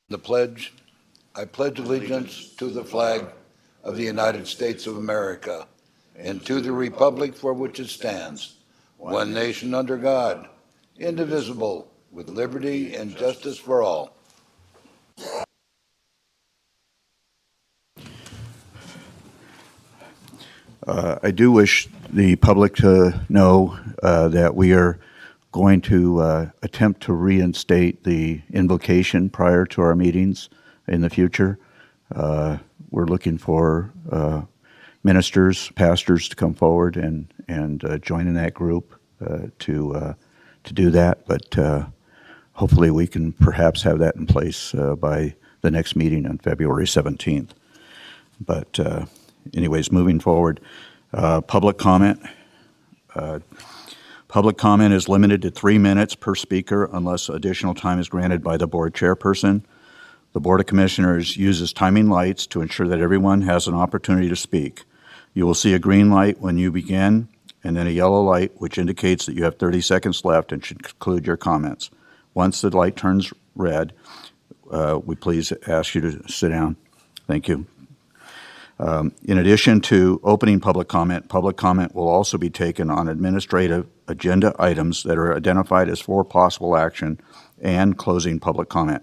The pledge. I pledge allegiance to the flag of the United States of America and to the republic for which it stands, one nation under God, indivisible, with liberty and justice for all. I do wish the public to know that we are going to attempt to reinstate the invocation prior to our meetings in the future. We're looking for ministers, pastors to come forward and join in that group to do that. But hopefully we can perhaps have that in place by the next meeting on February 17th. But anyways, moving forward, public comment. Public comment is limited to 3 minutes per speaker unless additional time is granted by the board chairperson. The Board of Commissioners uses timing lights to ensure that everyone has an opportunity to speak. You will see a green light when you begin, and then a yellow light which indicates that you have 30 seconds left and should conclude your comments. Once the light turns red, we please ask you to sit down. Thank you. In addition to opening public comment will also be taken on administrative agenda items that are identified as for possible action and closing public comment.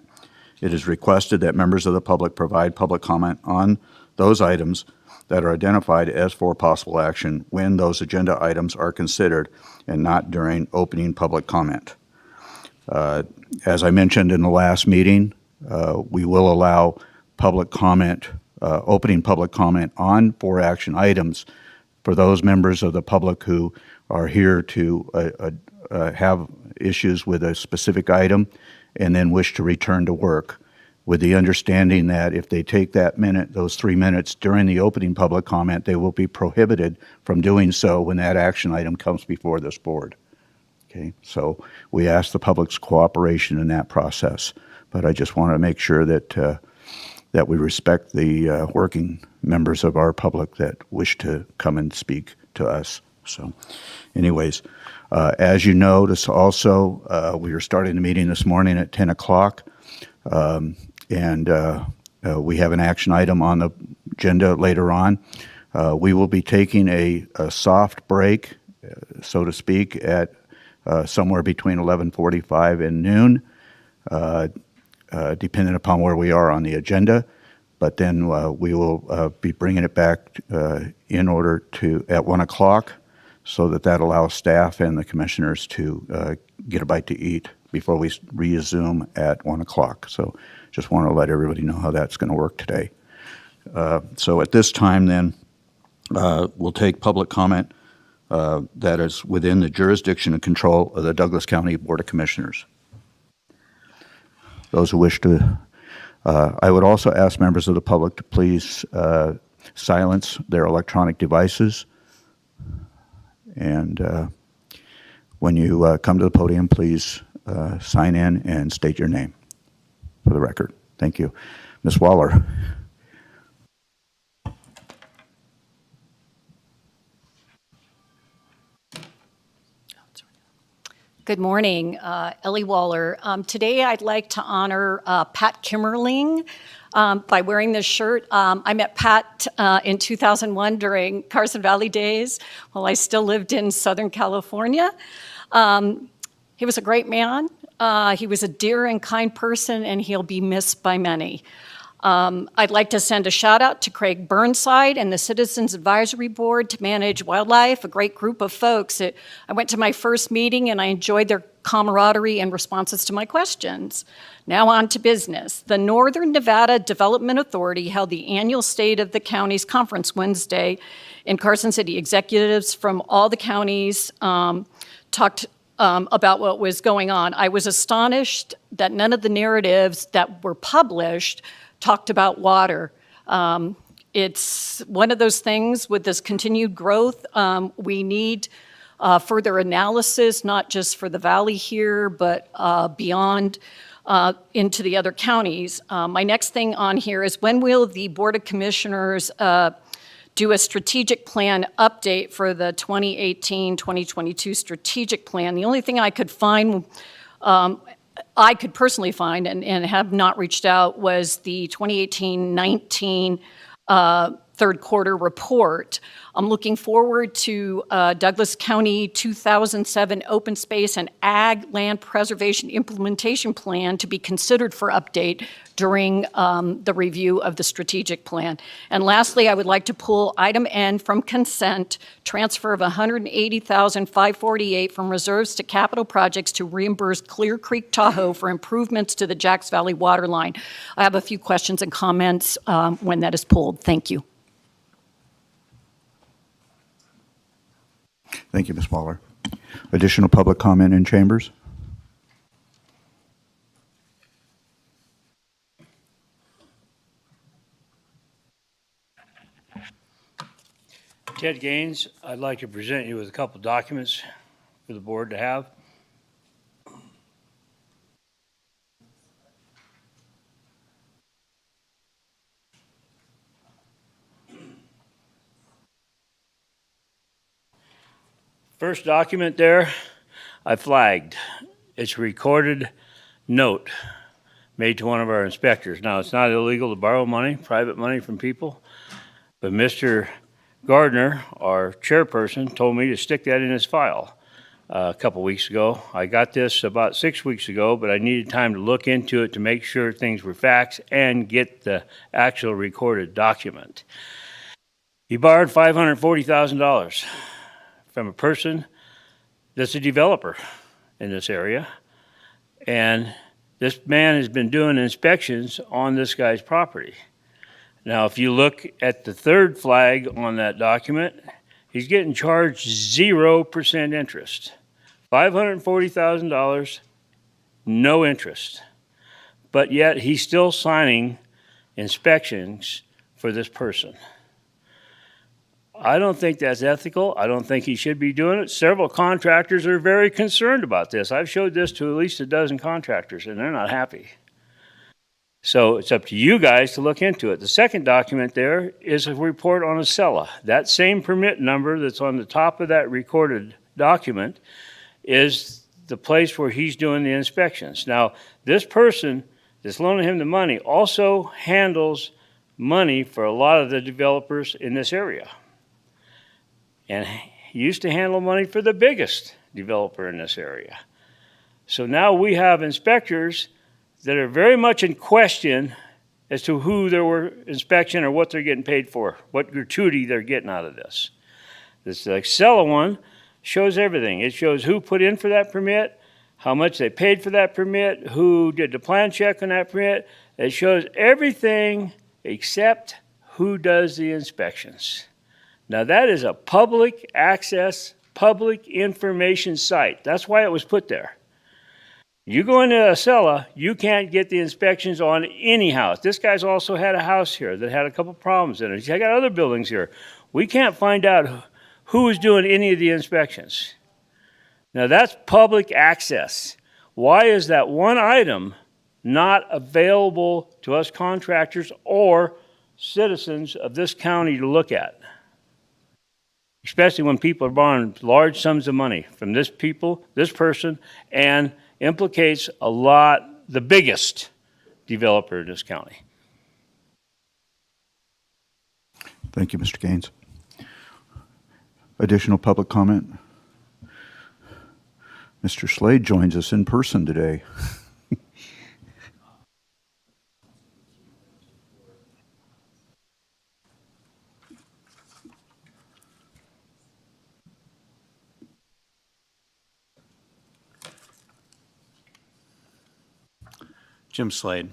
It is requested that members of the public provide public comment on those items that are identified as for possible action when those agenda items are considered and not during opening public comment. As I mentioned in the last meeting, we will allow public comment, opening public comment on for action items for those members of the public who are here to have issues with a specific item and then wish to return to work, with the understanding that if they take that minute, those 3 minutes during the opening public comment, they will be prohibited from doing so when that action item comes before this board. Okay, so we ask the public's cooperation in that process, but I just want to make sure that that we respect the working members of our public that wish to come and speak to us. So anyways, as you notice also, we are starting the meeting this morning at 10 o'clock, and we have an action item on the agenda later on. We will be taking a soft break, so to speak, at somewhere between 11:45 and noon, depending upon where we are on the agenda. But then we will be bringing it back in order to at 1 o'clock, so that allows staff and the commissioners to get a bite to eat before we resume at 1 o'clock. So just want to let everybody know how that's going to work today. So at this time then, we'll take public comment that is within the jurisdiction and control of the Douglas County Board of Commissioners. Those who wish to, I would also ask members of the public to please silence their electronic devices. And when you come to the podium, please sign in and state your name for the record. Thank you. Ms. Waller. Good morning, Ellie Waller. Today I'd like to honor Pat Kimmerling by wearing this shirt. I met Pat in 2001 during Carson Valley days while I still lived in Southern California. He was a great man. He was a dear and kind person, and he'll be missed by many. I'd like to send a shout out to Craig Burnside and the Citizens Advisory Board to Manage Wildlife, a great group of folks. I went to my first meeting and I enjoyed their camaraderie and responses to my questions. Now on to business. The Northern Nevada Development Authority held the annual State of the Counties Conference Wednesday in Carson City. Executives from all the counties talked about what was going on. I was astonished that none of the narratives that were published talked about water. It's one of those things with this continued growth. We need further analysis, not just for the valley here, but beyond into the other counties. My next thing on here is, when will the Board of Commissioners do a strategic plan update for the 2018-2022 strategic plan? The only thing I could find I could personally find and have not reached out was the 2018-19 third quarter report. I'm looking forward to Douglas County 2007 Open Space and Ag Land Preservation Implementation Plan to be considered for update during the review of the strategic plan. And lastly, I would like to pull item N from consent, transfer of $180,548 from reserves to capital projects to reimburse Clear Creek Tahoe for improvements to the Jacks Valley water line. I have a few questions and comments when that is pulled. Thank you. Thank you, Ms. Waller. Additional public comment in chambers? Ted Gaines, I'd like to present you with a couple documents for the board to have. First document there, I flagged. It's a recorded note made to one of our inspectors. Now, it's not illegal to borrow money, private money from people, but Mr. Gardner, our chairperson, told me to stick that in his file a couple weeks ago. I got this about 6 weeks ago, but I needed time to look into it to make sure things were facts and get the actual recorded document. He borrowed $540,000 from a person that's a developer in this area. And this man has been doing inspections on this guy's property. Now, if you look at the third flag on that document, he's getting charged 0% interest. $540,000, no interest. But yet he's still signing inspections for this person. I don't think that's ethical. I don't think he should be doing it. Several contractors are very concerned about this. I've showed this to at least a dozen contractors, and they're not happy. So it's up to you guys to look into it. The second document there is a report on Acela. That same permit number that's on the top of that recorded document is the place where he's doing the inspections. Now, this person that's loaning him the money also handles money for a lot of the developers in this area. And he used to handle money for the biggest developer in this area. So now we have inspectors that are very much in question as to who their inspection or what they're getting paid for, what gratuity they're getting out of this. This Acela one shows everything. It shows who put in for that permit, how much they paid for that permit, who did the plan check on that permit. It shows everything except who does the inspections. Now that is a public access, public information site. That's why it was put there. You go into Acela, you can't get the inspections on any house. This guy's also had a house here that had a couple problems in it. He's got other buildings here. We can't find out who is doing any of the inspections. Now that's public access. Why is that one item not available to us contractors or citizens of this county to look at? Especially when people are borrowing large sums of money from this person, and implicates a lot, the biggest developer in this county. Thank you, Mr. Gaines. Additional public comment? Mr. Slade joins us in person today. Jim Slade.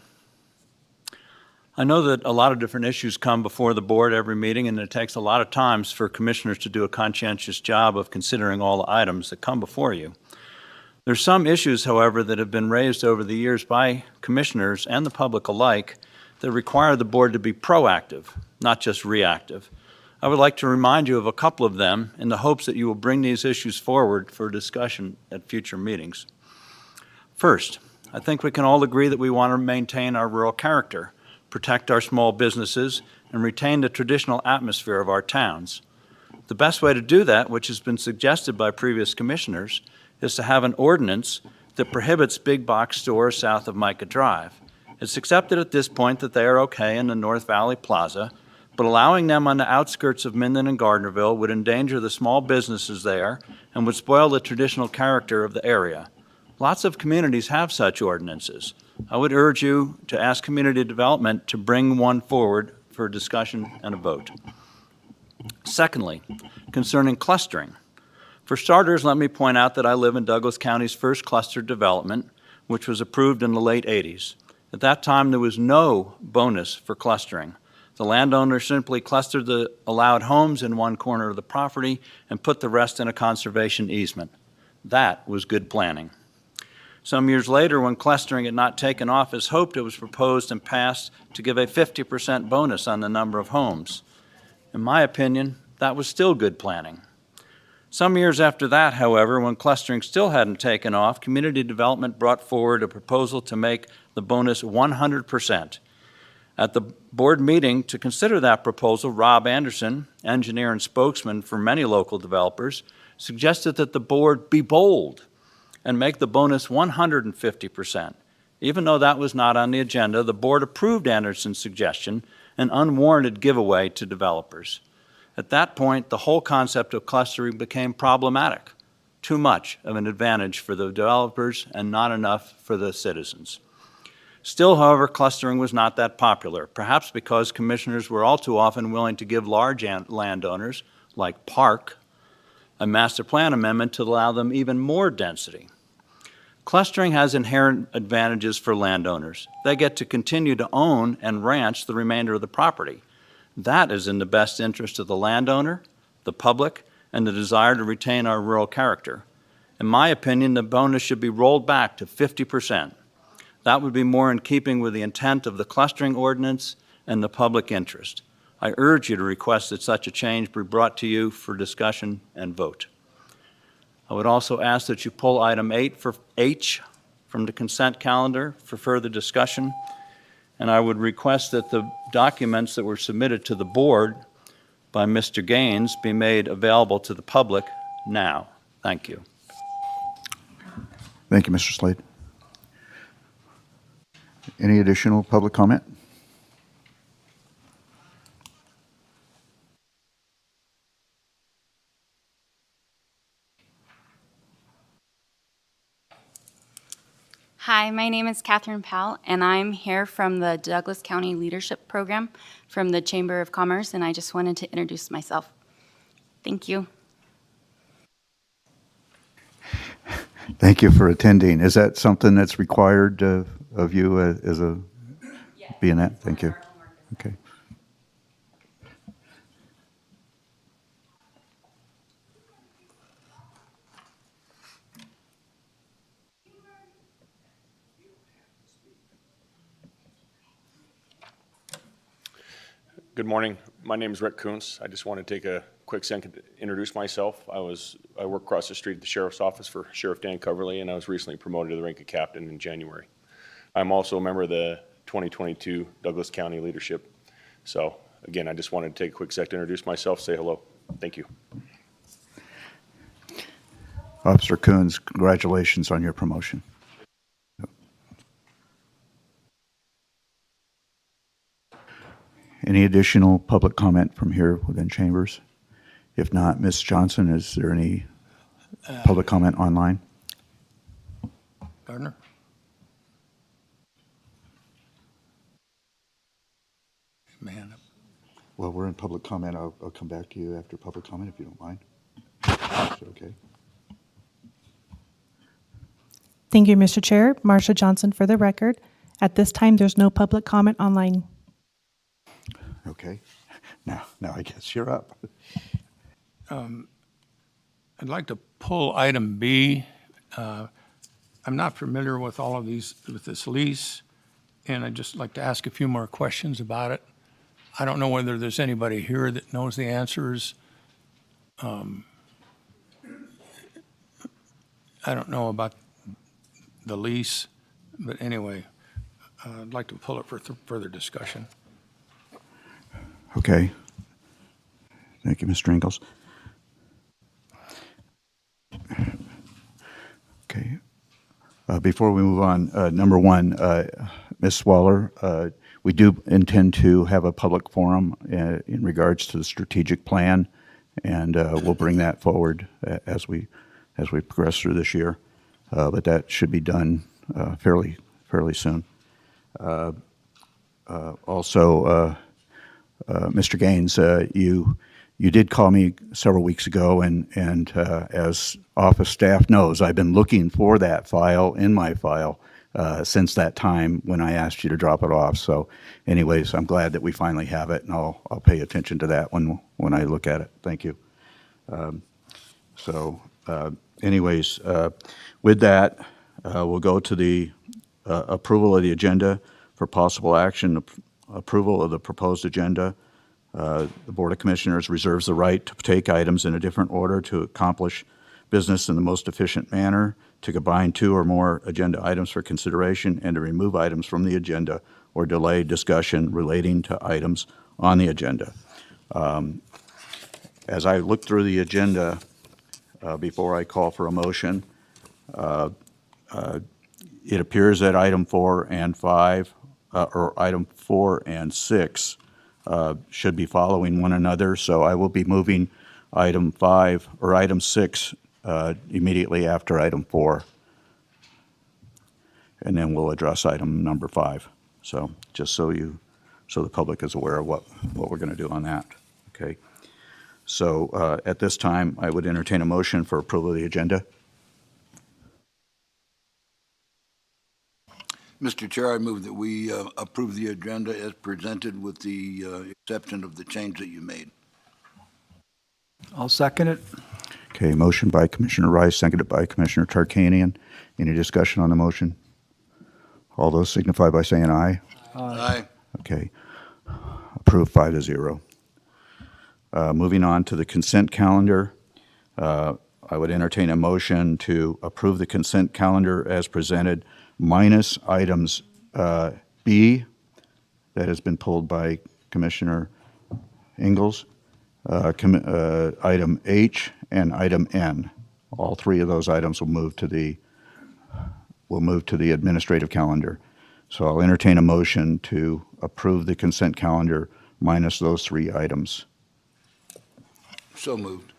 I know that a lot of different issues come before the board every meeting, and it takes a lot of times for commissioners to do a conscientious job of considering all the items that come before you. There's some issues, however, that have been raised over the years by commissioners and the public alike that require the board to be proactive, not just reactive. I would like to remind you of a couple of them in the hopes that you will bring these issues forward for discussion at future meetings. First, I think we can all agree that we want to maintain our rural character, protect our small businesses, and retain the traditional atmosphere of our towns. The best way to do that, which has been suggested by previous commissioners, is to have an ordinance that prohibits big box stores south of Micah Drive. It's accepted at this point that they are okay in the North Valley Plaza, but allowing them on the outskirts of Minden and Gardnerville would endanger the small businesses there and would spoil the traditional character of the area. Lots of communities have such ordinances. I would urge you to ask community development to bring one forward for discussion and a vote. Secondly, concerning clustering. For starters, let me point out that I live in Douglas County's first cluster development, which was approved in the late 80s. At that time, there was no bonus for clustering. The landowner simply clustered the allowed homes in one corner of the property and put the rest in a conservation easement. That was good planning. Some years later, when clustering had not taken off as hoped, it was proposed and passed to give a 50% bonus on the number of homes. In my opinion, that was still good planning. Some years after that, however, when clustering still hadn't taken off, community development brought forward a proposal to make the bonus 100%. At the board meeting to consider that proposal, Rob Anderson, engineer and spokesman for many local developers, suggested that the board be bold and make the bonus 150%. Even though that was not on the agenda, the board approved Anderson's suggestion, an unwarranted giveaway to developers. At that point, the whole concept of clustering became problematic. Too much of an advantage for the developers and not enough for the citizens. Still, however, clustering was not that popular, perhaps because commissioners were all too often willing to give large landowners, like Park, a master plan amendment to allow them even more density. Clustering has inherent advantages for landowners. They get to continue to own and ranch the remainder of the property. That is in the best interest of the landowner, the public, and the desire to retain our rural character. In my opinion, the bonus should be rolled back to 50%. That would be more in keeping with the intent of the clustering ordinance and the public interest. I urge you to request that such a change be brought to you for discussion and vote. I would also ask that you pull item 8H from the consent calendar for further discussion, and I would request that the documents that were submitted to the board by Mr. Gaines be made available to the public now. Thank you. Thank you, Mr. Slade. Any additional public comment? Hi, my name is Catherine Powell, and I'm here from the Douglas County Leadership Program from the Chamber of Commerce, and I just wanted to introduce myself. Thank you. Thank you for attending. Is that something that's required of you as a being that? Thank you. Okay. Good morning. My name is Rick Kuntz. I just want to take a quick second to introduce myself. I work across the street at the Sheriff's Office for Sheriff Dan Coverly, and I was recently promoted to the rank of captain in January. I'm also a member of the 2022 Douglas County Leadership. So again, I just wanted to take a quick second to introduce myself, say hello. Thank you. Officer Coons, congratulations on your promotion. Any additional public comment from here within chambers? If not, Ms. Johnson, is there any public comment online? Gardner? Man, Well, we're in public comment. I'll come back to you after public comment if you don't mind. Is that okay? Thank you, Mr. Chair. Marsha Johnson for the record. At this time, there's no public comment online. Okay. Now I guess you're up. I'd like to pull item B. I'm not familiar with all of these, with this lease, and I'd just like to ask a few more questions about it. I don't know whether there's anybody here that knows the answers. I don't know about the lease, but anyway, I'd like to pull it for further discussion. Okay. Thank you, Mr. Ingalls. Okay. Before we move on, number one, Ms. Waller, we do intend to have a public forum in regards to the strategic plan, and we'll bring that forward as we progress through this year. But that should be done fairly soon. Also, Mr. Gaines, you did call me several weeks ago, and as office staff knows, I've been looking for that file in my file since that time when I asked you to drop it off. So anyways, I'm glad that we finally have it, and I'll pay attention to that when I look at it. Thank you. Anyways, with that, we'll go to the approval of the agenda for possible action, approval of the proposed agenda. The Board of Commissioners reserves the right to take items in a different order to accomplish business in the most efficient manner, to combine two or more agenda items for consideration, and to remove items from the agenda or delay discussion relating to items on the agenda. As I look through the agenda before I call for a motion, it appears that item 4 and 5, or item 4 and 6, should be following one another, so I will be moving item 5 or item 6 immediately after item 4, and then we'll address item number 5. So just so the public is aware of what we're going to do on that. Okay. So at this time, I would entertain a motion for approval of the agenda. Mr. Chair, I move that we approve the agenda as presented with the exception of the change that you made. I'll second it. Okay, motion by Commissioner Rice, seconded by Commissioner Tarkanian. Any discussion on the motion? All those signify by saying aye. Aye. Okay. Approved 5-0. Moving on to the consent calendar, I would entertain a motion to approve the consent calendar as presented, minus items B, that has been pulled by Commissioner Ingalls, item H, and item N. All three of those items will move to the administrative calendar. So I'll entertain a motion to approve the consent calendar minus those three items. So moved.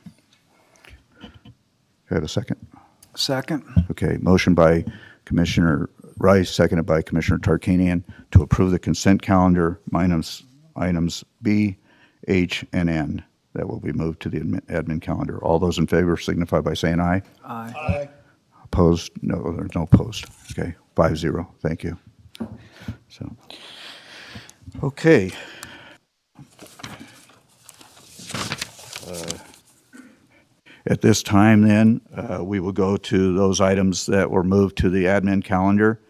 Have a second? Second. Okay, motion by Commissioner Rice, seconded by Commissioner Tarkanian, to approve the consent calendar minus items B, H, and N. That will be moved to the admin calendar. All those in favor signify by saying aye. Aye. Opposed? No, there's no opposed. Okay, 5-0. Thank you. So, okay. At this time, then, we will go to those items that were moved to the admin calendar.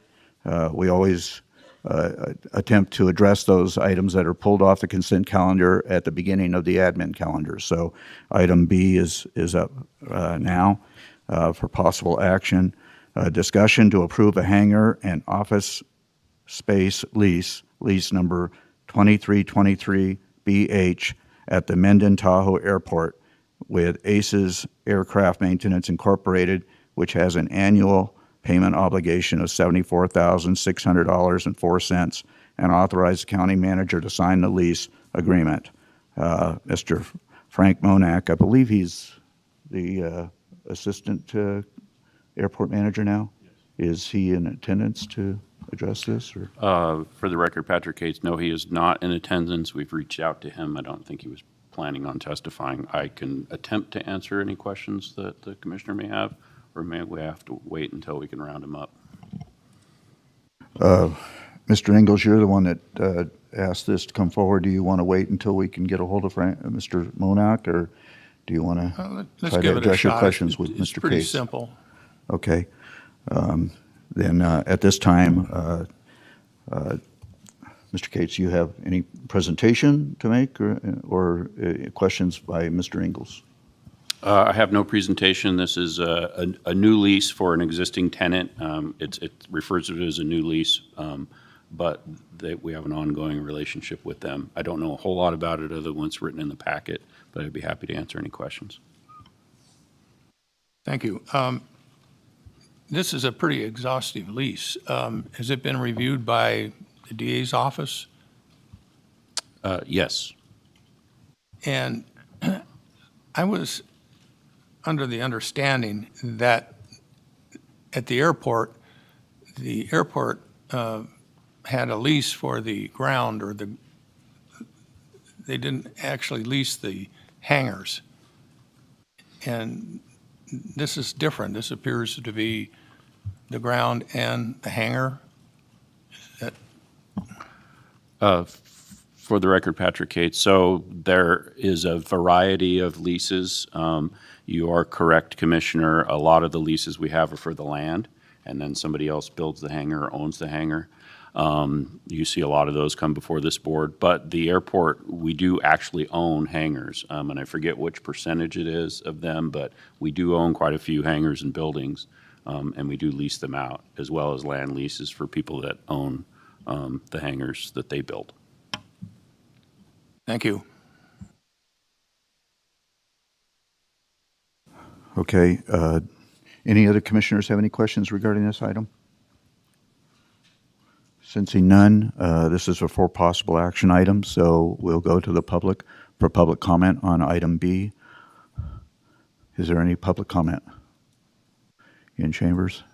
We always attempt to address those items that are pulled off the consent calendar at the beginning of the admin calendar. So item B is up now for possible action. Discussion to approve a hangar and office space lease number 2323BH at the Mendon Tahoe Airport with ACES Aircraft Maintenance Incorporated, which has an annual payment obligation of $74,600.04, and authorize the county manager to sign the lease agreement. Mr. Frank Monak, I believe he's the assistant airport manager now? Yes. Is he in attendance to address this? Or? For the record, Patrick Cates, no, he is not in attendance. We've reached out to him. I don't think he was planning on testifying. I can attempt to answer any questions that the commissioner may have, or may we have to wait until we can round him up? Mr. Ingalls, you're the one that asked this to come forward. Do you want to wait until we can get a hold of Mr. Monak, or do you want to Let's try give to it a address your shot. questions with It's Mr. pretty Case? simple. Okay. Then at this time, Mr. Cates, you have any presentation to make or questions by Mr. Ingalls? I have no presentation. This is a new lease for an existing tenant. It refers to it as a new lease, but we have an ongoing relationship with them. I don't know a whole lot about it other than what's written in the packet, but I'd be happy to answer any questions. Thank you. this is a pretty exhaustive lease. Has it been reviewed by the DA's office? Yes. And I was under the understanding that at the airport had a lease for the ground, or they didn't actually lease the hangars. And this is different. This appears to be the ground and the hangar. For the record, Patrick Cates, so there is a variety of leases. You are correct, Commissioner. A lot of the leases we have are for the land, and then somebody else builds the hangar or owns the hangar. You see a lot of those come before this board, but the airport, we do actually own hangars, and I forget which percentage it is of them, but we do own quite a few hangars and buildings, and we do lease them out, as well as land leases for people that own the hangars that they build. Thank you. Okay. Any other commissioners have any questions regarding this item? Sensing none, this is for possible action items, so we'll go to the public for public comment on item B. Is there any public comment in chambers?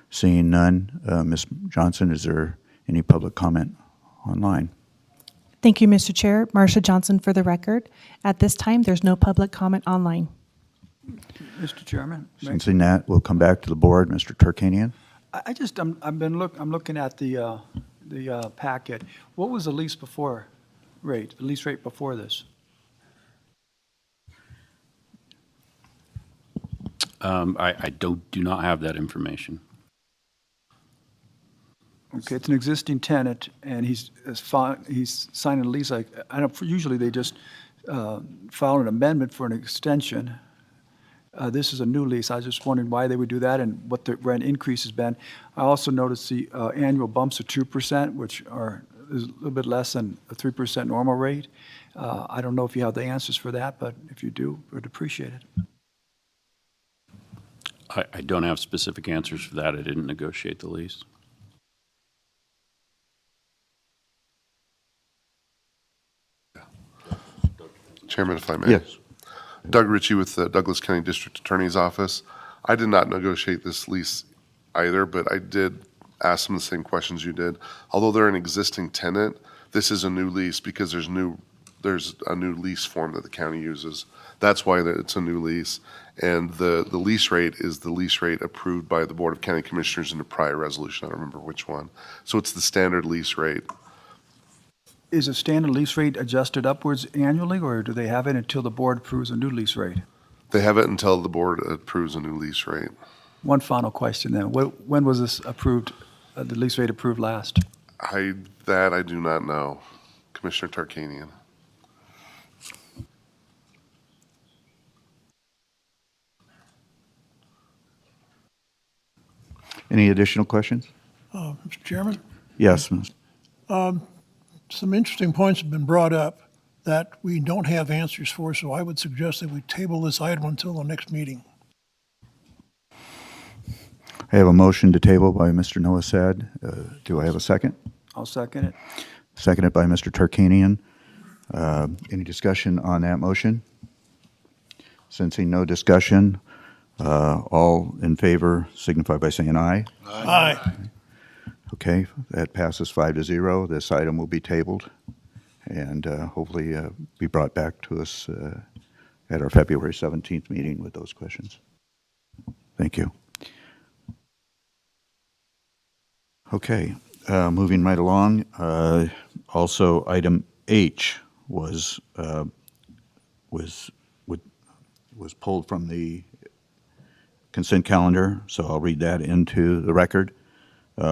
Seeing none, Ms. Johnson, is there any public comment online? Thank you, Mr. Chair. Marcia Johnson for the record. At this time, there's no public comment online. Mr. Chairman? Sensing that, we'll come back to the board. Mr. Turkanian? I'm looking at the packet. What was the lease rate before this? I do not have that information. Okay, it's an existing tenant, and he's signing a lease. Usually they just file an amendment for an extension. This is a new lease. I was just wondering why they would do that and what the rent increase has been. I also noticed the annual bumps are 2%, which is a little bit less than a 3% normal rate. I don't know if you have the answers for that, but if you do, we'd appreciate it. I don't have specific answers for that. I didn't negotiate the lease. Chairman, if I may. Yes. Doug Ritchie with the Douglas County District Attorney's Office. I did not negotiate this lease either, but I did ask them the same questions you did. Although they're an existing tenant, this is a new lease because there's a new lease form that the county uses. That's why it's a new lease. And the lease rate is the lease rate approved by the Board of County Commissioners in a prior resolution. I don't remember which one. So it's the standard lease rate. Is a standard lease rate adjusted upwards annually, or do they have it until the board approves a new lease rate? They have it until the board approves a new lease rate. One final question then. When was this approved, the lease rate approved last? I do not know. Commissioner Tarkanian. Any additional questions? Mr. Chairman, Yes, Ms. some interesting points have been brought up that we don't have answers for, so I would suggest that we table this item until the next meeting. I have a motion to table by Mr. Noah Sad. Do I have a second? I'll second it. Seconded by Mr. Turkanian. Any discussion on that motion? Sensing no discussion, all in favor signify by saying aye. Aye. Okay, that passes 5-0. This item will be tabled and hopefully be brought back to us at our February 17th meeting with those questions. Thank you. Okay, moving right along. Also, item H was pulled from the consent calendar, so I'll read that into the record.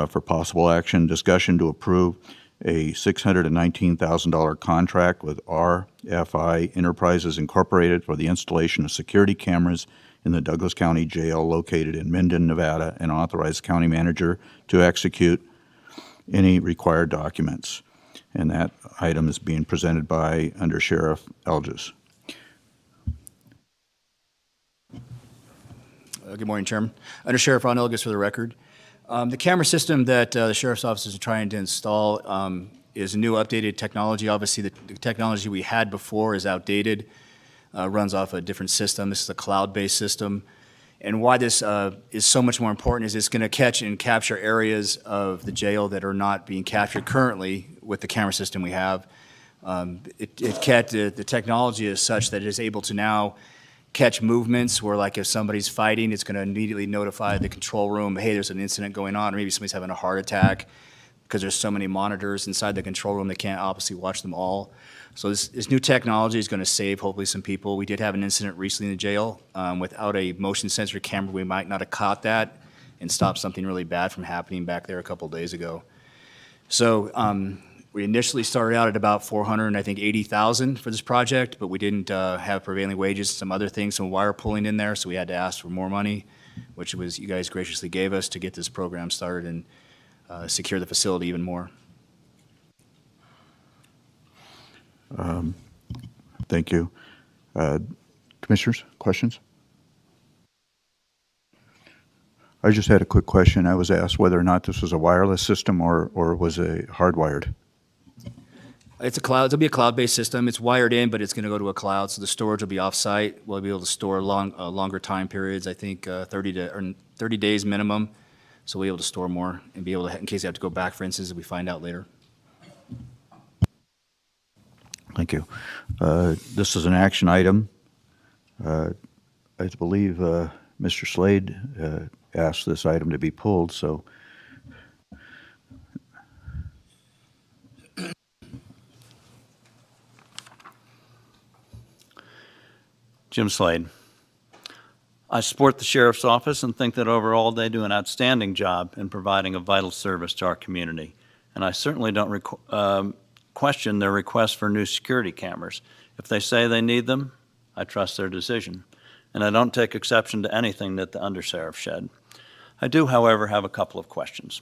For possible action, discussion to approve a $619,000 contract with RFI Enterprises Incorporated for the installation of security cameras in the Douglas County Jail located in Minden, Nevada, and authorize the county manager to execute any required documents. And that item is being presented by Under Sheriff Elges. Good morning, Chairman. Under Sheriff Ron Ilgus for the record. The camera system that the Sheriff's Office is trying to install is new updated technology. Obviously, the technology we had before is outdated, runs off a different system. This is a cloud-based system. And why this is so much more important is it's going to catch and capture areas of the jail that are not being captured currently with the camera system we have. The technology is such that it is able to now catch movements where, like, if somebody's fighting, it's going to immediately notify the control room, hey, there's an incident going on, or maybe somebody's having a heart attack, because there's so many monitors inside the control room, they can't obviously watch them all. So this new technology is going to save, hopefully, some people. We did have an incident recently in the jail. Without a motion sensor camera, we might not have caught that and stopped something really bad from happening back there a couple of days ago. So we initially started out at about $480,000 for this project, but we didn't have prevailing wages, some other things, some wire pulling in there, so we had to ask for more money, which was you guys graciously gave us to get this program started and secure the facility even more. Thank you. Commissioners, questions? I just had a quick question. I was asked whether or not this was a wireless system or was it hardwired. It's a cloud. It'll be a cloud-based system. It's wired in, but it's going to go to a cloud, so the storage will be off-site. We'll be able to store longer time periods. I think 30 days minimum. So we'll be able to store more and be able to, in case you have to go back, for instance, if we find out later. Thank you. This is an action item. I believe Mr. Slade asked this item to be pulled, so. Jim Slade. I support the Sheriff's Office and think that overall they do an outstanding job in providing a vital service to our community. And I certainly don't question their request for new security cameras. If they say they need them, I trust their decision. And I don't take exception to anything that the undersheriff said. I do, however, have a couple of questions.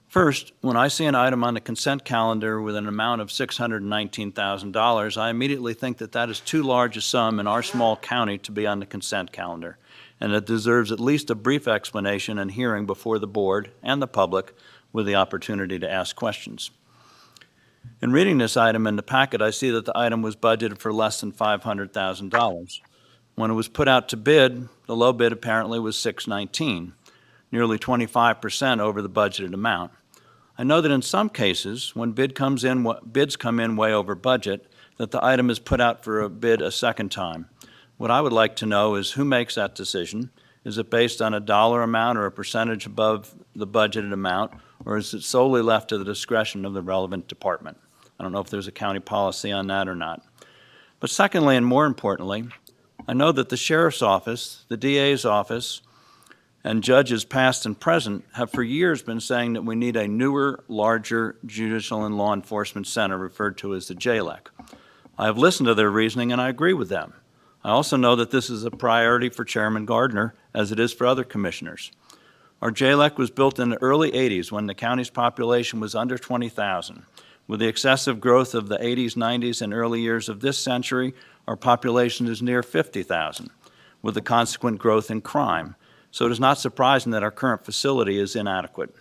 First, when I see an item on the consent calendar with an amount of $619,000, I immediately think that that is too large a sum in our small county to be on the consent calendar, and it deserves at least a brief explanation and hearing before the board and the public with the opportunity to ask questions. In reading this item in the packet, I see that the item was budgeted for less than $500,000. When it was put out to bid, the low bid apparently was $619,000, nearly 25% over the budgeted amount. I know that in some cases, when bids come in way over budget, that the item is put out for a bid a second time. What I would like to know is who makes that decision? Is it based on a dollar amount or a percentage above the budgeted amount, or is it solely left to the discretion of the relevant department? I don't know if there's a county policy on that or not. But secondly, and more importantly, I know that the Sheriff's Office, the DA's office, and judges past and present have for years been saying that we need a newer, larger judicial and law enforcement center referred to as the JLEC. I have listened to their reasoning and I agree with them. I also know that this is a priority for Chairman Gardner, as it is for other commissioners. Our JLEC was built in the early 80s when the county's population was under 20,000. With the excessive growth of the 80s, 90s, and early years of this century, our population is near 50,000, with the consequent growth in crime. So it is not surprising that our current facility is inadequate.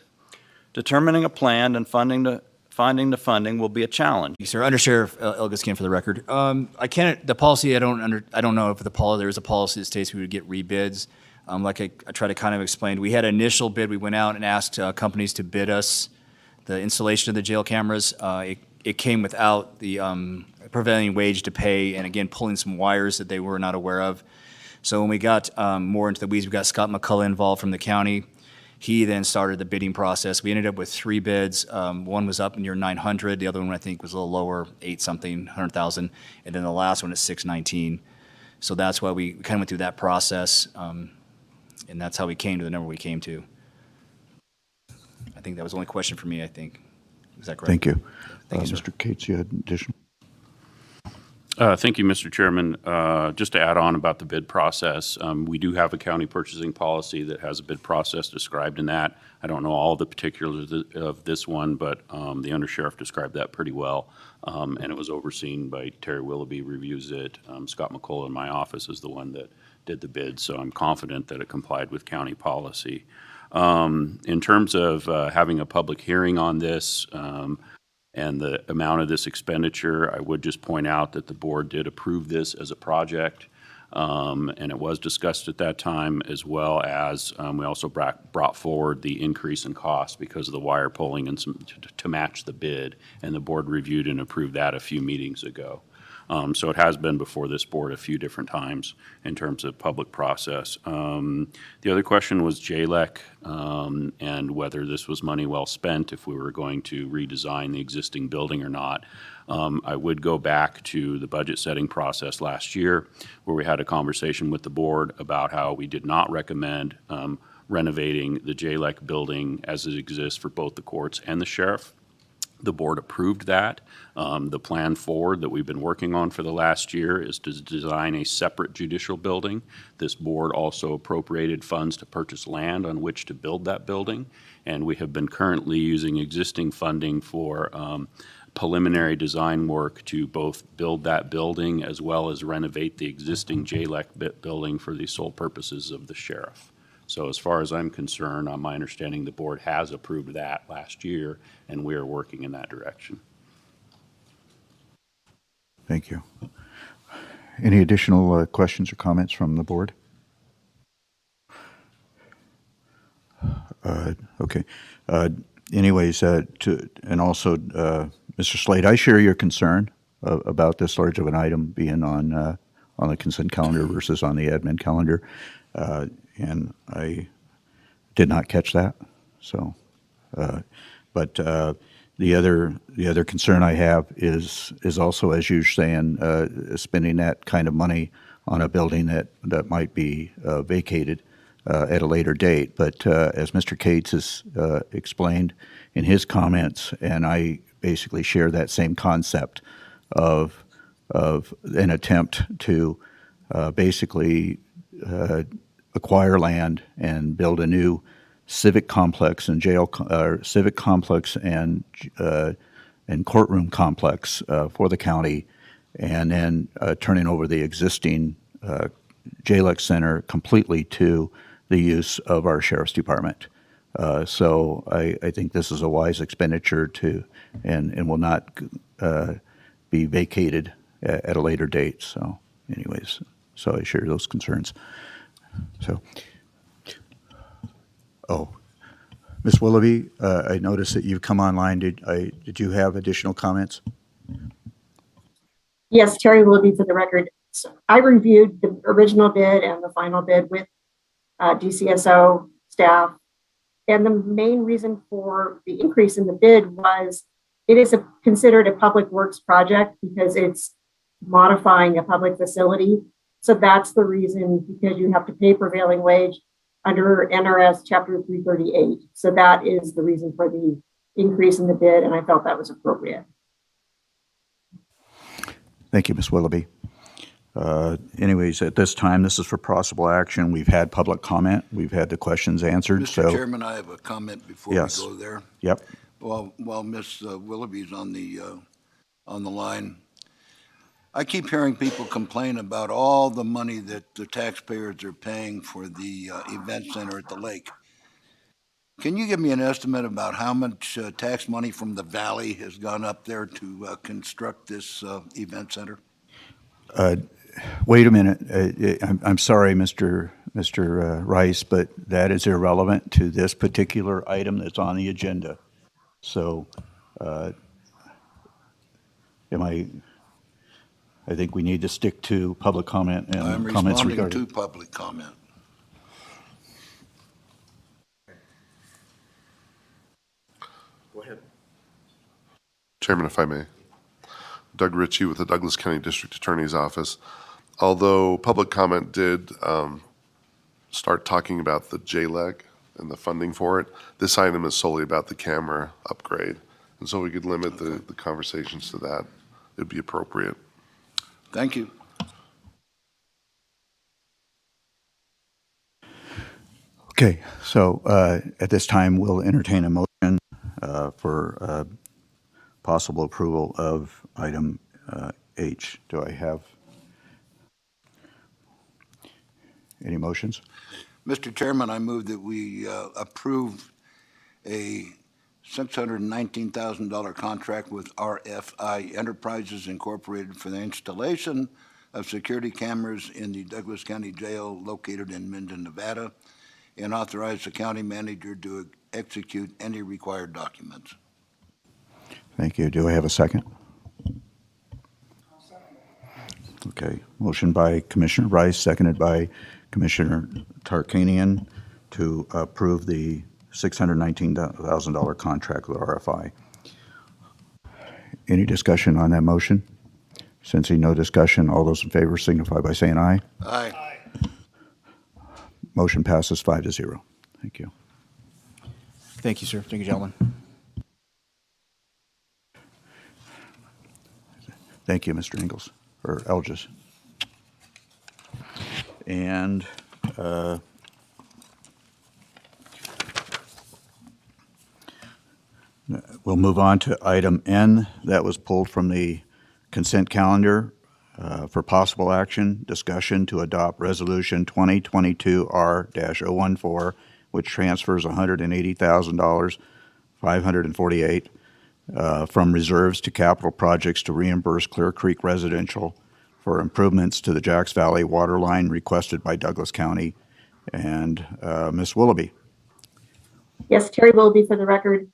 Determining a plan and finding the funding will be a challenge. Sir, Under Sheriff Ilgus for the record. The policy, I don't know if there is a policy that states we would get rebids. Like I try to kind of explain, we had an initial bid. We went out and asked companies to bid us the installation of the jail cameras. It came without the prevailing wage to pay, and again, pulling some wires that they were not aware of. So when we got more into the weeds, we got Scott McCullough involved from the county. He then started the bidding process. We ended up with 3 bids. One was up near 900. The other one I think was a little lower, 100,000. And then the last one at 619. So that's why we kind of went through that process, and that's how we came to the number we came to. I think that was the only question for me, I think. Is that correct? Thank you. Thank you, sir. Mr. Cates, you had additional? Thank you, Mr. Chairman. Just to add on about the bid process, we do have a county purchasing policy that has a bid process described in that. I don't know all the particulars of this one, but the undersheriff described that pretty well. And it was overseen by Terry Willoughby, reviews it. Scott McCullough in my office is the one that did the bid, so I'm confident that it complied with county policy. In terms of having a public hearing on this, and the amount of this expenditure, I would just point out that the board did approve this as a project, and it was discussed at that time, as well as we also brought forward the increase in cost because of the wire pulling and to match the bid, and the board reviewed and approved that a few meetings ago. So it has been before this board a few different times in terms of public process. The other question was JLEC and whether this was money well spent if we were going to redesign the existing building or not. I would go back to the budget setting process last year where we had a conversation with the board about how we did not recommend renovating the JLEC building as it exists for both the courts and the sheriff. The board approved that. The plan forward that we've been working on for the last year is to design a separate judicial building. This board also appropriated funds to purchase land on which to build that building, and we have been currently using existing funding for preliminary design work to both build that building as well as renovate the existing JLEC building for the sole purposes of the sheriff. So as far as I'm concerned, on my understanding, the board has approved that last year, and we are working in that direction. Thank you. Any additional questions or comments from the board? Okay. Anyways, and also, Mr. Slade, I share your concern about this large of an item being on the consent calendar versus on the admin calendar. And I did not catch that. So, but the other concern I have is also, as you're saying, spending that kind of money on a building that might be vacated at a later date. But as Mr. Cates has explained in his comments, and I basically share that same concept of an attempt to basically acquire land and build a new civic complex and civic complex and courtroom complex for the county, and then turning over the existing JLEC Center completely to the use of our Sheriff's Department. So I think this is a wise expenditure and will not be vacated at a later date. So anyways, so I share those concerns. So, Ms. Willoughby, I noticed that you've come online. Did you have additional comments? Yes, Terry Willoughby for the record. So I reviewed the original bid and the final bid with DCSO staff. And the main reason for the increase in the bid was it is considered a public works project because it's modifying a public facility. So that's the reason, because you have to pay prevailing wage under NRS Chapter 338. So that is the reason for the increase in the bid, and I felt that was appropriate. Thank you, Ms. Willoughby. Anyways, at this time, this is for possible action. We've had public comment. We've had the questions answered. Mr. Chairman, I have a comment before we go there. Yep. While Ms. Willoughby's on the line, I keep hearing people complain about all the money that the taxpayers are paying for the event center at the lake. Can you give me an estimate about how much tax money from the valley has gone up there to construct this event center? Wait a minute. I'm sorry, Mr. Rice, but that is irrelevant to this particular item that's on the agenda. So, I think we need to stick to public comment and comments regarding. I'm responding to public comment. Go ahead. Chairman, if I may. Doug Ritchie with the Douglas County District Attorney's Office. Although public comment did start talking about the JLEC and the funding for it, this item is solely about the camera upgrade. And so we could limit the conversations to that. It'd be appropriate. Thank you. Okay, so at this time, we'll entertain a motion for possible approval of item H. Do I have any motions? Mr. Chairman, I move that we approve a $619,000 contract with RFI Enterprises Incorporated for the installation of security cameras in the Douglas County Jail located in Minden, Nevada, and authorize the county manager to execute any required documents. Thank you. Do I have a second? Okay, motion by Commissioner Rice, seconded by Commissioner Tarkanian to approve the $619,000 contract with RFI. Any discussion on that motion? Sensing no discussion, all those in favor signify by saying aye. Aye. Motion passes 5-0. Thank you. Thank you, sir. Thank you, gentlemen. Thank you, Mr. Ingles, or Elgis. And we'll move on to item N. That was pulled from the consent calendar for possible action, discussion to adopt Resolution 2022-R-014, which transfers $180,000, $548 from reserves to capital projects to reimburse Clear Creek Residential for improvements to the Jacks Valley water line requested by Douglas County. And Ms. Willoughby. Yes, Terry Willoughby for the record.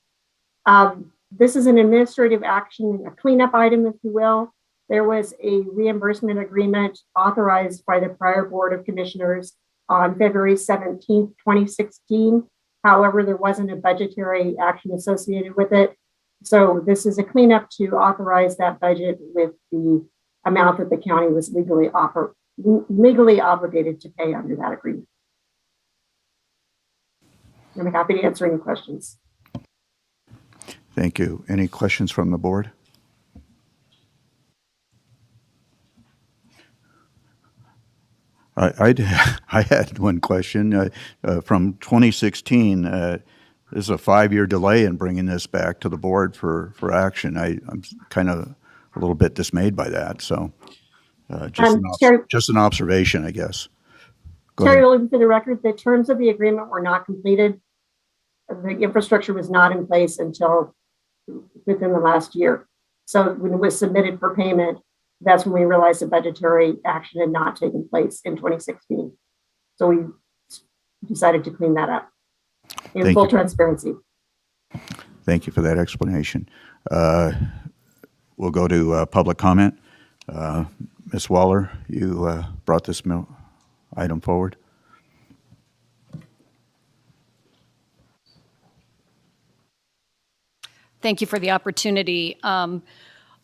This is an administrative action, a cleanup item, if you will. There was a reimbursement agreement authorized by the prior Board of Commissioners on February 17th, 2016. However, there wasn't a budgetary action associated with it. So this is a cleanup to authorize that budget with the amount that the county was legally obligated to pay under that agreement. I'm happy to answer any questions. Thank you. Any questions from the board? I had one question. From 2016, there's a 5-year delay in bringing this back to the board for action. I'm kind of a little bit dismayed by that. So just an observation, I guess. Terry Willoughby for the record, the terms of the agreement were not completed. The infrastructure was not in place until within the last year. So when it was submitted for payment, that's when we realized the budgetary action had not taken place in 2016. So we decided to clean that up in full transparency. Thank you for that explanation. We'll go to public comment. Ms. Waller, you brought this item forward. Thank you for the opportunity.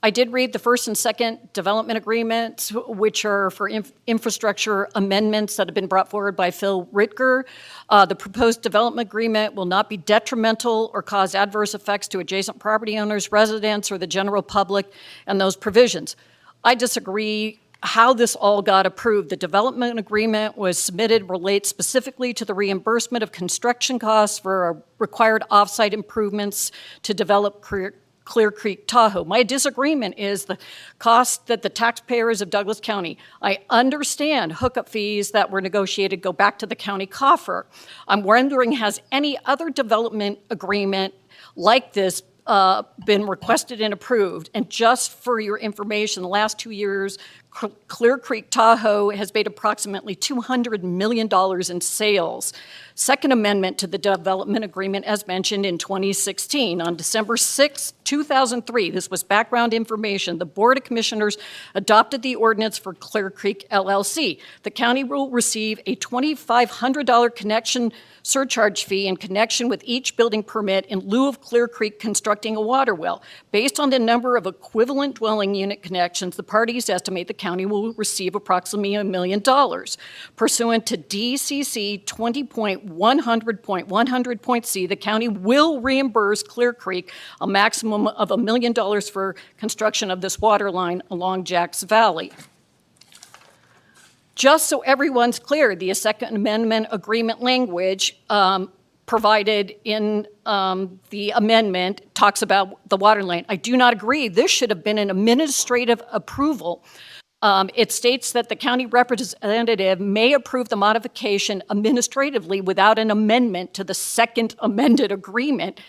I did read the first and second development agreements, which are for infrastructure amendments that have been brought forward by Phil Ritger. The proposed development agreement will not be detrimental or cause adverse effects to adjacent property owners, residents, or the general public, and those provisions. I disagree how this all got approved. The development agreement was submitted, relates specifically to the reimbursement of construction costs for required offsite improvements to develop Clear Creek Tahoe. My disagreement is the cost that the taxpayers of Douglas County. I understand hookup fees that were negotiated go back to the county coffer. I'm wondering, has any other development agreement like this been requested and approved? And just for your information, the last 2 years, Clear Creek Tahoe has made approximately $200 million in sales. Second amendment to the development agreement, as mentioned in 2016. On December 6, 2003, this was background information, the Board of Commissioners adopted the ordinance for Clear Creek LLC. The county will receive a $2,500 connection surcharge fee in connection with each building permit in lieu of Clear Creek constructing a water well. Based on the number of equivalent dwelling unit connections, the parties estimate the county will receive approximately $1 million. Pursuant to DCC 20.100.100.c, the county will reimburse Clear Creek a maximum of $1 million for construction of this water line along Jacks Valley. Just so everyone's clear, the Second Amendment agreement language provided in the amendment talks about the water line. I do not agree. This should have been an administrative approval. It states that the county representative may approve the modification administratively without an amendment to the second amended agreement.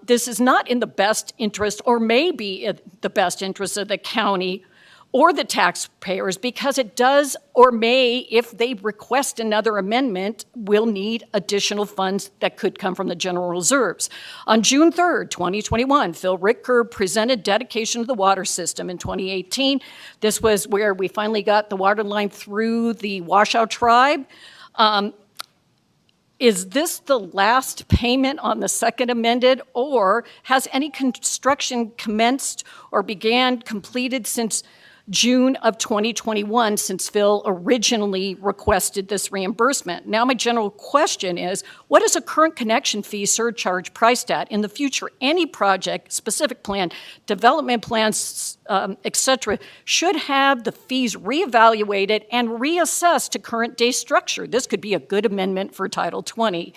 This is not in the best interest, or may be in the best interest of the county or the taxpayers, because it does or may, if they request another amendment, will need additional funds that could come from the general reserves. On June 3rd, 2021, Phil Ricker presented dedication of the water system. In 2018, this was where we finally got the water line through the Washoe Tribe. Is this the last payment on the second amended, or has any construction commenced or completed since June of 2021, since Phil originally requested this reimbursement? Now, my general question is, what is a current connection fee surcharge priced at? In the future, any project, specific plan, development plans, et cetera, should have the fees reevaluated and reassessed to current day structure. This could be a good amendment for Title 20.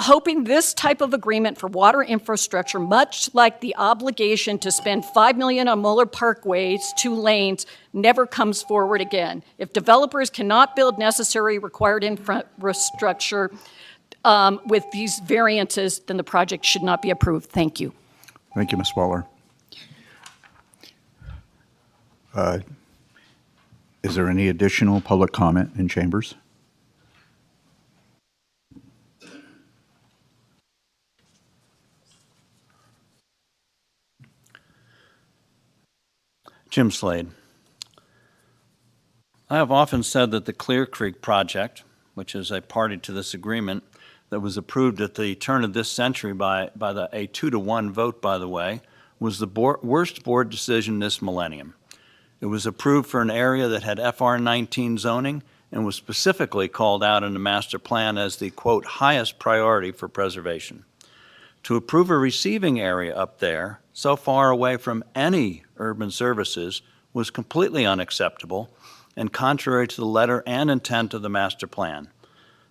Hoping this type of agreement for water infrastructure, much like the obligation to spend $5 million on Mueller Parkway's 2 lanes, never comes forward again. If developers cannot build necessary required infrastructure with these variances, then the project should not be approved. Thank you. Thank you, Ms. Waller. Is there any additional public comment in chambers? Jim Slade. I have often said that the Clear Creek project, which is a party to this agreement that was approved at the turn of this century by a 2-to-1 vote, by the way, was the worst board decision this millennium. It was approved for an area that had FR 19 zoning and was specifically called out in the master plan as the, quote, highest priority for preservation. To approve a receiving area up there, so far away from any urban services, was completely unacceptable and contrary to the letter and intent of the master plan.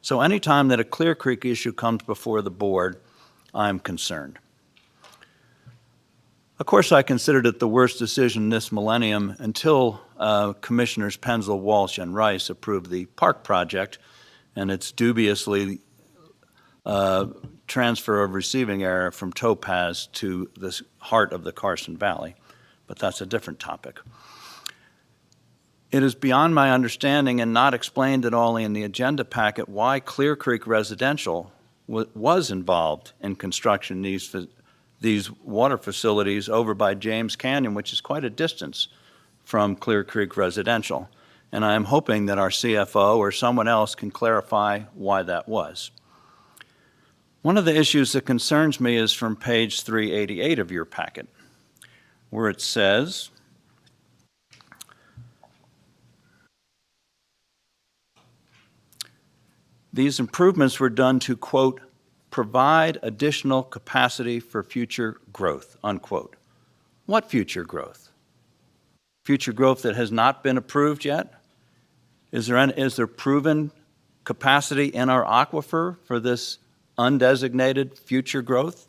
So anytime that a Clear Creek issue comes before the board, I'm concerned. Of course, I considered it the worst decision this millennium until Commissioners Penzel, Walsh, and Rice approved the park project and its dubiously transfer of receiving area from Topaz to the heart of the Carson Valley, but that's a different topic. It is beyond my understanding and not explained at all in the agenda packet why Clear Creek Residential was involved in construction these water facilities over by James Canyon, which is quite a distance from Clear Creek Residential. And I am hoping that our CFO or someone else can clarify why that was. One of the issues that concerns me is from page 388 of your packet, where it says, these improvements were done to, quote, provide additional capacity for future growth, unquote. What future growth? Future growth that has not been approved yet? Is there proven capacity in our aquifer for this undesignated future growth?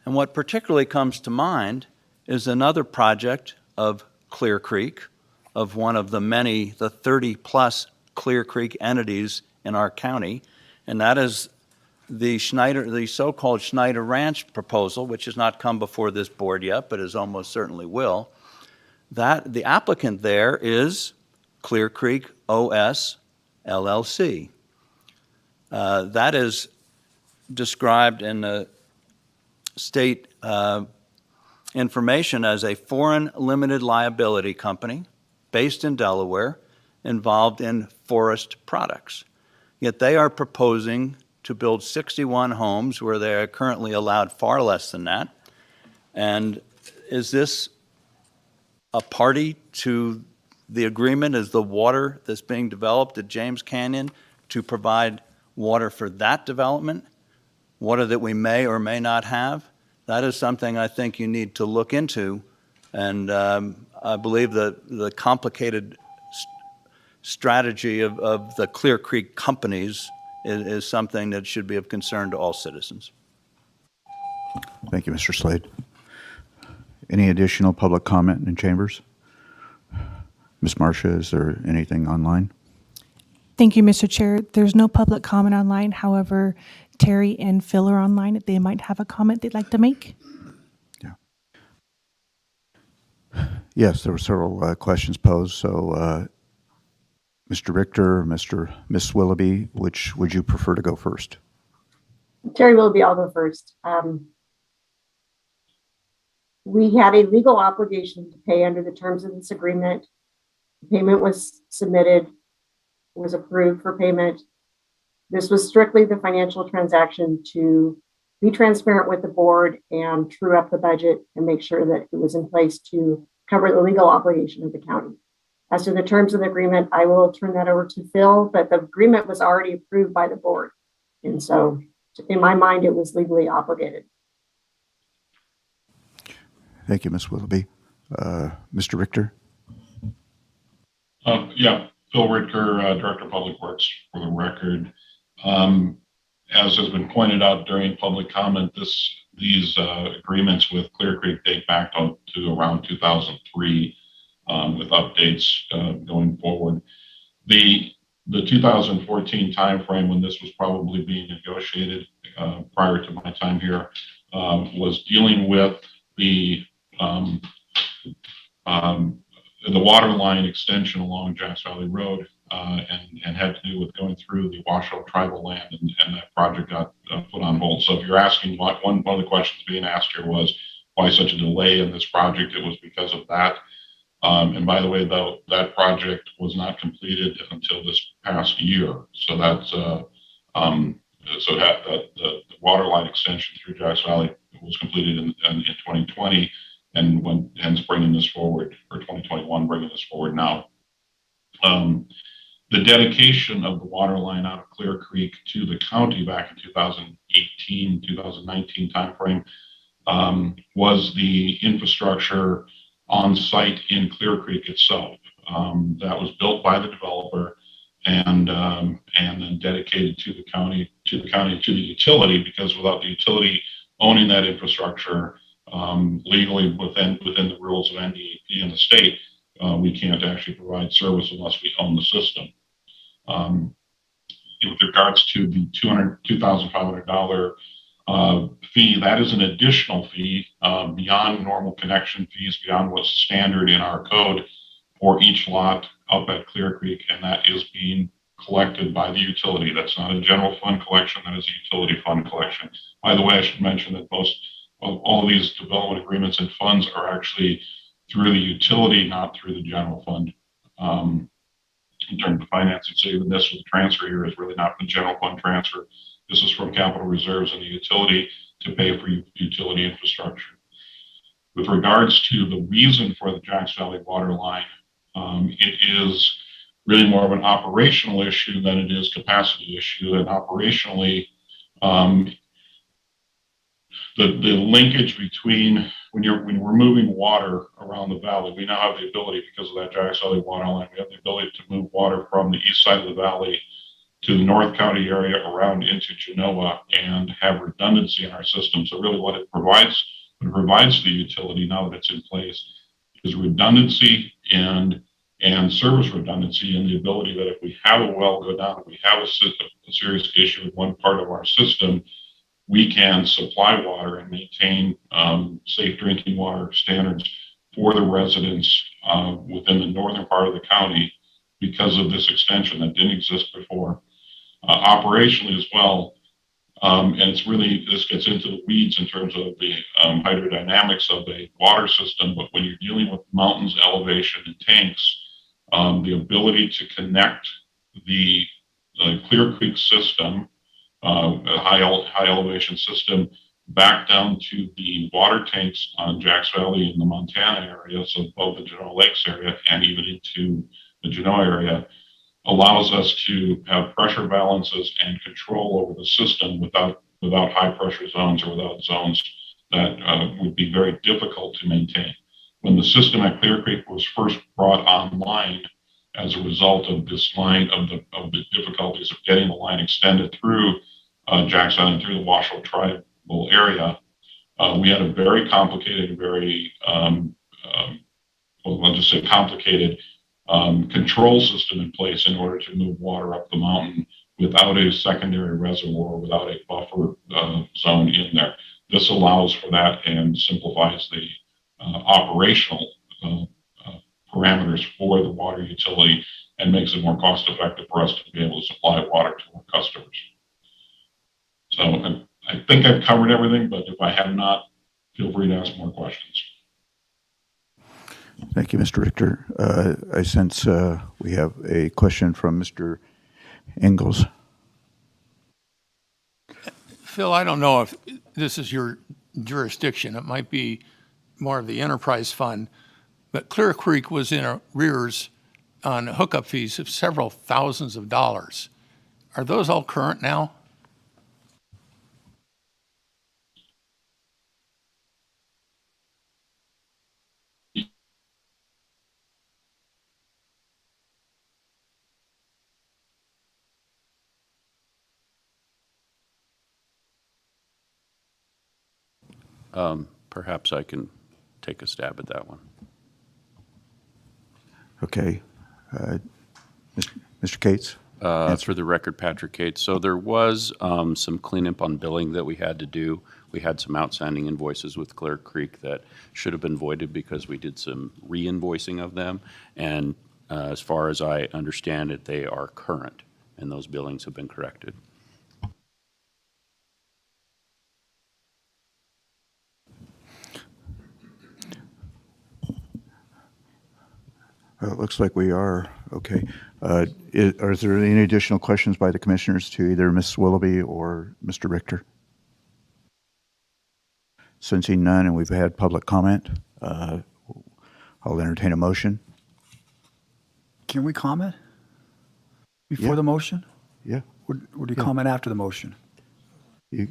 And what particularly comes to mind is another project of Clear Creek, of one of the 30-plus Clear Creek entities in our county, and that is the so-called Schneider Ranch proposal, which has not come before this board yet, but is almost certainly will. That the applicant there is Clear Creek OS LLC. That is described in the state information as a foreign limited liability company based in Delaware, involved in forest products. Yet they are proposing to build 61 homes where they are currently allowed far less than that. And is this a party to the agreement? Is the water that's being developed at James Canyon to provide water for that development? Water that we may or may not have? That is something I think you need to look into. And I believe that the complicated strategy of the Clear Creek companies is something that should be of concern to all citizens. Thank you, Mr. Slade. Any additional public comment in chambers? Ms. Marcia, is there anything online? Thank you, Mr. Chair. There's no public comment online. However, Terry and Phil are online. They might have a comment they'd like to make. Yes, there were several questions posed. So, Mr. Richter, Ms. Willoughby, which would you prefer to go first? Terry Willoughby, I'll go first. We had a legal obligation to pay under the terms of this agreement. Payment was submitted, was approved for payment. This was strictly the financial transaction to be transparent with the board and true up the budget and make sure that it was in place to cover the legal obligation of the county. As to the terms of the agreement, I will turn that over to Phil, but the agreement was already approved by the board. And so in my mind, it was legally obligated. Thank you, Ms. Willoughby. Mr. Richter? Yeah, Phil Richter, Director of Public Works, for the record. As has been pointed out during public comment, these agreements with Clear Creek date back to around 2003, with updates going forward. The 2014 timeframe, when this was probably being negotiated prior to my time here, was dealing with the water line extension along Jacks Valley Road, and had to do with going through the Washoe tribal land, and that project got put on hold. So if you're asking one of the questions being asked here was why such a delay in this project, it was because of that. And by the way, though, that project was not completed until this past year. So that's the water line extension through Jacks Valley was completed in 2020, and hence bringing this forward, or 2021, bringing this forward now. The dedication of the water line out of Clear Creek to the county back in 2018, 2019 timeframe was the infrastructure on site in Clear Creek itself. That was built by the developer and then dedicated to the county, to the utility, because without the utility owning that infrastructure legally within the rules of NDEP in the state, we can't actually provide service unless we own the system. With regards to the $2,500 fee, that is an additional fee beyond normal connection fees, beyond what's standard in our code for each lot up at Clear Creek, and that is being collected by the utility. That's not a general fund collection, that is a utility fund collection. By the way, I should mention that most of all these development agreements and funds are actually through the utility, not through the general fund. In terms of financing, so even this with the transfer here is really not the general fund transfer. This is from capital reserves and the utility to pay for utility infrastructure. With regards to the reason for the Jacks Valley water line, it is really more of an operational issue than it is capacity issue. And operationally, the linkage between when we're moving water around the valley, we now have the ability, because of that Jacks Valley water line, we have the ability to move water from the east side of the valley to the North County area around into Genoa and have redundancy in our system. So really what it provides to the utility now that it's in place is redundancy and service redundancy, and the ability that if we have a well go down, if we have a serious issue with one part of our system, we can supply water and maintain safe drinking water standards for the residents within the northern part of the county because of this extension that didn't exist before. Operationally as well, and it's really, this gets into the weeds in terms of the hydrodynamics of a water system, but when you're dealing with mountains, elevation, and tanks, the ability to connect the Clear Creek system, a high elevation system, back down to the water tanks on Jacks Valley in the Montana area, so both the Genoa Lakes area and even into the Genoa area, allows us to have pressure balances and control over the system without high pressure zones or without zones that would be very difficult to maintain. When the system at Clear Creek was first brought online as a result of this line of the difficulties of getting the line extended through Jackson and through the Washoe tribal area. We had a very complicated, very well, I'll just say complicated control system in place in order to move water up the mountain without a secondary reservoir, without a buffer zone in there. This allows for that and simplifies the operational parameters for the water utility and makes it more cost effective for us to be able to supply water to our customers. So I think I've covered everything, but if I have not, feel free to ask more questions. Thank you, Mr. Richter. I sense we have a question from Mr. Ingalls. Phil, I don't know if this is your jurisdiction. It might be more of the enterprise fund, but Clear Creek was in arrears on hookup fees of several thousands of dollars. Are those all current now? Perhaps I can take a stab at that one. Okay. Mr. Cates? For the record, Patrick Cates. So there was some cleanup on billing that we had to do. We had some outstanding invoices with Clear Creek that should have been voided because we did some re-invoicing of them. And as far as I understand it, they are current, and those billings have been corrected. It looks like we are. Okay. Are there any additional questions by the commissioners to either Ms. Willoughby or Mr. Richter? Sensing none, and we've had public comment, I'll entertain a motion. Can we comment before the motion? Yeah. Would you comment after the motion? I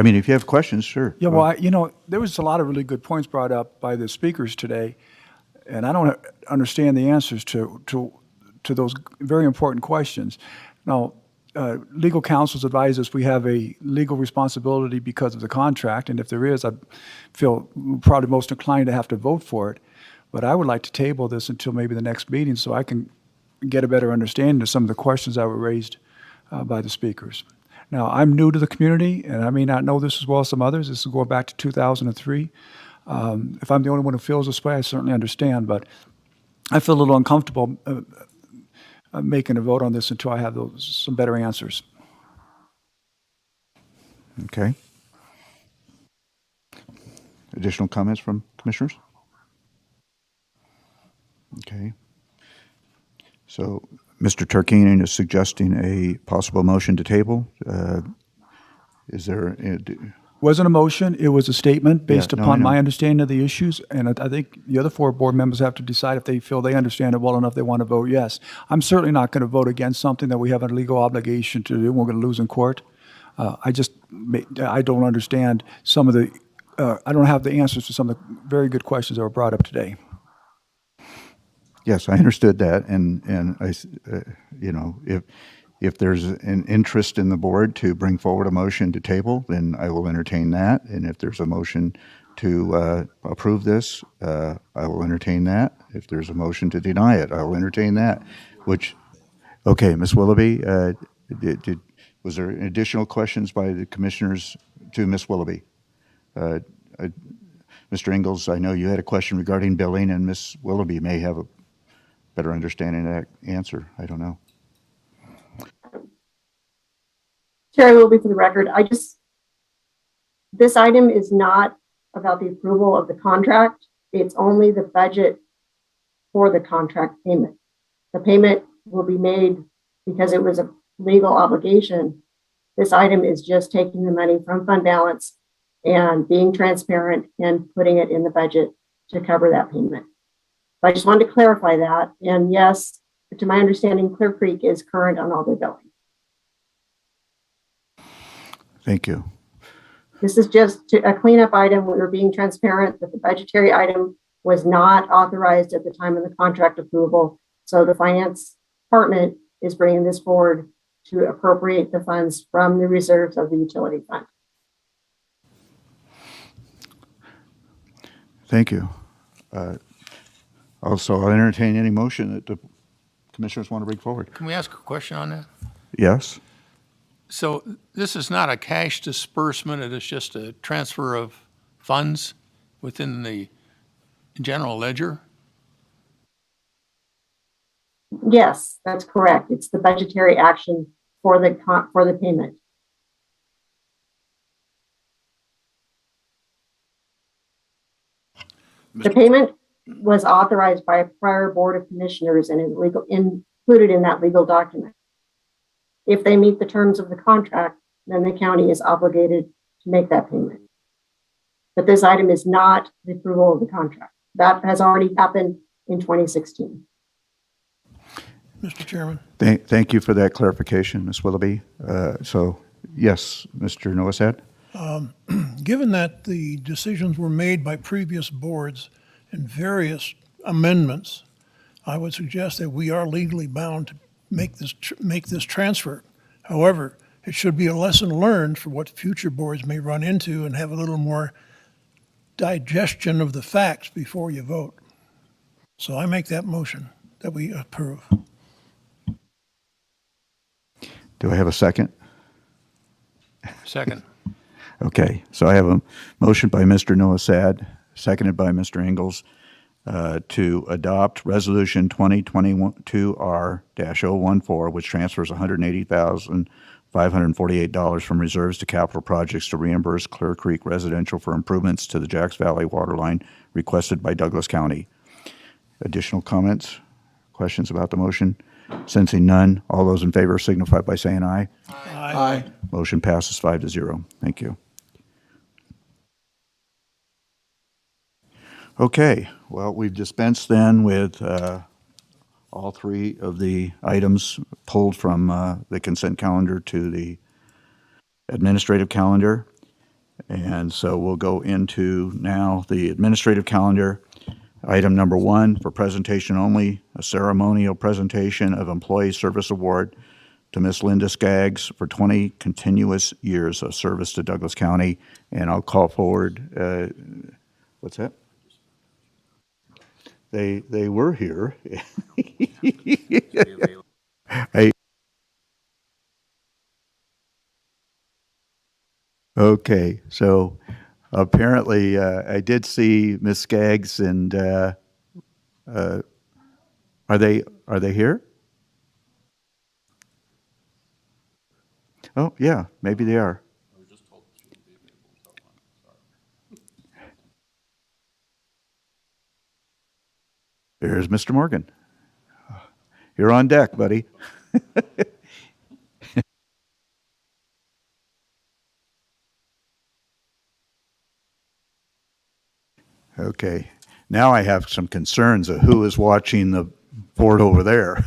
mean, if you have questions, sure. Yeah, well, there was a lot of really good points brought up by the speakers today, and I don't understand the answers to those very important questions. Now, legal counsels advise us we have a legal responsibility because of the contract, and if there is, I feel probably most inclined to have to vote for it. But I would like to table this until maybe the next meeting so I can get a better understanding of some of the questions that were raised by the speakers. Now, I'm new to the community, and I may not know this as well as some others. This is going back to 2003. If I'm the only one who feels this way, I certainly understand, but I feel a little uncomfortable making a vote on this until I have some better answers. Okay. Additional comments from commissioners? Okay. So Mr. Turkanian is suggesting a possible motion to table. Is there? Wasn't a motion. It was a statement based upon my understanding of the issues. And I think the other 4 board members have to decide if they feel they understand it well enough they want to vote yes. I'm certainly not going to vote against something that we have a legal obligation to do. We're going to lose in court. I don't understand some of the, I don't have the answers to some of the very good questions that were brought up today. Yes, I understood that, and I, if there's an interest in the board to bring forward a motion to table, then I will entertain that. And if there's a motion to approve this, I will entertain that. If there's a motion to deny it, I will entertain that. Okay, Ms. Willoughby, was there additional questions by the commissioners to Ms. Willoughby? Mr. Ingalls, I know you had a question regarding billing, and Ms. Willoughby may have a better understanding of that answer. I don't know. Chair Willoughby, for the record, this item is not about the approval of the contract. It's only the budget for the contract payment. The payment will be made because it was a legal obligation. This item is just taking the money from fund balance and being transparent and putting it in the budget to cover that payment. I just wanted to clarify that. And yes, to my understanding, Clear Creek is current on all their billing. Thank you. This is just a cleanup item. We're being transparent that the budgetary item was not authorized at the time of the contract approval. So the finance department is bringing this forward to appropriate the funds from the reserves of the utility fund. Thank you. Also, I'll entertain any motion that the commissioners want to bring forward. Can we ask a question on that? Yes? So this is not a cash disbursement, it is just a transfer of funds within the general ledger? Yes, that's correct. It's the budgetary action for the payment. The payment was authorized by a prior board of commissioners and included in that legal document. If they meet the terms of the contract, then the county is obligated to make that payment. But this item is not the approval of the contract. That has already happened in 2016. Mr. Chairman. Thank you for that clarification, Ms. Willoughby. So, yes, Mr. Noasad? Given that the decisions were made by previous boards and various amendments, I would suggest that we are legally bound to make this transfer. However, it should be a lesson learned for what future boards may run into and have a little more digestion of the facts before you vote. So I make that motion that we approve. Do I have a second? Second. Okay, so I have a motion by Mr. Noasad, seconded by Mr. Ingles, to adopt Resolution 2022R-014, which transfers $180,548 from reserves to capital projects to reimburse Clear Creek Residential for improvements to the Jacks Valley water line requested by Douglas County. Additional comments, questions about the motion? Sensing none, all those in favor signify by saying aye. Aye. Motion passes 5-0. Thank you. Okay, well, we've dispensed then with all three of the items pulled from the consent calendar to the administrative calendar. And so we'll go into now the administrative calendar. Item number 1, for presentation only, a ceremonial presentation of Employee Service Award to Miss Linda Skaggs for 20 continuous years of service to Douglas County. And I'll call forward, what's that? They were here. Okay, so apparently I did see Miss Skaggs, and are they here? Oh yeah, maybe they are. There's Mr. Morgan. You're on deck, buddy. Okay, now I have some concerns of who is watching the board over there.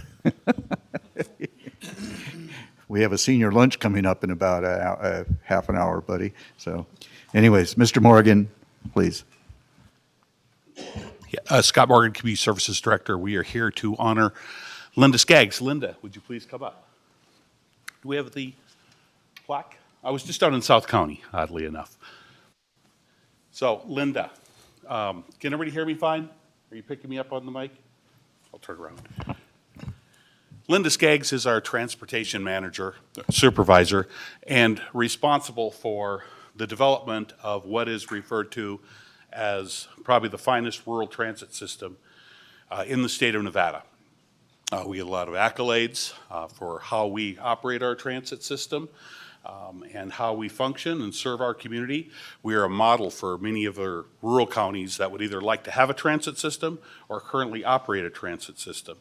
We have a senior lunch coming up in about a half an hour, buddy. So anyways, Mr. Morgan, please. Scott Morgan, Community Services Director. We are here to honor Linda Skaggs. Linda, would you please come up? Do we have the plaque? I was just down in South County, oddly enough. So, Linda, can everybody hear me fine? Are you picking me up on the mic? I'll turn around. Linda Skaggs is our transportation manager, supervisor, and responsible for the development of what is referred to as probably the finest rural transit system in the state of Nevada. We get a lot of accolades for how we operate our transit system and how we function and serve our community. We are a model for many of our rural counties that would either like to have a transit system or currently operate a transit system.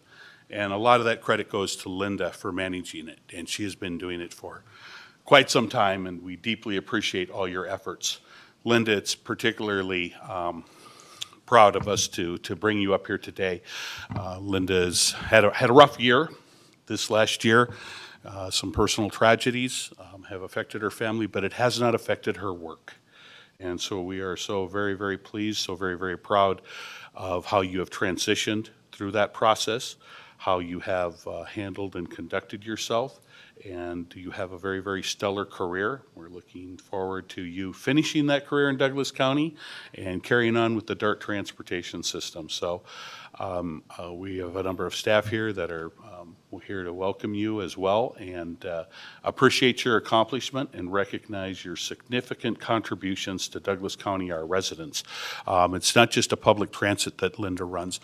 And a lot of that credit goes to Linda for managing it, and she has been doing it for quite some time, and we deeply appreciate all your efforts. Linda, it's particularly proud of us to bring you up here today. Linda's had a rough year this last year. Some personal tragedies have affected her family, but it has not affected her work. And so we are so very, very pleased, so very, very proud of how you have transitioned through that process, how you have handled and conducted yourself, and you have a very, very stellar career. We're looking forward to you finishing that career in Douglas County and carrying on with the DART transportation system. So we have a number of staff here that are here to welcome you as well, and appreciate your accomplishment and recognize your significant contributions to Douglas County, our residents. It's not just a public transit that Linda runs,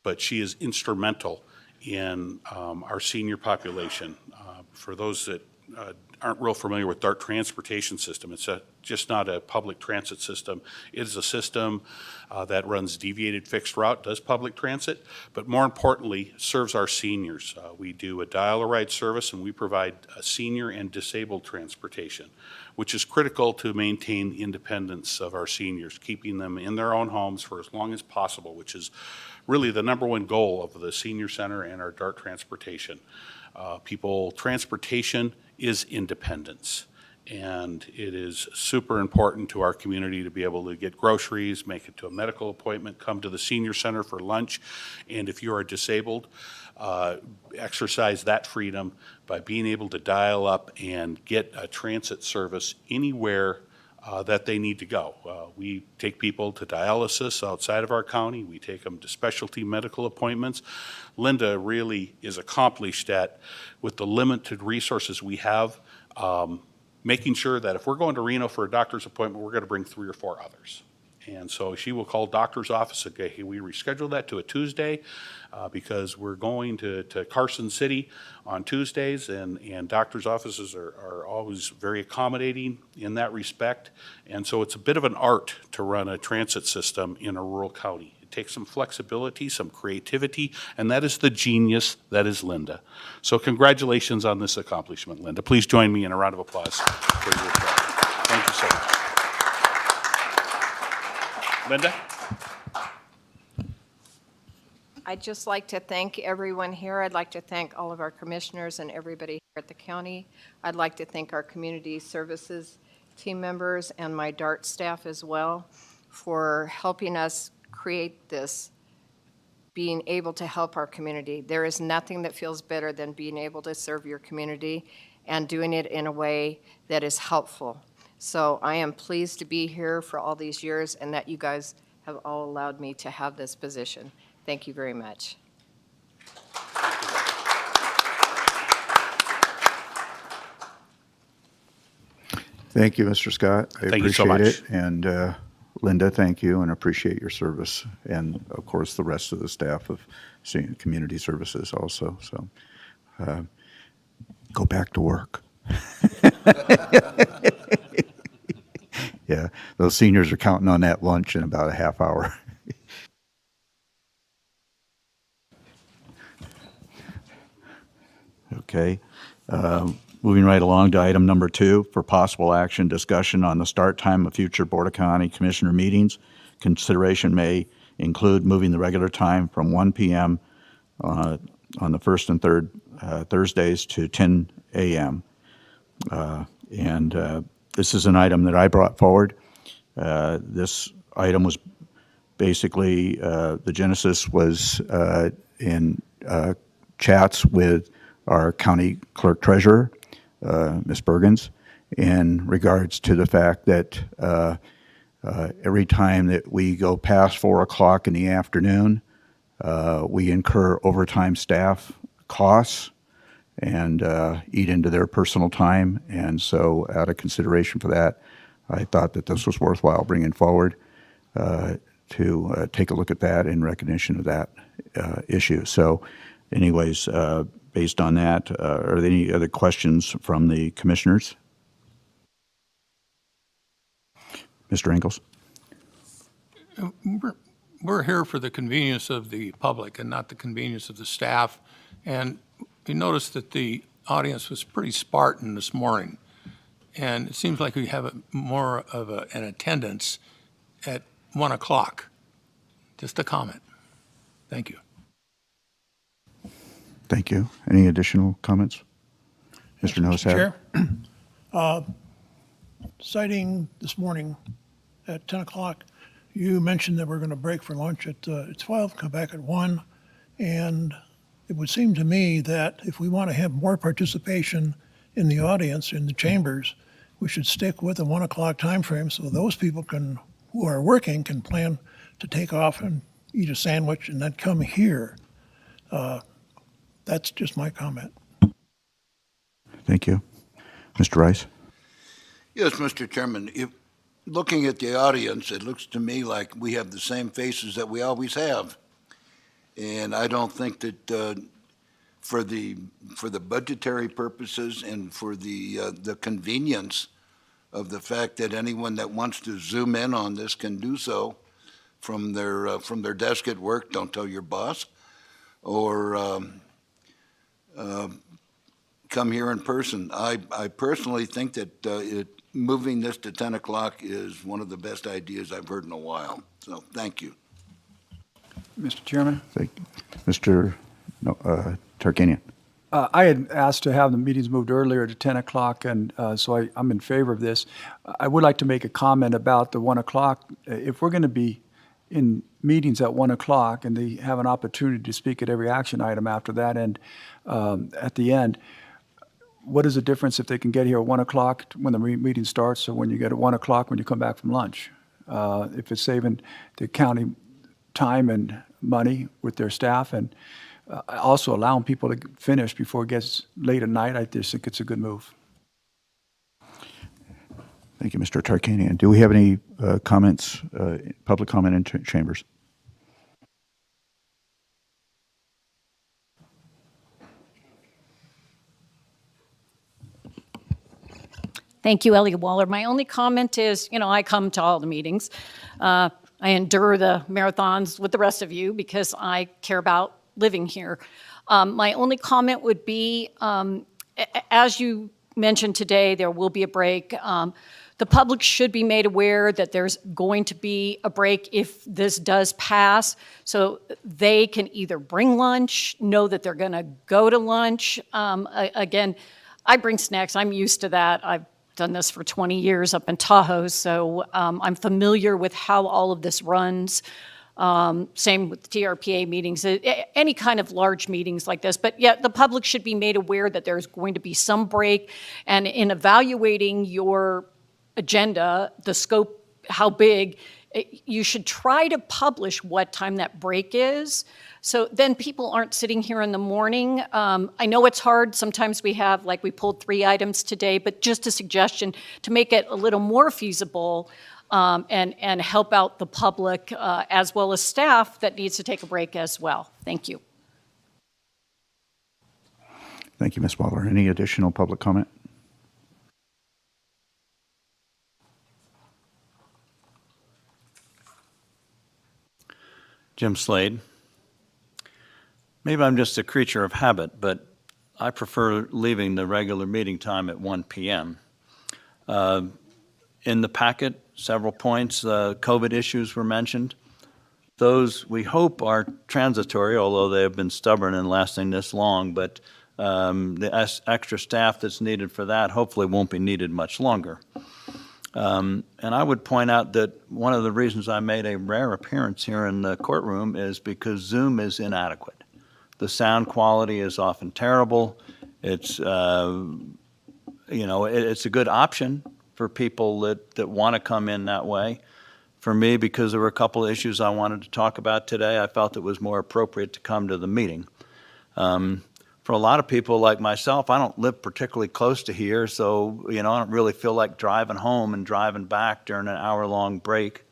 but she is instrumental in our senior population. For those that aren't real familiar with DART transportation system, it's just not a public transit system. It is a system that runs deviated fixed route, does public transit, but more importantly, serves our seniors. We do a dial-a-ride service, and we provide senior and disabled transportation, which is critical to maintain the independence of our seniors, keeping them in their own homes for as long as possible, which is really the number one goal of the Senior Center and our DART transportation. Transportation is independence, and it is super important to our community to be able to get groceries, make it to a medical appointment, come to the Senior Center for lunch, and if you are disabled, exercise that freedom by being able to dial up and get a transit service anywhere that they need to go. We take people to dialysis outside of our county. We take them to specialty medical appointments. Linda really is accomplished at, with the limited resources we have, making sure that if we're going to Reno for a doctor's appointment, we're going to bring 3 or 4 others. And so she will call doctor's office. Okay, we reschedule that to a Tuesday because we're going to Carson City on Tuesdays, and doctor's offices are always very accommodating in that respect. And so it's a bit of an art to run a transit system in a rural county. It takes some flexibility, some creativity, and that is the genius that is Linda. So congratulations on this accomplishment, Linda. Please join me in a round of applause for your work. Thank you so much. Linda? I'd just like to thank everyone here. I'd like to thank all of our commissioners and everybody here at the county. I'd like to thank our community services team members and my DART staff as well for helping us create this, being able to help our community. There is nothing that feels better than being able to serve your community and doing it in a way that is helpful. So I am pleased to be here for all these years and that you guys have all allowed me to have this position. Thank you very much. Thank you, Mr. Scott. I Thank you so appreciate much. it. And Linda, thank you, and appreciate your service. And of course, the rest of the staff of Community Services also. So go back to work. Yeah, those seniors are counting on that lunch in about a half hour. Okay. Moving right along to item number 2, for possible action, discussion on the start time of future Board of County Commissioner meetings. Consideration may include moving the regular time from 1 p.m. On the first and third Thursdays to 10 a.m. This is an item that I brought forward. This item was basically, the genesis was in chats with our county clerk treasurer, Ms. Bergens, in regards to the fact that every time that we go past 4 o'clock in the afternoon, we incur overtime staff costs and eat into their personal time. And so out of consideration for that, I thought that this was worthwhile bringing forward to take a look at that in recognition of that issue. So anyways, based on that, are there any other questions from the commissioners? Mr. Ingles? We're here for the convenience of the public and not the convenience of the staff. And we noticed that the audience was pretty Spartan this morning. And it seems like we have more of an attendance at 1 o'clock. Just a comment. Thank you. Thank you. Any additional comments? Mr. Nosat? Chair, citing this morning at 10 o'clock, you mentioned that we're going to break for lunch at 12, come back at 1. And it would seem to me that if we want to have more participation in the audience, in the chambers, we should stick with the 1 o'clock time frame so those people who are working can plan to take off and eat a sandwich and then come here. That's just my comment. Thank you. Mr. Rice? Yes, Mr. Chairman. Looking at the audience, it looks to me like we have the same faces that we always have. And I don't think that for the budgetary purposes and for the convenience of the fact that anyone that wants to zoom in on this can do so from their desk at work, don't tell your boss, or come here in person. I personally think that moving this to 10 o'clock is one of the best ideas I've heard in a while. So thank you. Mr. Chairman? Mr. Tarkanian? I had asked to have the meetings moved earlier to 10 o'clock, and so I'm in favor of this. I would like to make a comment about the 1 o'clock. If we're going to be in meetings at 1 o'clock and they have an opportunity to speak at every action item after that and at the end, what is the difference if they can get here at 1 o'clock when the meeting starts or when you get at 1 o'clock when you come back from lunch? If it's saving the county time and money with their staff and also allowing people to finish before it gets late at night, I just think it's a good move. Thank you, Mr. Tarkanian. Do we have any comments, public comment in chambers? Thank you, Elliot Waller. My only comment is, I come to all the meetings. I endure the marathons with the rest of you because I care about living here. My only comment would be, as you mentioned today, there will be a break. The public should be made aware that there's going to be a break if this does pass, so they can either bring lunch, know that they're going to go to lunch. Again, I bring snacks. I'm used to that. I've done this for 20 years up in Tahoe, so I'm familiar with how all of this runs. Same with TRPA meetings, any kind of large meetings like this. But yeah, the public should be made aware that there's going to be some break. And in evaluating your agenda, the scope, how big, you should try to publish what time that break is. So then people aren't sitting here in the morning. I know it's hard. Sometimes we pulled 3 items today, but just a suggestion to make it a little more feasible and help out the public as well as staff that needs to take a break as well. Thank you. Thank you, Ms. Waller. Any additional public comment? Jim Slade. Maybe I'm just a creature of habit, but I prefer leaving the regular meeting time at 1 p.m. In the packet, several points, COVID issues were mentioned. Those, we hope, are transitory, although they have been stubborn in lasting this long, but the extra staff that's needed for that hopefully won't be needed much longer. And I would point out that one of the reasons I made a rare appearance here in the courtroom is because Zoom is inadequate. The sound quality is often terrible. It's, it's a good option for people that want to come in that way. For me, because there were a couple of issues I wanted to talk about today, I felt it was more appropriate to come to the meeting. For a lot of people like myself, I don't live particularly close to here, so I don't really feel like driving home and driving back during an hour-long break.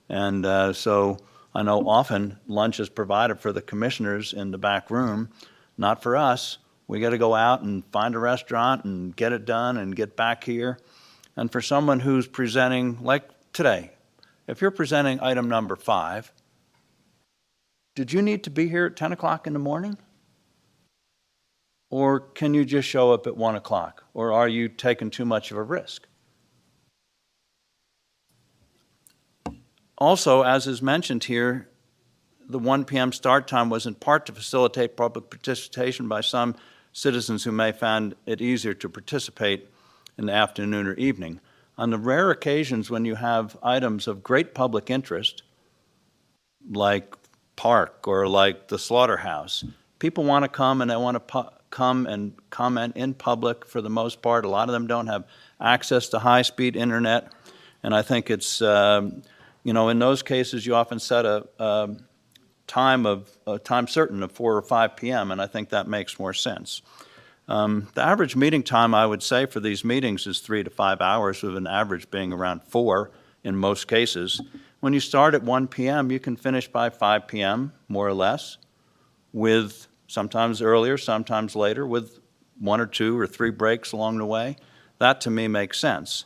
And so I know often lunch is provided for the commissioners in the back room, not for us. We got to go out and find a restaurant and get it done and get back here. And for someone who's presenting, like today, if you're presenting item number 5, did you need to be here at 10 o'clock in the morning? Or can you just show up at 1 o'clock? Or are you taking too much of a risk? Also, as is mentioned here, the 1 p.m. start time was in part to facilitate public participation by some citizens who may find it easier to participate in the afternoon or evening. On the rare occasions when you have items of great public interest, like Park or like the Slaughterhouse. People want to come and they want to come and comment in public for the most part. A lot of them don't have access to high-speed internet. And I think it's, in those cases, you often set a time certain of 4 or 5 p.m., and I think that makes more sense. The average meeting time, I would say, for these meetings is 3 to 5 hours, with an average being around 4 in most cases. When you start at 1 p.m., you can finish by 5 p.m., more or less, with sometimes earlier, sometimes later, with 1 or 2 or 3 breaks along the way. That, to me, makes sense.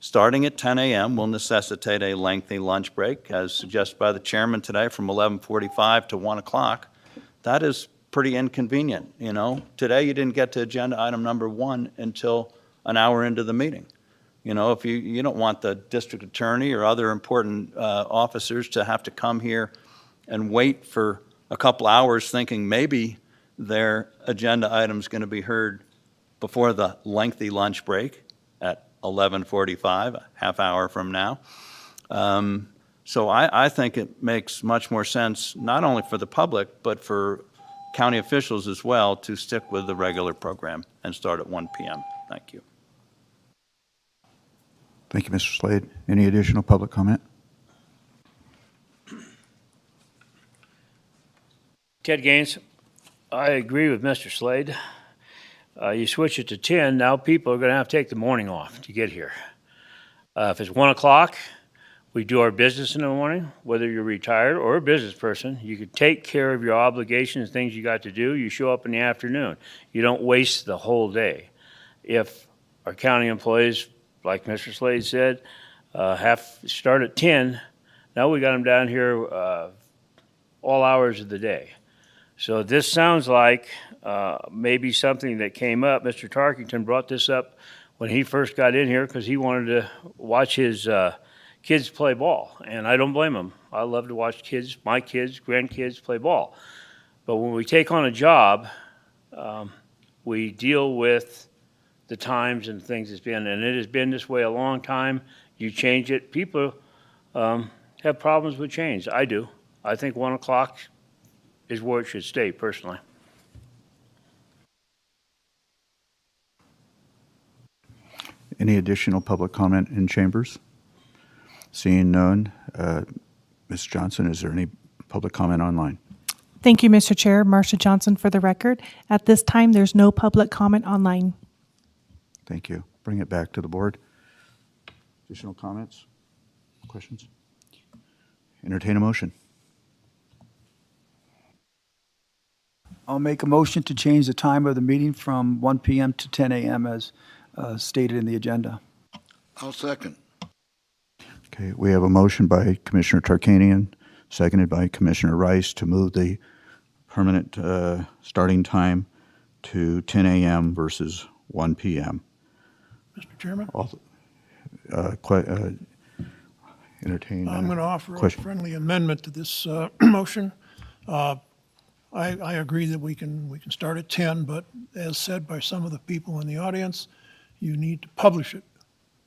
Starting at 10 a.m. will necessitate a lengthy lunch break, as suggested by the chairman today, from 11:45 to 1 o'clock. That is pretty inconvenient, Today, you didn't get to agenda item number 1 until an hour into the meeting. If you don't want the district attorney or other important officers to have to come here and wait for a couple hours thinking maybe their agenda item's going to be heard before the lengthy lunch break at 11:45, a half hour from now. So I think it makes much more sense, not only for the public, but for county officials as well, to stick with the regular program and start at 1 p.m. Thank you. Thank you, Mr. Slade. Any additional public comment? Ted Gaines, I agree with Mr. Slade. You switch it to 10, now people are going to have to take the morning off to get here. If it's 1 o'clock, we do our business in the morning. Whether you're retired or a business person, you can take care of your obligations, things you got to do. You show up in the afternoon. You don't waste the whole day. If our county employees, like Mr. Slade said, have to start at 10, now we got them down here all hours of the day. So this sounds like maybe something that came up. Mr. Tarkington brought this up when he first got in here because he wanted to watch his kids play ball, and I don't blame him. I love to watch my kids, grandkids play ball. But when we take on a job, we deal with the times and things it's been, and it has been this way a long time. You change it. People have problems with change. I do. I think 1 o'clock is where it should stay, personally. Any additional public comment in chambers? Seeing none, Ms. Johnson, is there any public comment online? Thank you, Mr. Chair. Marcia Johnson for the record. At this time, there's no public comment online. Thank you. Bring it back to the board. Additional comments? Questions? Entertain a motion. I'll make a motion to change the time of the meeting from 1 p.m. to 10 a.m. as stated in the agenda. I'll second. Okay, we have a motion by Commissioner Tarkanian, seconded by Commissioner Rice, to move the permanent starting time to 10 a.m. versus 1 p.m. Mr. Chairman? Entertain. I'm going to offer a question. friendly amendment to this motion. I agree that we can start at 10, but as said by some of the people in the audience, you need to publish it.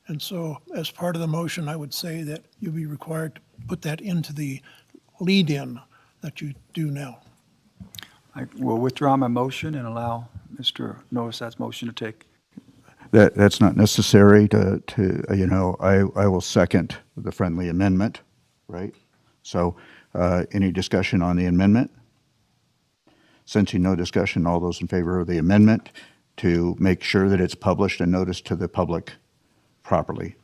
And so as part of the motion, I would say that you'll be required to put that into the lead-in that you do now. I will withdraw my motion and allow Mr. Novosad's motion to take. That's not necessary to I will second the friendly amendment, right? So any discussion on the amendment? Sensing no discussion, all those in favor of the amendment to make sure that it's published and noticed to the public properly.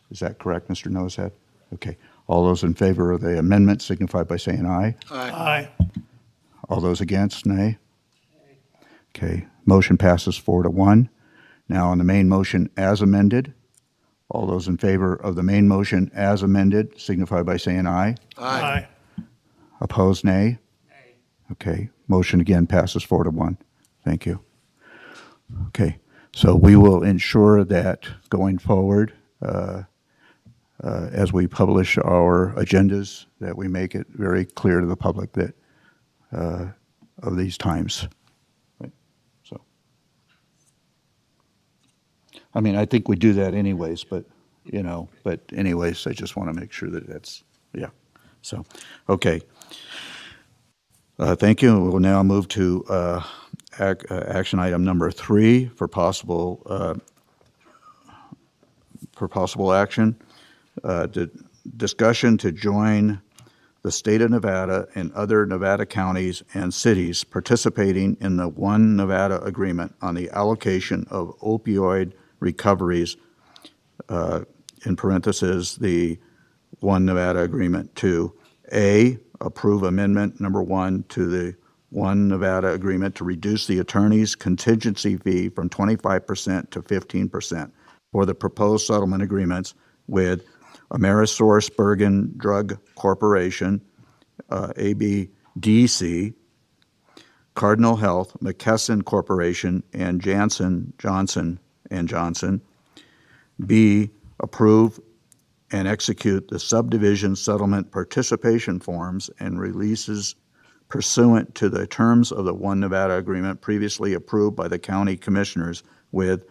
Is that correct, Mr. Nosad? Okay. All those in favor of the amendment signify by saying aye. Aye. All those against, nay. Okay. Motion passes 4-1. Now on the main motion as amended, all those in favor of the main motion as amended signify by saying aye. Aye. Opposed, nay. Okay. Motion again passes 4-1. Thank you. Okay. So we will ensure that going forward, as we publish our agendas, that we make it very clear to the public that of these times. Right? So, I mean, I think we do that anyways, but anyways, I just want to make sure that that's, yeah. So, okay. Thank you. We'll now move to action item number 3 for possible action. Discussion to join the state of Nevada and other Nevada counties and cities participating in the One Nevada Agreement on the allocation of opioid recoveries, in parentheses, the One Nevada Agreement, to A, approve amendment number 1 to the One Nevada Agreement to reduce the attorney's contingency fee from 25% to 15% for the proposed settlement agreements with AmerisourceBergen Drug Corporation, ABDC, Cardinal Health, McKesson Corporation, and Johnson & Johnson. B, approve and execute the subdivision settlement participation forms and releases pursuant to the terms of the One Nevada Agreement previously approved by the county commissioners with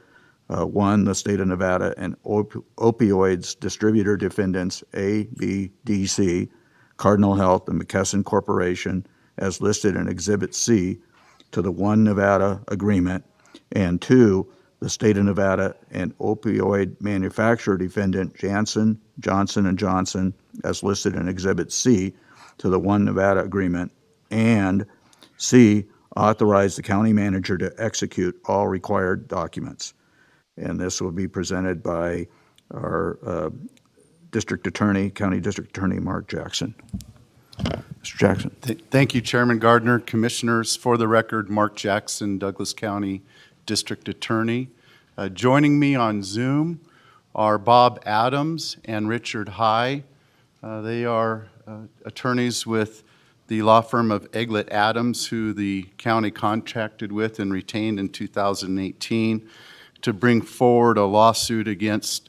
1, the state of Nevada and opioids distributor defendants ABDC, Cardinal Health, and McKesson Corporation as listed in Exhibit C to the One Nevada Agreement, and 2, the state of Nevada and opioid manufacturer defendant Johnson & Johnson as listed in Exhibit C to the One Nevada Agreement, and C, authorize the county manager to execute all required documents. And this will be presented by our district attorney, County District Attorney Mark Jackson. Mr. Jackson. Thank you, Chairman Gardner. Commissioners, for the record, Mark Jackson, Douglas County District Attorney. Joining me on Zoom are Bob Adams and Richard High. They are attorneys with the law firm of Egglet Adams, who the county contracted with and retained in 2018 to bring forward a lawsuit against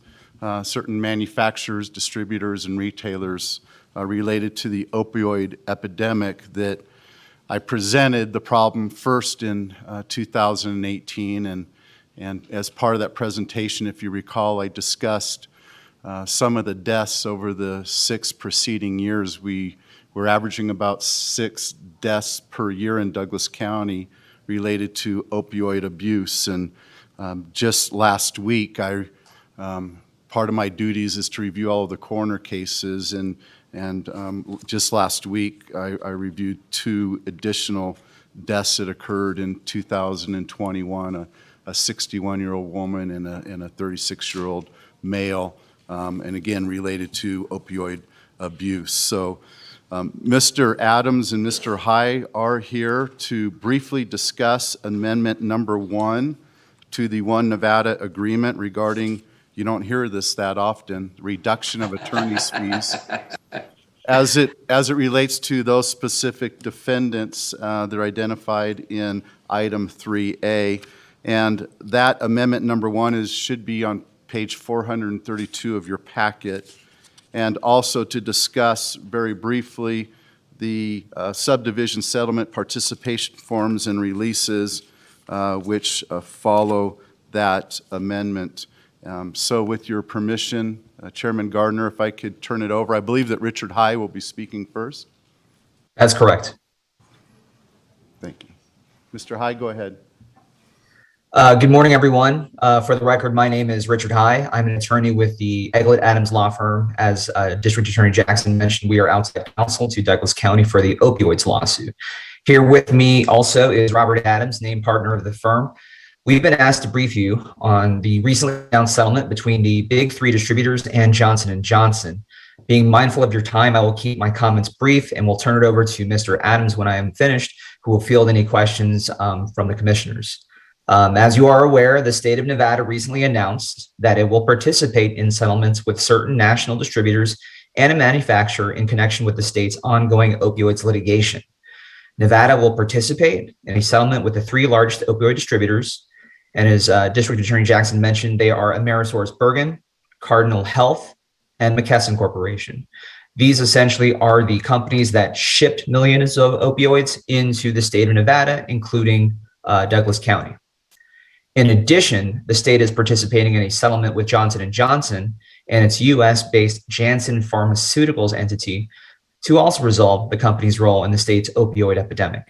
certain manufacturers, distributors, and retailers related to the opioid epidemic that I presented the problem first in 2018, and as part of that presentation, if you recall, I discussed some of the deaths over the 6 preceding years. We were averaging about 6 deaths per year in Douglas County related to opioid abuse, and just last week, part of my duties is to review all of the coroner cases, and just last week, I reviewed 2 additional deaths that occurred in 2021, a 61-year-old woman and a 36-year-old male, and again, related to opioid abuse. So Mr. Adams and Mr. High are here to briefly discuss Amendment Number 1 to the One Nevada Agreement regarding, you don't hear this that often, reduction of attorney's fees as it relates to those specific defendants that are identified in item 3A. And that Amendment Number 1 should be on page 432 of your packet. And also to discuss very briefly the subdivision settlement participation forms and releases which follow that amendment. So with your permission, Chairman Gardner, if I could turn it over. I believe that Richard High will be speaking first. That's correct. Thank you. Mr. High, go ahead. Good morning, everyone. For the record, my name is Richard High. I'm an attorney with the Egglet Adams Law Firm. As District Attorney Jackson mentioned, we are outside counsel to Douglas County for the opioids lawsuit. Here with me also is Robert Adams, named partner of the firm. We've been asked to brief you on the recently announced settlement between the big 3 distributors and Johnson & Johnson. Being mindful of your time, I will keep my comments brief and will turn it over to Mr. Adams when I am finished, who will field any questions from the commissioners. As you are aware, the state of Nevada recently announced that it will participate in settlements with certain national distributors and a manufacturer in connection with the state's ongoing opioids litigation. Nevada will participate in a settlement with the 3 largest opioid distributors, and as District Attorney Jackson mentioned, they are AmerisourceBergen, Cardinal Health, and McKesson Corporation. These essentially are the companies that shipped millions of opioids into the state of Nevada, including Douglas County. In addition, the state is participating in a settlement with Johnson & Johnson and its U.S.-based Janssen Pharmaceuticals entity to also resolve the company's role in the state's opioid epidemic.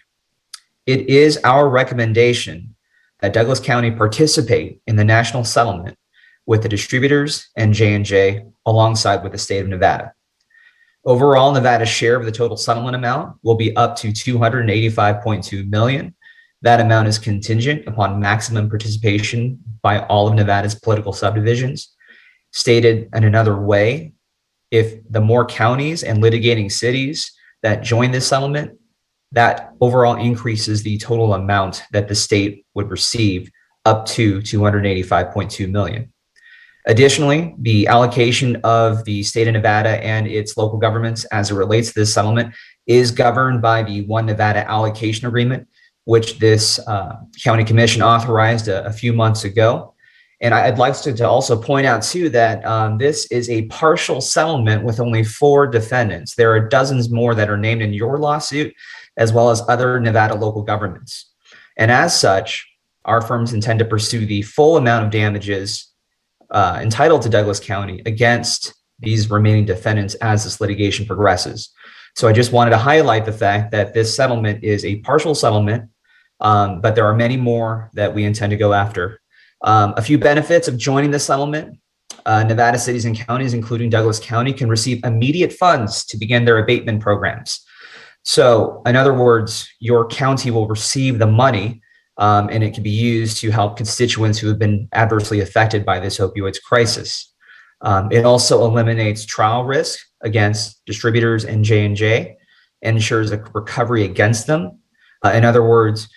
It is our recommendation that Douglas County participate in the national settlement with the distributors and J&J alongside with the state of Nevada. Overall, Nevada's share of the total settlement amount will be up to $285.2 million. That amount is contingent upon maximum participation by all of Nevada's political subdivisions. Stated in another way, if the more counties and litigating cities that join this settlement, that overall increases the total amount that the state would receive up to $285.2 million. Additionally, the allocation of the state of Nevada and its local governments as it relates to this settlement is governed by the One Nevada Allocation Agreement, which this county commission authorized a few months ago. And I'd like to also point out too that this is a partial settlement with only 4 defendants. There are dozens more that are named in your lawsuit, as well as other Nevada local governments. And as such, our firms intend to pursue the full amount of damages entitled to Douglas County against these remaining defendants as this litigation progresses. So I just wanted to highlight the fact that this settlement is a partial settlement, but there are many more that we intend to go after. A few benefits of joining the settlement: Nevada cities and counties, including Douglas County, can receive immediate funds to begin their abatement programs. So in other words, your county will receive the money and it can be used to help constituents who have been adversely affected by this opioids crisis. It also eliminates trial risk against distributors and J&J and ensures a recovery against them. In other words,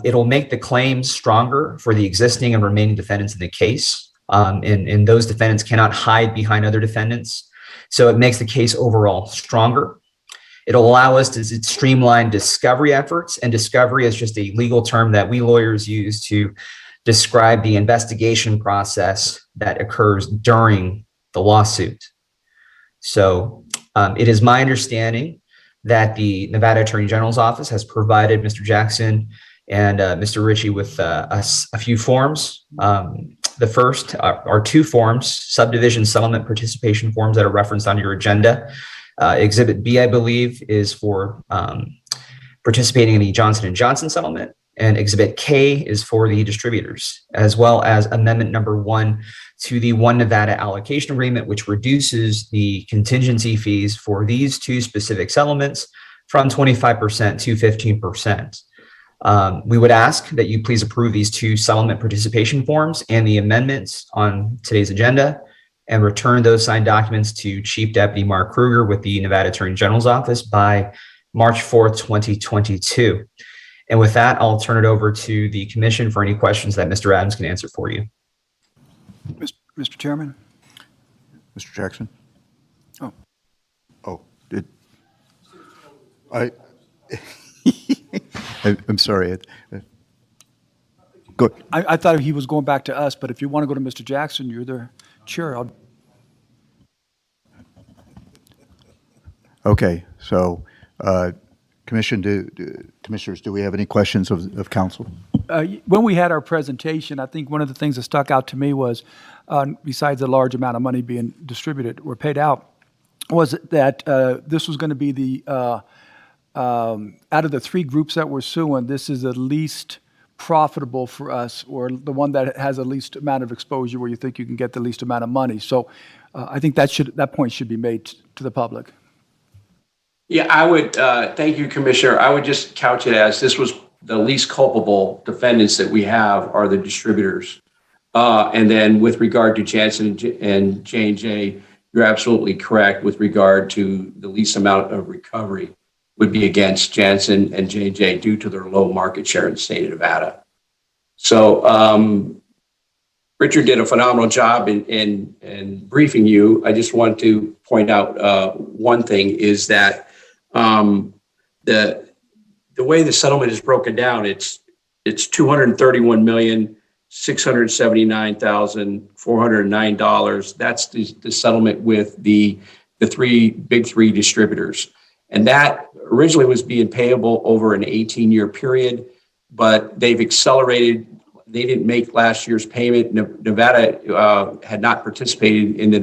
it'll make the claims stronger for the existing and remaining defendants in the case. And those defendants cannot hide behind other defendants. So it makes the case overall stronger. It'll allow us to streamline discovery efforts, and discovery is just a legal term that we lawyers use to describe the investigation process that occurs during the lawsuit. So it is my understanding that the Nevada Attorney General's office has provided Mr. Jackson and Mr. Ritchie with a few forms. The first are 2 forms, subdivision settlement participation forms that are referenced on your agenda. Exhibit B, I believe, is for participating in the Johnson & Johnson settlement, and Exhibit K is for the distributors, as well as Amendment number 1 to the One Nevada Allocation Agreement, which reduces the contingency fees for these 2 specific settlements from 25% to 15%. We would ask that you please approve these 2 settlement participation forms and the amendments on today's agenda, and return those signed documents to Chief Deputy Mark Kruger with the Nevada Attorney General's office by March 4th, 2022. And with that, I'll turn it over to the commission for any questions that Mr. Adams can answer for you. Mr. Chairman? Mr. Jackson? Oh. Oh, did I'm sorry. Go. I thought he was going back to us, but if you want to go to Mr. Jackson, you're the chair. Okay, so commissioners, do we have any questions of council? When we had our presentation, I think one of the things that stuck out to me was, besides the large amount of money being distributed or paid out, was that this was going to be the, out of the 3 groups that we're suing, this is the least profitable for us, or the one that has the least amount of exposure where you think you can get the least amount of money. So I think that point should be made to the public. Yeah, I would, thank you, Commissioner. I would just couch it as this was the least culpable defendants that we have are the distributors. And then with regard to Janssen and J&J, you're absolutely correct with regard to the least amount of recovery would be against Janssen and J&J due to their low market share in the state of Nevada. So Richard did a phenomenal job in briefing you. I just want to point out one thing is that the way the settlement is broken down, it's $231,679,409. That's the settlement with the big three distributors. And that originally was being payable over an 18-year period, but they've accelerated. They didn't make last year's payment. Nevada had not participated into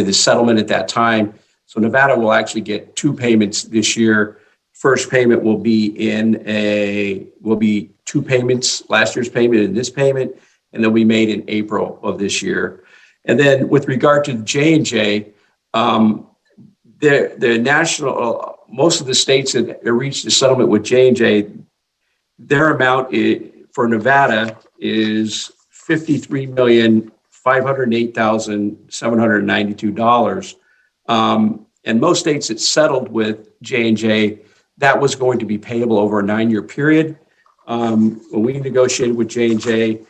the settlement at that time. So Nevada will actually get two payments this year. First payment will be two payments, last year's payment and this payment, and they'll be made in April of this year. And then with regard to J&J, the national, most of the states that reached a settlement with J&J, their amount for Nevada is $53,508,792. And most states that settled with J&J, that was going to be payable over a 9-year period. When we negotiated with J&J,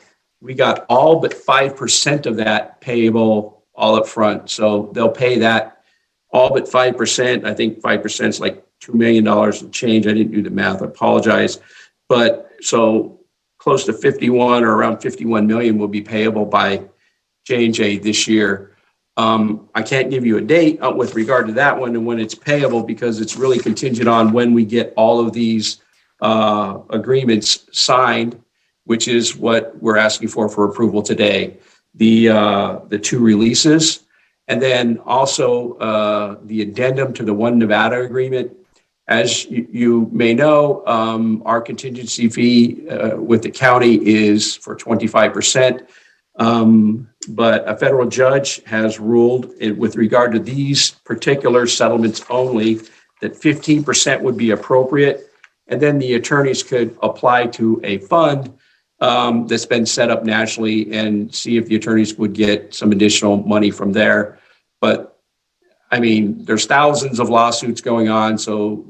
we got all but 5% of that payable all up front. So they'll pay that all but 5%. I think 5% is like $2 million and change. I didn't do the math, I apologize. But so close to 51 or around 51 million will be payable by J&J this year. I can't give you a date with regard to that one and when it's payable because it's really contingent on when we get all of these agreements signed, which is what we're asking for approval today. The two releases, and then also the addendum to the One Nevada agreement. As you may know, our contingency fee with the county is for 25%. But a federal judge has ruled with regard to these particular settlements only that 15% would be appropriate. And then the attorneys could apply to a fund that's been set up nationally and see if the attorneys would get some additional money from there. But I mean, there's thousands of lawsuits going on, so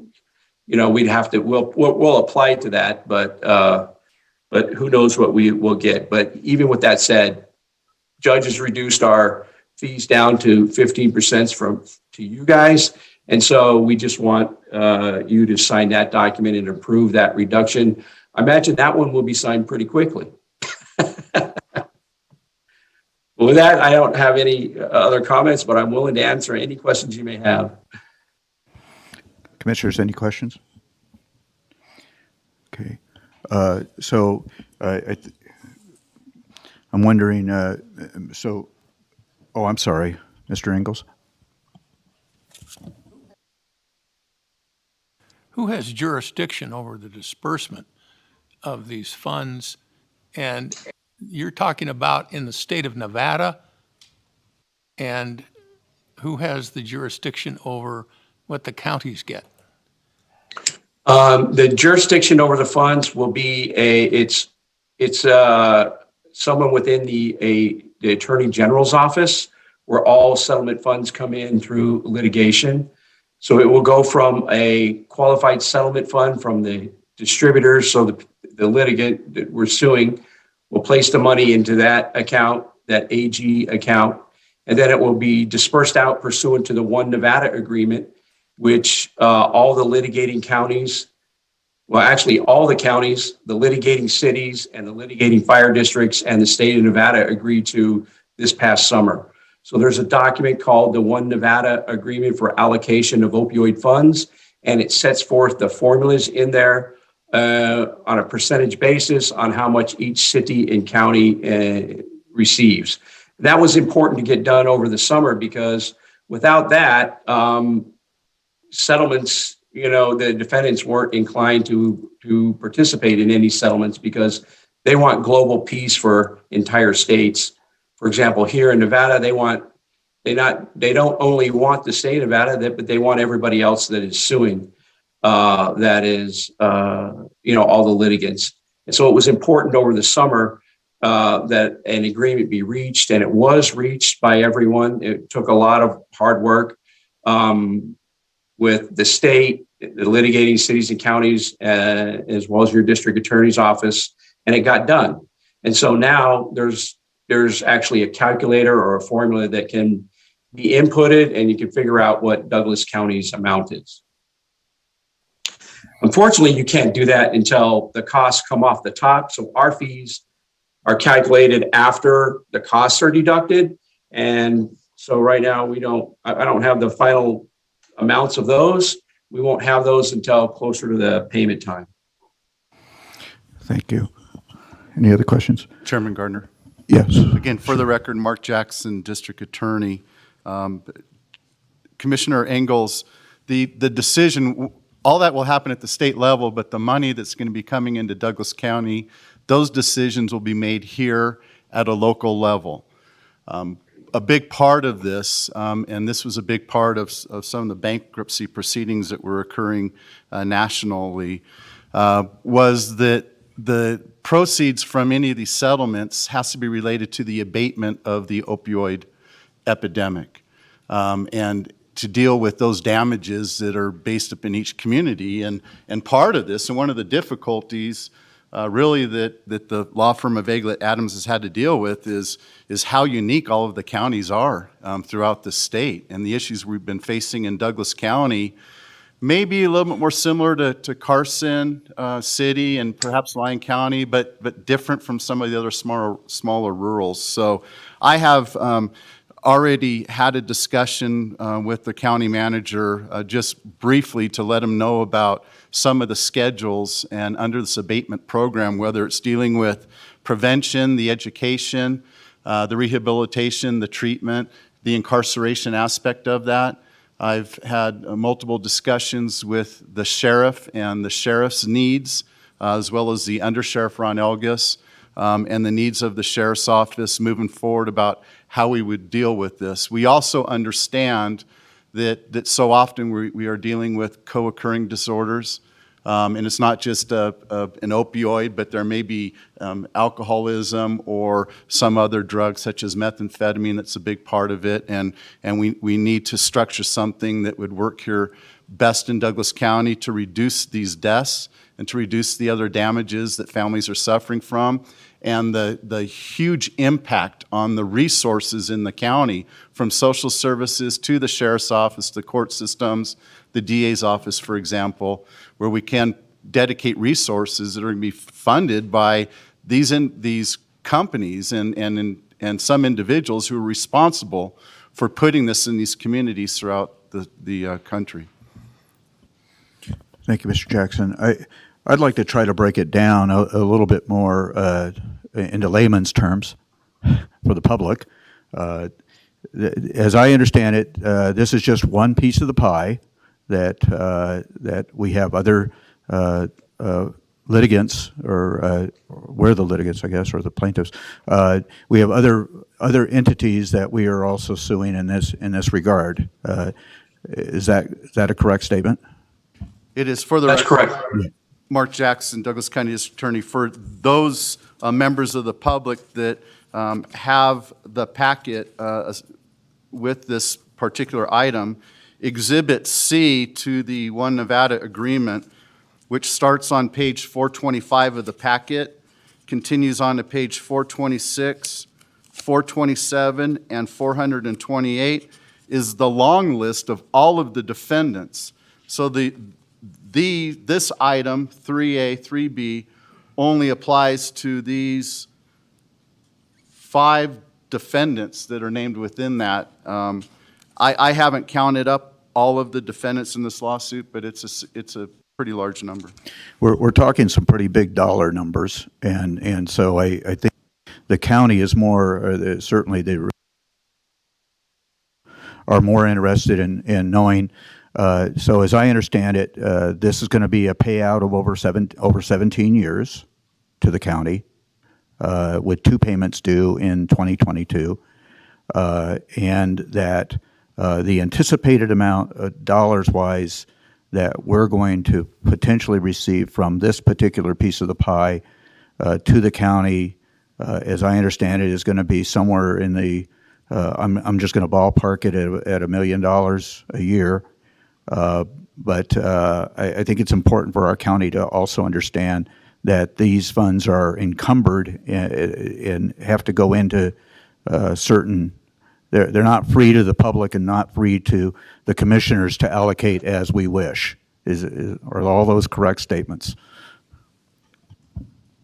we'd have to we'll apply to that, but who knows what we will get. But even with that said, judges reduced our fees down to 15% to you guys, and so we just want you to sign that document and approve that reduction. I imagine that one will be signed pretty quickly. With that, I don't have any other comments, but I'm willing to answer any questions you may have. Commissioners, any questions? Okay. So I'm wondering, I'm sorry, Mr. Ingalls. Who has jurisdiction over the disbursement of these funds? And you're talking about in the state of Nevada, and who has the jurisdiction over what the counties get? The jurisdiction over the funds will be it's someone within the Attorney General's office, where all settlement funds come in through litigation. So it will go from a qualified settlement fund from the distributors. So the litigant that we're suing will place the money into that account, that AG account, and then it will be dispersed out pursuant to the One Nevada agreement, which all the litigating counties, well, actually all the counties, the litigating cities and the litigating fire districts and the state of Nevada agreed to this past summer. So there's a document called the One Nevada Agreement for Allocation of Opioid Funds, and it sets forth the formulas in there on a percentage basis on how much each city and county receives. That was important to get done over the summer because without that, settlements, the defendants weren't inclined to participate in any settlements because they want global peace for entire states. For example, here in Nevada, they don't only want the state of Nevada, but they want everybody else that is suing, that is, all the litigants. And so it was important over the summer that an agreement be reached, and it was reached by everyone. It took a lot of hard work with the state, the litigating cities and counties, as well as your district attorney's office, and it got done. And so now there's actually a calculator or a formula that can be inputted, and you can figure out what Douglas County's amount is. Unfortunately, you can't do that until the costs come off the top. So our fees are calculated after the costs are deducted. And so right now I don't have the final amounts of those. We won't have those until closer to the payment time. Thank you. Any other questions? Chairman Gardner. Yes. Again, for the record, Mark Jackson, District Attorney. Commissioner Engels, the decision, all that will happen at the state level, but the money that's going to be coming into Douglas County, those decisions will be made here at a local level. A big part of this, and this was a big part of some of the bankruptcy proceedings that were occurring nationally, was that the proceeds from any of these settlements has to be related to the abatement of the opioid epidemic, and to deal with those damages that are based up in each community. And part of this, and one of the difficulties really that the law firm of Egglet Adams has had to deal with is how unique all of the counties are throughout the state. And the issues we've been facing in Douglas County may be a little bit more similar to Carson City and perhaps Lyon County, but different from some of the other smaller rurals. So I have already had a discussion with the county manager just briefly to let him know about some of the schedules and under this abatement program, whether it's dealing with prevention, the education, the rehabilitation, the treatment, the incarceration aspect of that. I've had multiple discussions with the sheriff and the sheriff's needs, as well as the undersheriff Ron Elgis, and the needs of the sheriff's office moving forward about how we would deal with this. We also understand that so often we are dealing with co-occurring disorders, and it's not just an opioid, but there may be alcoholism or some other drug such as methamphetamine that's a big part of it, and we need to structure something that would work here best in Douglas County to reduce these deaths and to reduce the other damages that families are suffering from, and the huge impact on the resources in the county, from social services to the sheriff's office, the court systems, the DA's office, for example, where we can dedicate resources that are going to be funded by these companies and some individuals who are responsible for putting this in these communities throughout the country. Thank you, Mr. Jackson. I'd like to try to break it down a little bit more into layman's terms for the public. As I understand it, this is just one piece of the pie that we have other litigants, or we're the litigants, I guess, or the plaintiffs. We have other entities that we are also suing in this regard. Is that a correct statement? It is for the That's record. correct. Mark Jackson, Douglas County District Attorney. For those members of the public that have the packet with this particular item, Exhibit C to the One Nevada Agreement, which starts on page 425 of the packet, continues on to page 426, 427, and 428, is the long list of all of the defendants. So this item, 3A, 3B, only applies to these 5 defendants that are named within that. I haven't counted up all of the defendants in this lawsuit, but it's a pretty large number. We're talking some pretty big dollar numbers, and so I think the county is more, certainly they are more interested in knowing. So as I understand it, this is going to be a payout of over 17 years to the county, with 2 payments due in 2022, and that the anticipated amount, dollars-wise, that we're going to potentially receive from this particular piece of the pie to the county, as I understand it, is going to be somewhere in the, I'm just going to ballpark it at $1 million a year. But I think it's important for our county to also understand that these funds are encumbered and have to go into certain, they're not free to the public and not free to the commissioners to allocate as we wish. Are all those correct statements?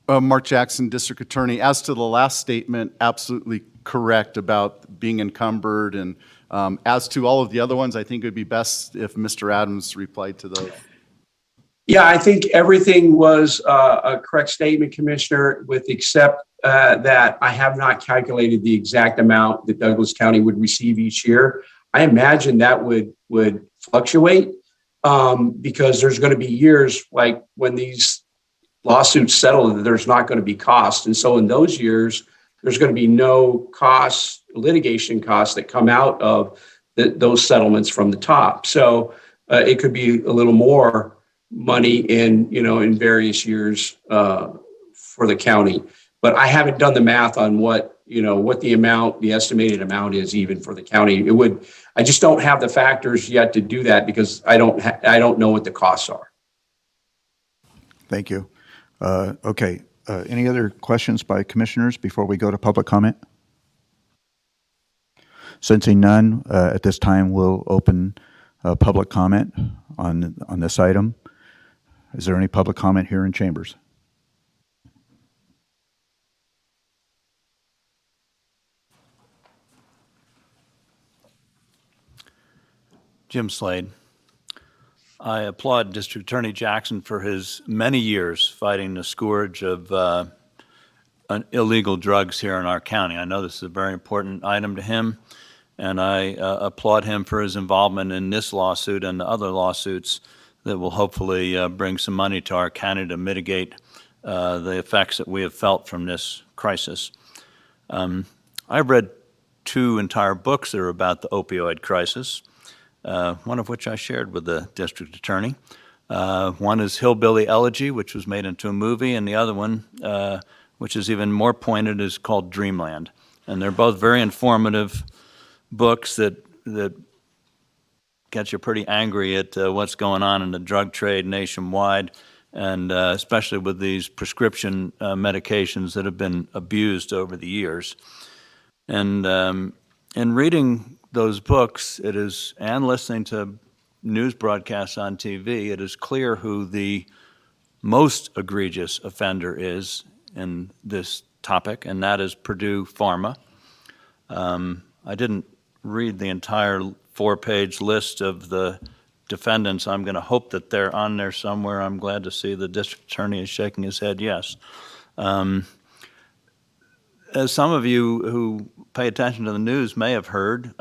Mark Jackson, District Attorney. As to the last statement, absolutely correct about being encumbered. And as to all of the other ones, I think it would be best if Mr. Adams replied to those. Yeah, I think everything was a correct statement, Commissioner, with except that I have not calculated the exact amount that Douglas County would receive each year. I imagine that would fluctuate because there's going to be years like when these lawsuits settle, there's not going to be cost. And so in those years, there's going to be no costs, litigation costs that come out of those settlements from the top. So it could be a little more money in various years for the county. But I haven't done the math on what the estimated amount is even for the county. I just don't have the factors yet to do that because I don't know what the costs are. Thank you. Okay. Any other questions by commissioners before we go to public comment? Sensing none, at this time we'll open public comment on this item. Is there any public comment here in chambers? Jim Slade. I applaud District Attorney Jackson for his many years fighting the scourge of illegal drugs here in our county. I know this is a very important item to him, and I applaud him for his involvement in this lawsuit and the other lawsuits that will hopefully bring some money to our county to mitigate the effects that we have felt from this crisis. I've read 2 entire books that are about the opioid crisis. One of which I shared with the district attorney. One is Hillbilly Elegy, which was made into a movie, and the other one, which is even more pointed, is called Dreamland. And they're both very informative books that get you pretty angry at what's going on in the drug trade nationwide, and especially with these prescription medications that have been abused over the years. And in reading those books, and listening to news broadcasts on TV, it is clear who the most egregious offender is in this topic, and that is Purdue Pharma. I didn't read the entire 4-page list of the defendants. I'm going to hope that they're on there somewhere. I'm glad to see the district attorney is shaking his head yes. As some of you who pay attention to the news may have heard,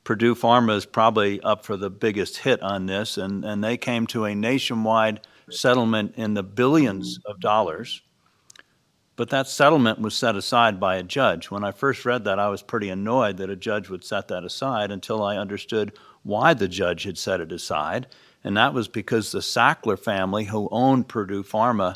Purdue Pharma is probably up for the biggest hit on this, and they came to a nationwide settlement in the billions of dollars. But that settlement was set aside by a judge. When I first read that, I was pretty annoyed that a judge would set that aside until I understood why the judge had set it aside. And that was because the Sackler family, who owned Purdue Pharma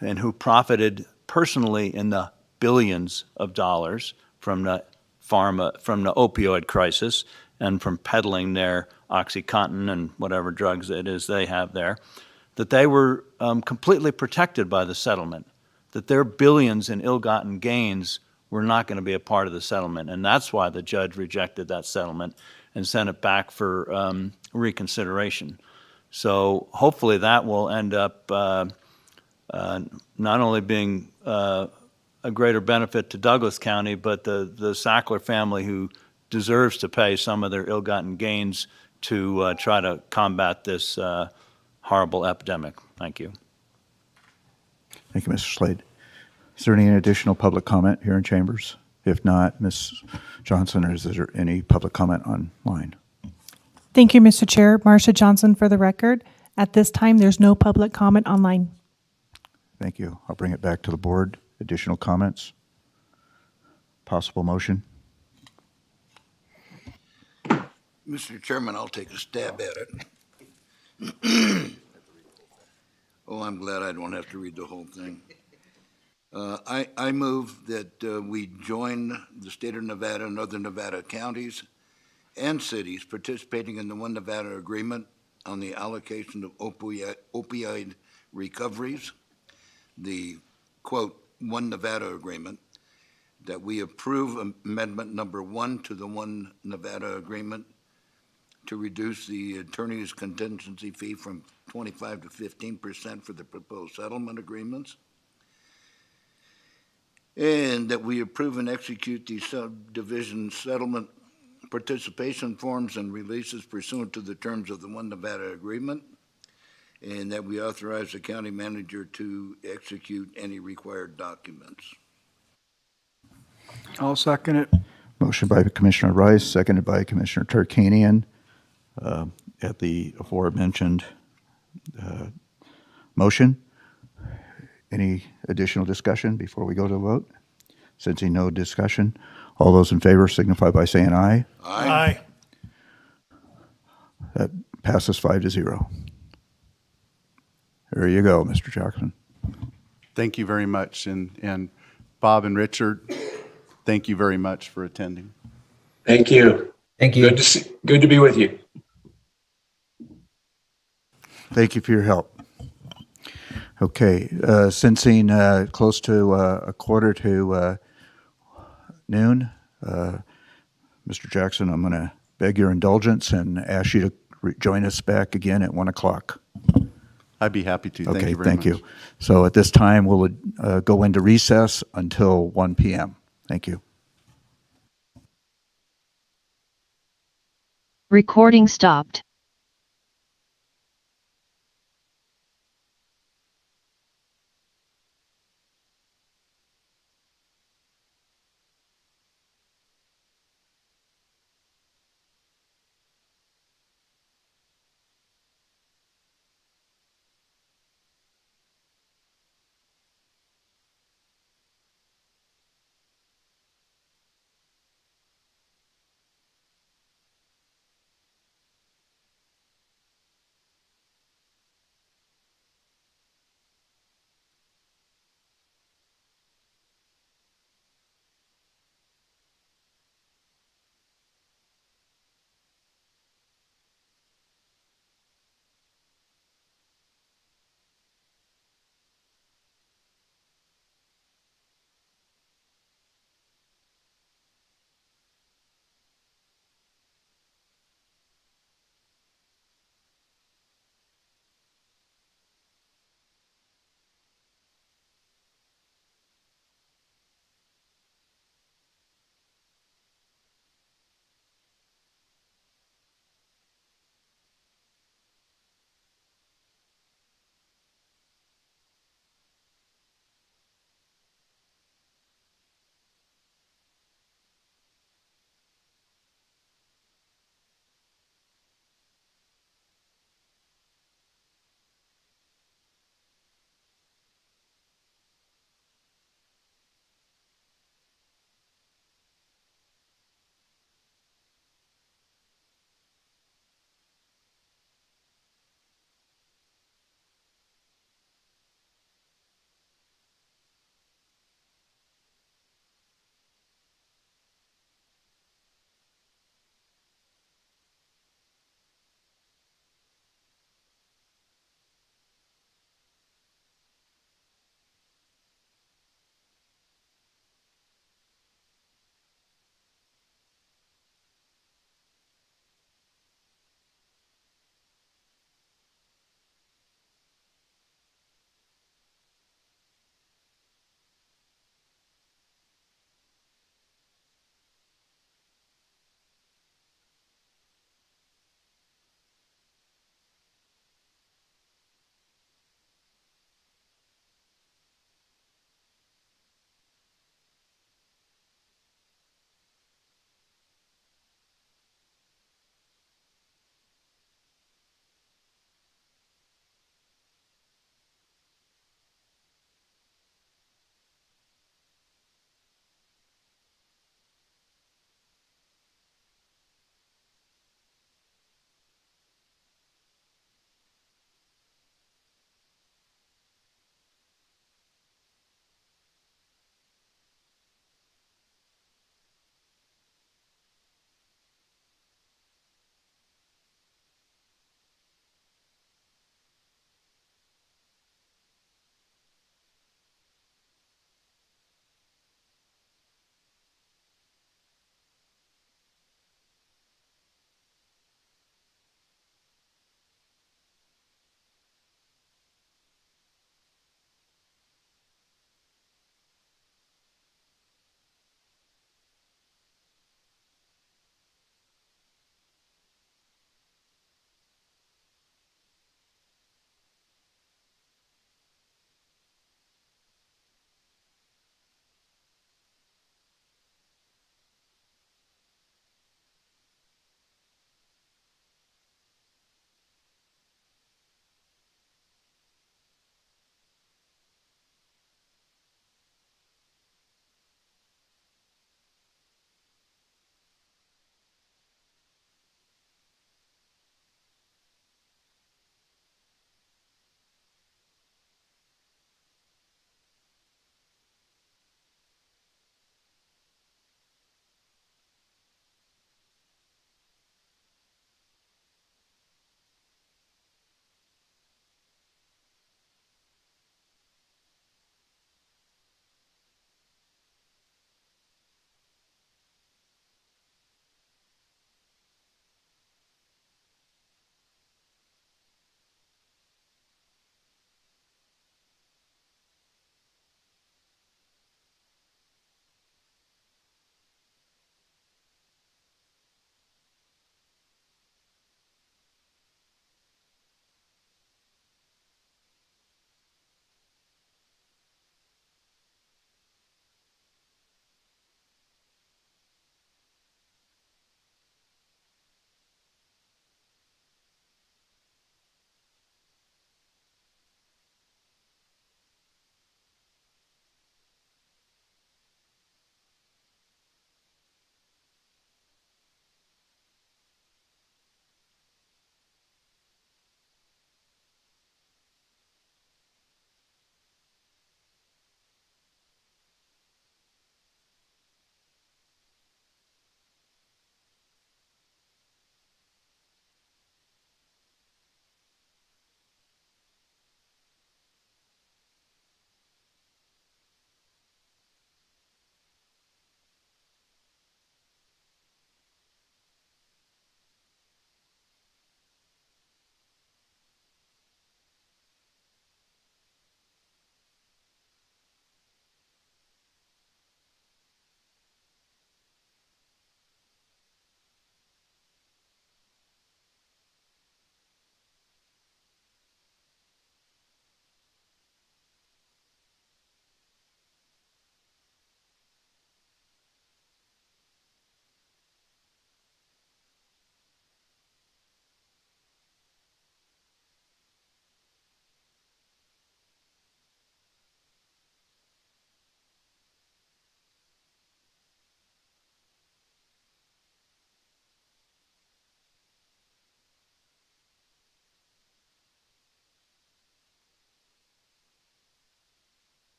and who profited personally in the billions of dollars from the opioid crisis and from peddling their OxyContin and whatever drugs it is they have there, that they were completely protected by the settlement, that their billions in ill-gotten gains were not going to be a part of the settlement. And that's why the judge rejected that settlement and sent it back for reconsideration. So hopefully that will end up not only being a greater benefit to Douglas County, but the Sackler family, who deserves to pay some of their ill-gotten gains to try to combat this horrible epidemic. Thank you. Thank you, Mr. Slade. Is there any additional public comment here in chambers? If not, Ms. Johnson, is there any public comment online? Thank you, Mr. Chair. Marcia Johnson for the record. At this time, there's no public comment online. Thank you. I'll bring it back to the board. Additional comments? Possible motion? Mr. Chairman, I'll take a stab at it. Oh, I'm glad I don't have to read the whole thing. I move that we join the state of Nevada and other Nevada counties and cities participating in the One Nevada Agreement on the allocation of opioid recoveries, the, quote, One Nevada Agreement, that we approve amendment number 1 to the One Nevada Agreement to reduce the attorney's contingency fee from 25 to 15% for the proposed settlement agreements, and that we approve and execute the subdivision settlement participation forms and releases pursuant to the terms of the One Nevada Agreement, and that we authorize the county manager to execute any required documents. I'll second it. Motion by Commissioner Rice, seconded by Commissioner Tarkanian. At the aforementioned motion. Any additional discussion before we go to the vote? Sensing no discussion, all those in favor signify by saying aye. Aye. That passes 5-0. There you go, Mr. Jackson. Thank you very much. And Bob and Richard, thank you very much for attending. Thank you. Thank you. Good to be with you. Thank you for your help. Okay, sensing close to a quarter to noon, Mr. Jackson, I'm going to beg your indulgence and ask you to join us back again at 1 o'clock. I'd be happy to. Thank Okay, you very thank much. you. So at this time, we'll go into recess until 1 p.m. Thank you. Recording stopped.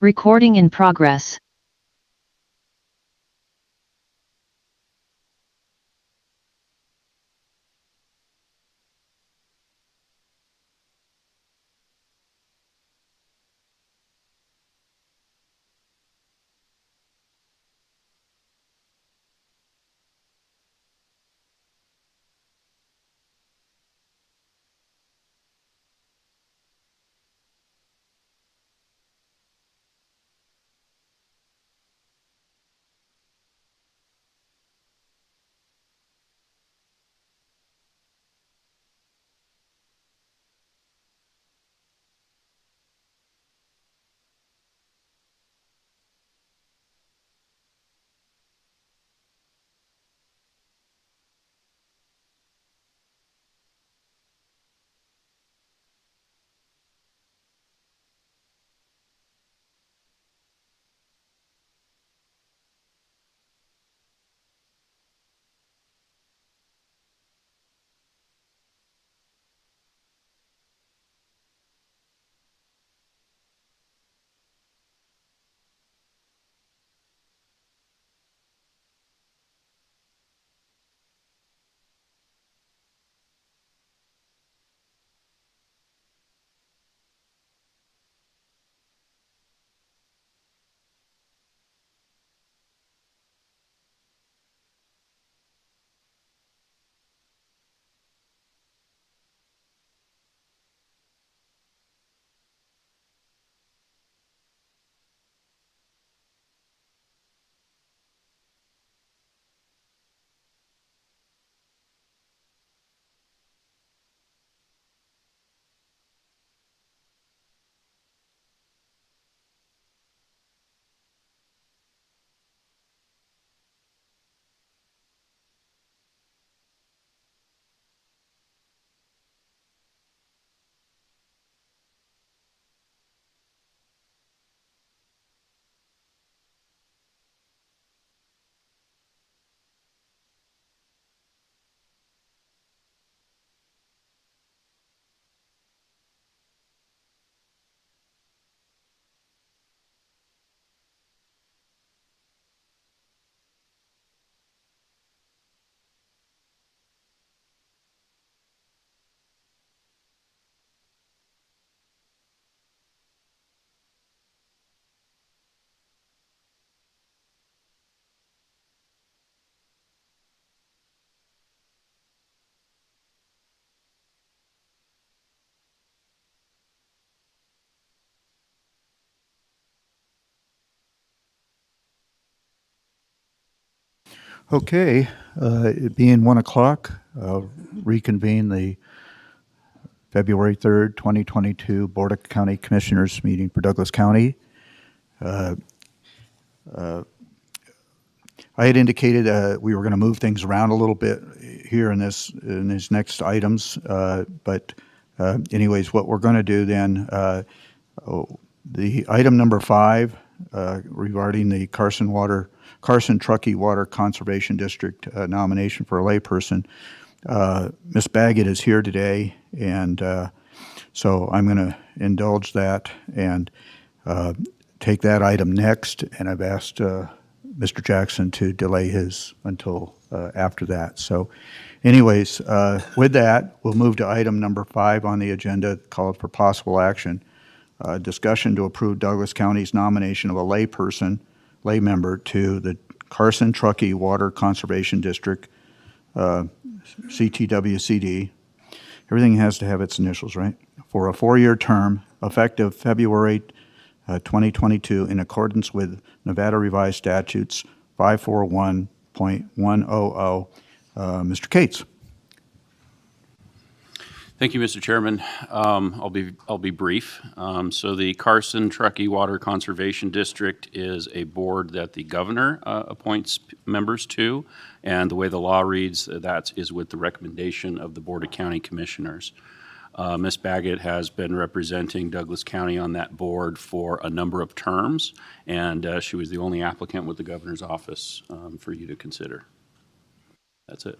Recording in progress. Okay, it being 1 o'clock, I'll reconvene the February 3rd, 2022 Board of County Commissioners meeting for Douglas County. I had indicated we were going to move things around a little bit here in these next items, but anyways, what we're going to do then, the item number 5 regarding the Carson Truckee Water Conservation District nomination for a layperson. Ms. Baggett is here today, and so I'm going to indulge that and take that item next, and I've asked Mr. Jackson to delay his until after that. So anyways, with that, we'll move to item number 5 on the agenda, called for possible action. Discussion to approve Douglas County's nomination of a lay member to the Carson Truckee Water Conservation District, CTWCD. Everything has to have its initials, right? For a 4-year term, effective February 2022, in accordance with Nevada Revised Statutes 541.100. Mr. Cates. Thank you, Mr. Chairman. I'll be brief. So the Carson Truckee Water Conservation District is a board that the governor appoints members to, and the way the law reads, that is with the recommendation of the Board of County Commissioners. Ms. Baggett has been representing Douglas County on that board for a number of terms, and she was the only applicant with the governor's office for you to consider. That's it.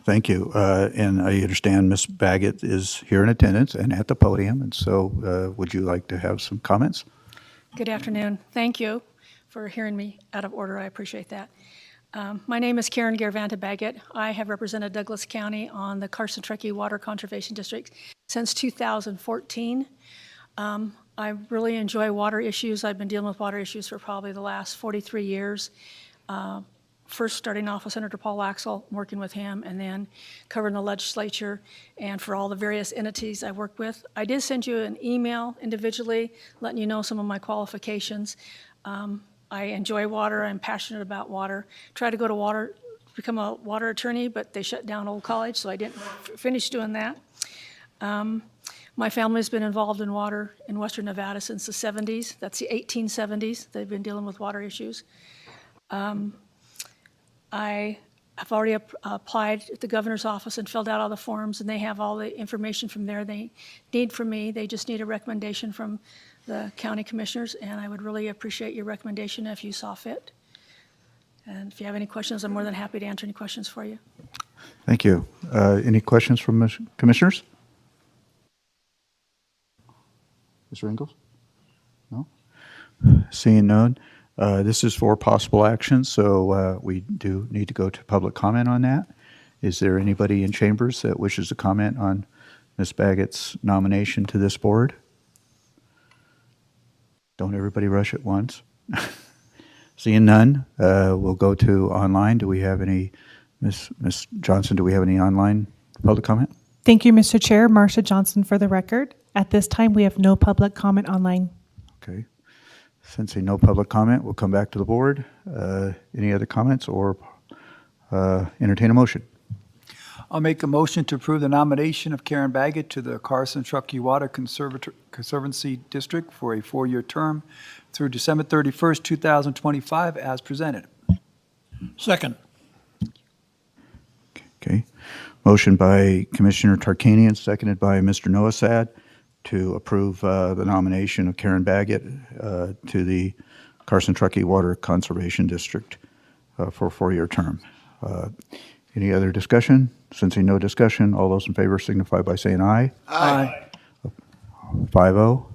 Thank you. And I understand Ms. Baggett is here in attendance and at the podium, and so would you like to have some comments? Good afternoon. Thank you for hearing me out of order. I appreciate that. My name is Karen Garavanta Baggett. I have represented Douglas County on the Carson-Truckee Water Conservation District since 2014. I really enjoy water issues. I've been dealing with water issues for probably the last 43 years. First starting off with Senator Paul Axel, working with him, and then covering the legislature and for all the various entities I work with. I did send you an email individually letting you know some of my qualifications. I enjoy water. I'm passionate about water. Tried to go to water, become a water attorney, but they shut down Old College, so I didn't finish doing that. My family's been involved in water in Western Nevada since the 70s. That's the 1870s. They've been dealing with water issues. I have already applied at the governor's office and filled out all the forms, and they have all the information from there they need from me. They just need a recommendation from the county commissioners, and I would really appreciate your recommendation if you saw fit. And if you have any questions, I'm more than happy to answer any questions for you. Thank you. Any questions from commissioners? Mr. Ingalls? No? Seeing none. This is for possible action, so we do need to go to public comment on that. Is there anybody in chambers that wishes to comment on Ms. Baggett's nomination to this board? Don't everybody rush at once. Seeing none, we'll go to online. Do we have any, Ms. Johnson, do we have any online public comment? Thank you, Mr. Chair. Marcia Johnson for the record. At this time, we have no public comment online. Okay. Sensing no public comment, we'll come back to the board. Any other comments or entertain a motion? I'll make a motion to approve the nomination of Karen Baggett to the Carson-Truckee Water Conservancy District for a 4-year term through December 31st, 2025, as presented. Second. Okay. Motion by Commissioner Tarkanian, seconded by Mr. Noasad, to approve the nomination of Karen Baggett to the Carson-Truckee Water Conservation District for a 4-year term. Any other discussion? Sensing no discussion, all those in favor signify by saying aye. Aye. 5-0.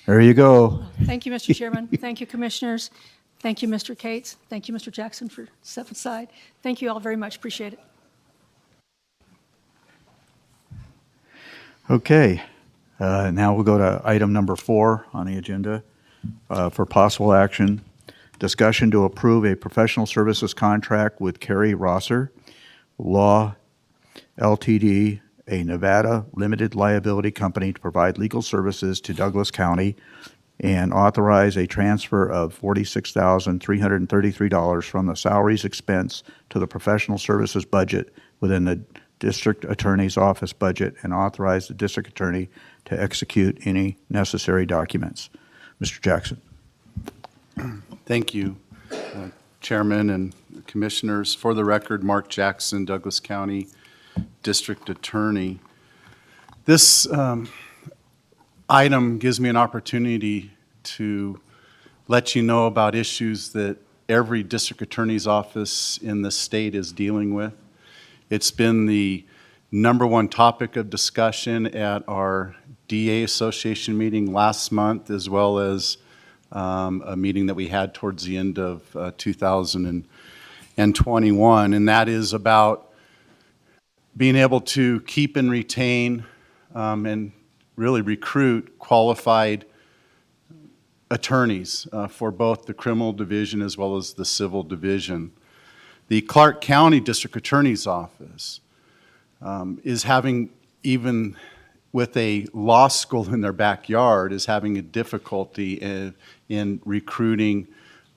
There you go. Thank you, Mr. Chairman. Thank you, commissioners. Thank you, Mr. Cates. Thank you, Mr. Jackson, for stepping aside. Thank you all very much. Appreciate it. Okay. Now we'll go to item number 4 on the agenda for possible action. Discussion to approve a professional services contract with Kerry Rosser Law Ltd., a Nevada limited liability company, to provide legal services to Douglas County and authorize a transfer of $46,333 from the salaries expense to the professional services budget within the district attorney's office budget, and authorize the district attorney to execute any necessary documents. Mr. Jackson. Thank you, Chairman and Commissioners. For the record, Mark Jackson, Douglas County District Attorney. This item gives me an opportunity to let you know about issues that every district attorney's office in the state is dealing with. It's been the #1 topic of discussion at our DA Association meeting last month, as well as a meeting that we had towards the end of 2021, and that is about being able to keep and retain and really recruit qualified attorneys for both the criminal division as well as the civil division. The Clark County District Attorney's Office is having, even with a law school in their backyard, is having a difficulty in recruiting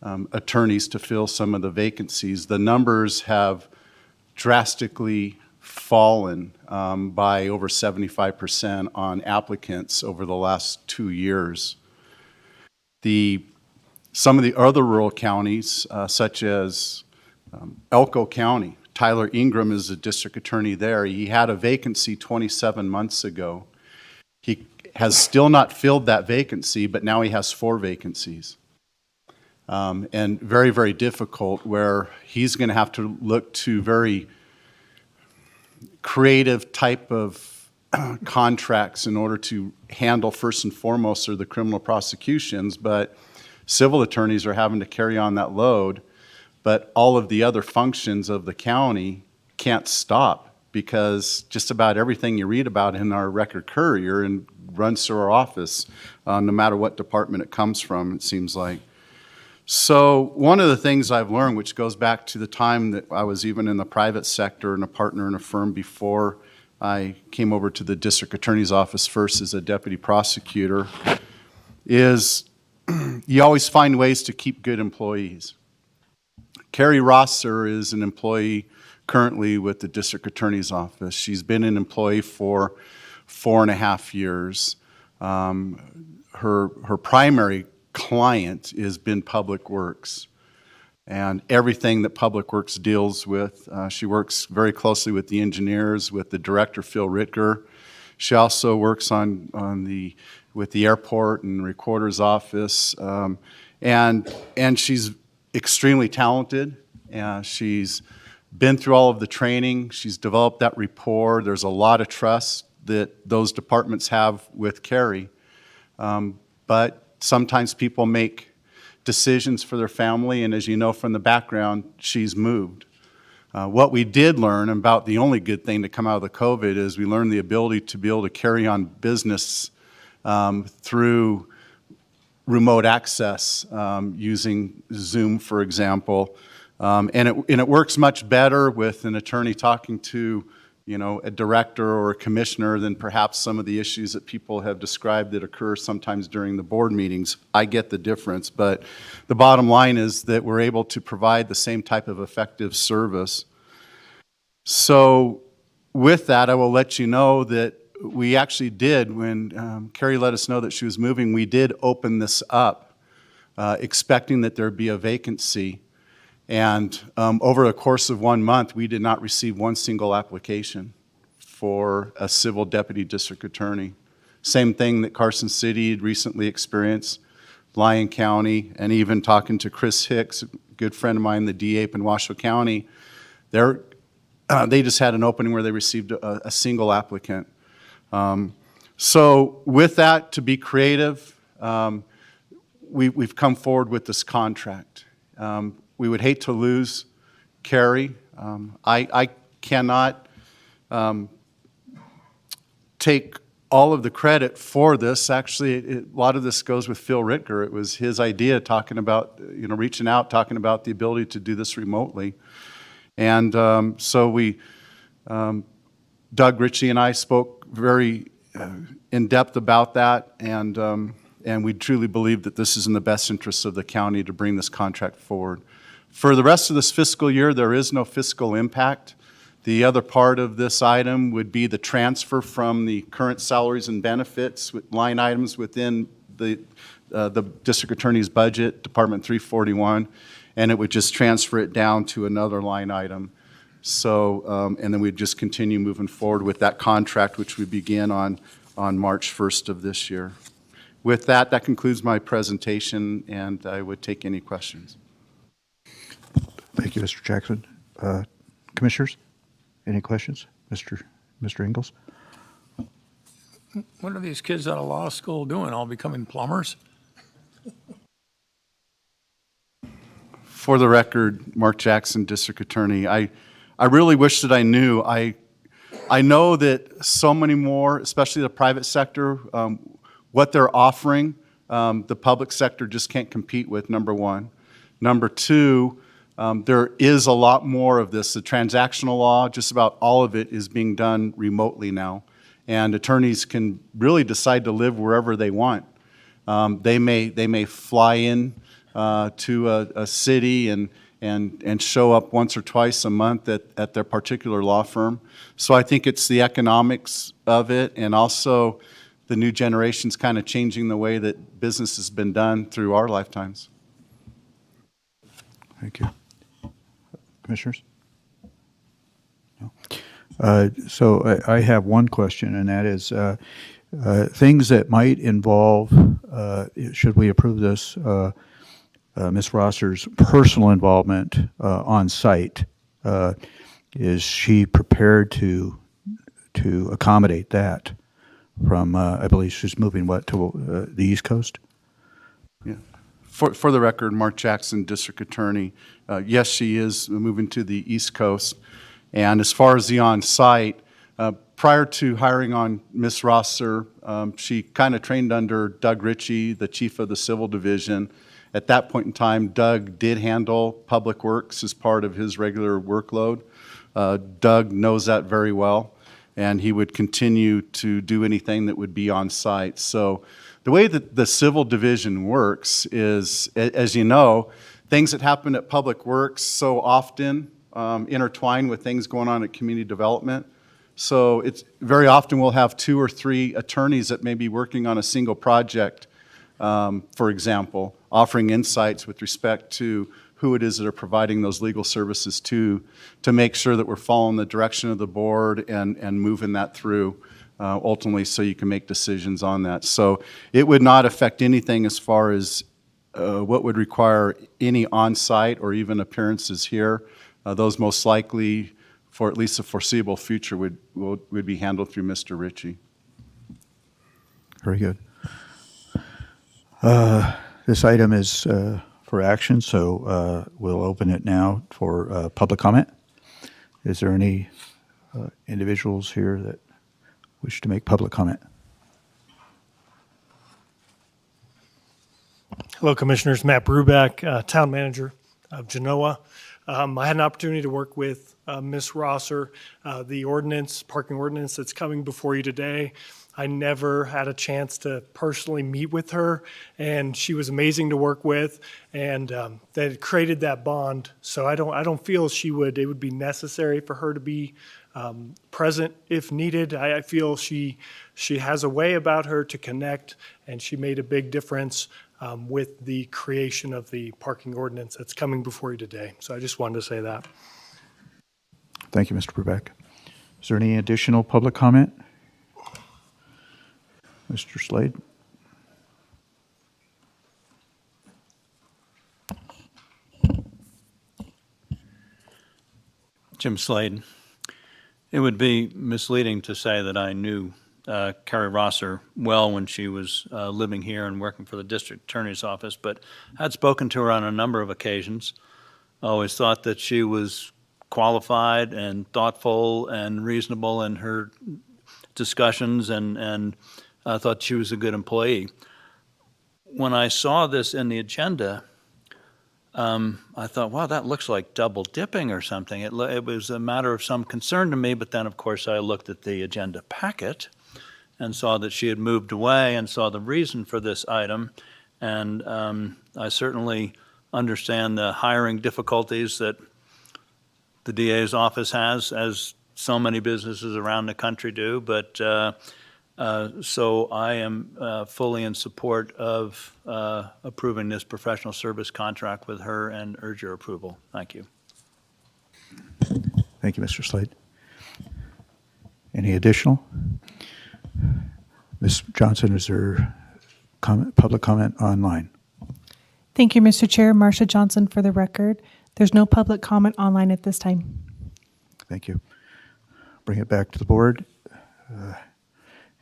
attorneys to fill some of the vacancies. The numbers have drastically fallen by over 75% on applicants over the last 2 years. Some of the other rural counties, such as Elko County, Tyler Ingram is the district attorney there. He had a vacancy 27 months ago. He has still not filled that vacancy, but now he has 4 vacancies. And very, very difficult, where he's going to have to look to very creative type of contracts in order to handle first and foremost are the criminal prosecutions, but civil attorneys are having to carry on that load, but all of the other functions of the county can't stop because just about everything you read about in our Record Courier and runs through our office, no matter what department it comes from, it seems like. So one of the things I've learned, which goes back to the time that I was even in the private sector and a partner in a firm before I came over to the district attorney's office first as a deputy prosecutor, is you always find ways to keep good employees. Carrie Rosser is an employee currently with the district attorney's office. She's been an employee for 4.5 years. Her primary client has been Public Works. And everything that Public Works deals with, she works very closely with the engineers, with the director, Phil Ritger. She also works with the airport and recorder's office. And she's extremely talented. She's been through all of the training. She's developed that rapport. There's a lot of trust that those departments have with Carrie. But sometimes people make decisions for their family, and as you know from the background, she's moved. What we did learn about the only good thing to come out of the COVID is we learned the ability to be able to carry on business through remote access using Zoom, for example. And it works much better with an attorney talking to a director or a commissioner than perhaps some of the issues that people have described that occur sometimes during the board meetings. I get the difference, but the bottom line is that we're able to provide the same type of effective service. So with that, I will let you know that we actually did, when Carrie let us know that she was moving, we did open this up, expecting that there'd be a vacancy. And over the course of 1 month, we did not receive one single application for a civil deputy district attorney. Same thing that Carson City had recently experienced, Lyon County, and even talking to Chris Hicks, a good friend of mine, the DA in Washoe County, they just had an opening where they received a single applicant. So with that, to be creative, we've come forward with this contract. We would hate to lose Carrie. I cannot take all of the credit for this. Actually, a lot of this goes with Phil Ritger. It was his idea, talking about, reaching out, talking about the ability to do this remotely. And so Doug Ritchie and I spoke very in depth about that, and we truly believe that this is in the best interest of the county to bring this contract forward. For the rest of this fiscal year, there is no fiscal impact. The other part of this item would be the transfer from the current salaries and benefits line items within the district attorney's budget, Department 341, and it would just transfer it down to another line item. So, and then we'd just continue moving forward with that contract, which we begin on March 1st of this year. With that, that concludes my presentation, and I would take any questions. Thank you, Mr. Jackson. Commissioners, any questions? Mr. Ingalls? What are these kids out of law school doing, all becoming plumbers? For the record, Mark Jackson, District Attorney, I really wish that I knew. I know that so many more, especially the private sector, what they're offering, the public sector just can't compete with, number one. Number two, there is a lot more of this. The transactional law, just about all of it is being done remotely now. And attorneys can really decide to live wherever they want. They may fly in to a city and show up once or twice a month at their particular law firm. So I think it's the economics of it, and also the new generation's kind of changing the way that business has been done through our lifetimes. Thank you. Commissioners? No. So I have one question, and that is things that might involve, should we approve this, Ms. Rosser's personal involvement on site. Is she prepared to to accommodate that from, I believe she's moving what, to the East Coast? Yeah. For the record, Mark Jackson, District Attorney. Yes, she is moving to the East Coast. And as far as the on-site, prior to hiring on Ms. Rosser, she kind of trained under Doug Ritchie, the chief of the Civil Division. At that point in time, Doug did handle Public Works as part of his regular workload. Doug knows that very well, and he would continue to do anything that would be on site. So the way that the Civil Division works is, as you know, things that happen at Public Works so often intertwine with things going on at community development. So it's very often we'll have 2 or 3 attorneys that may be working on a single project, for example, offering insights with respect to who it is that are providing those legal services to make sure that we're following the direction of the board and moving that through ultimately so you can make decisions on that. So it would not affect anything as far as what would require any on-site or even appearances here. Those most likely, for at least the foreseeable future, would be handled through Mr. Ritchie. Very good. This item is for action, so we'll open it now for public comment. Is there any individuals here that wish to make public comment? Hello, Commissioners. Matt Brubeck, Town Manager of Genoa. I had an opportunity to work with Ms. Rosser, the parking ordinance that's coming before you today. I never had a chance to personally meet with her, and she was amazing to work with, and that created that bond. So I don't feel it would be necessary for her to be present if needed. I feel she has a way about her to connect, and she made a big difference with the creation of the parking ordinance that's coming before you today. So I just wanted to say that. Thank you, Mr. Brubeck. Is there any additional public comment? Mr. Slade? Jim Slade. It would be misleading to say that I knew Carrie Rosser well when she was living here and working for the district attorney's office, but I had spoken to her on a number of occasions. I always thought that she was qualified and thoughtful and reasonable in her discussions, and I thought she was a good employee. When I saw this in the agenda, I thought, wow, that looks like double dipping or something. It was a matter of some concern to me, but then, of course, I looked at the agenda packet and saw that she had moved away and saw the reason for this item. And I certainly understand the hiring difficulties that the DA's office has, as so many businesses around the country do, but so I am fully in support of approving this professional service contract with her and urge your approval. Thank you. Thank you, Mr. Slade. Any additional? Ms. Johnson, is there public comment online? Thank you, Mr. Chair. Marcia Johnson for the record. There's no public comment online at this time. Thank you. Bring it back to the board.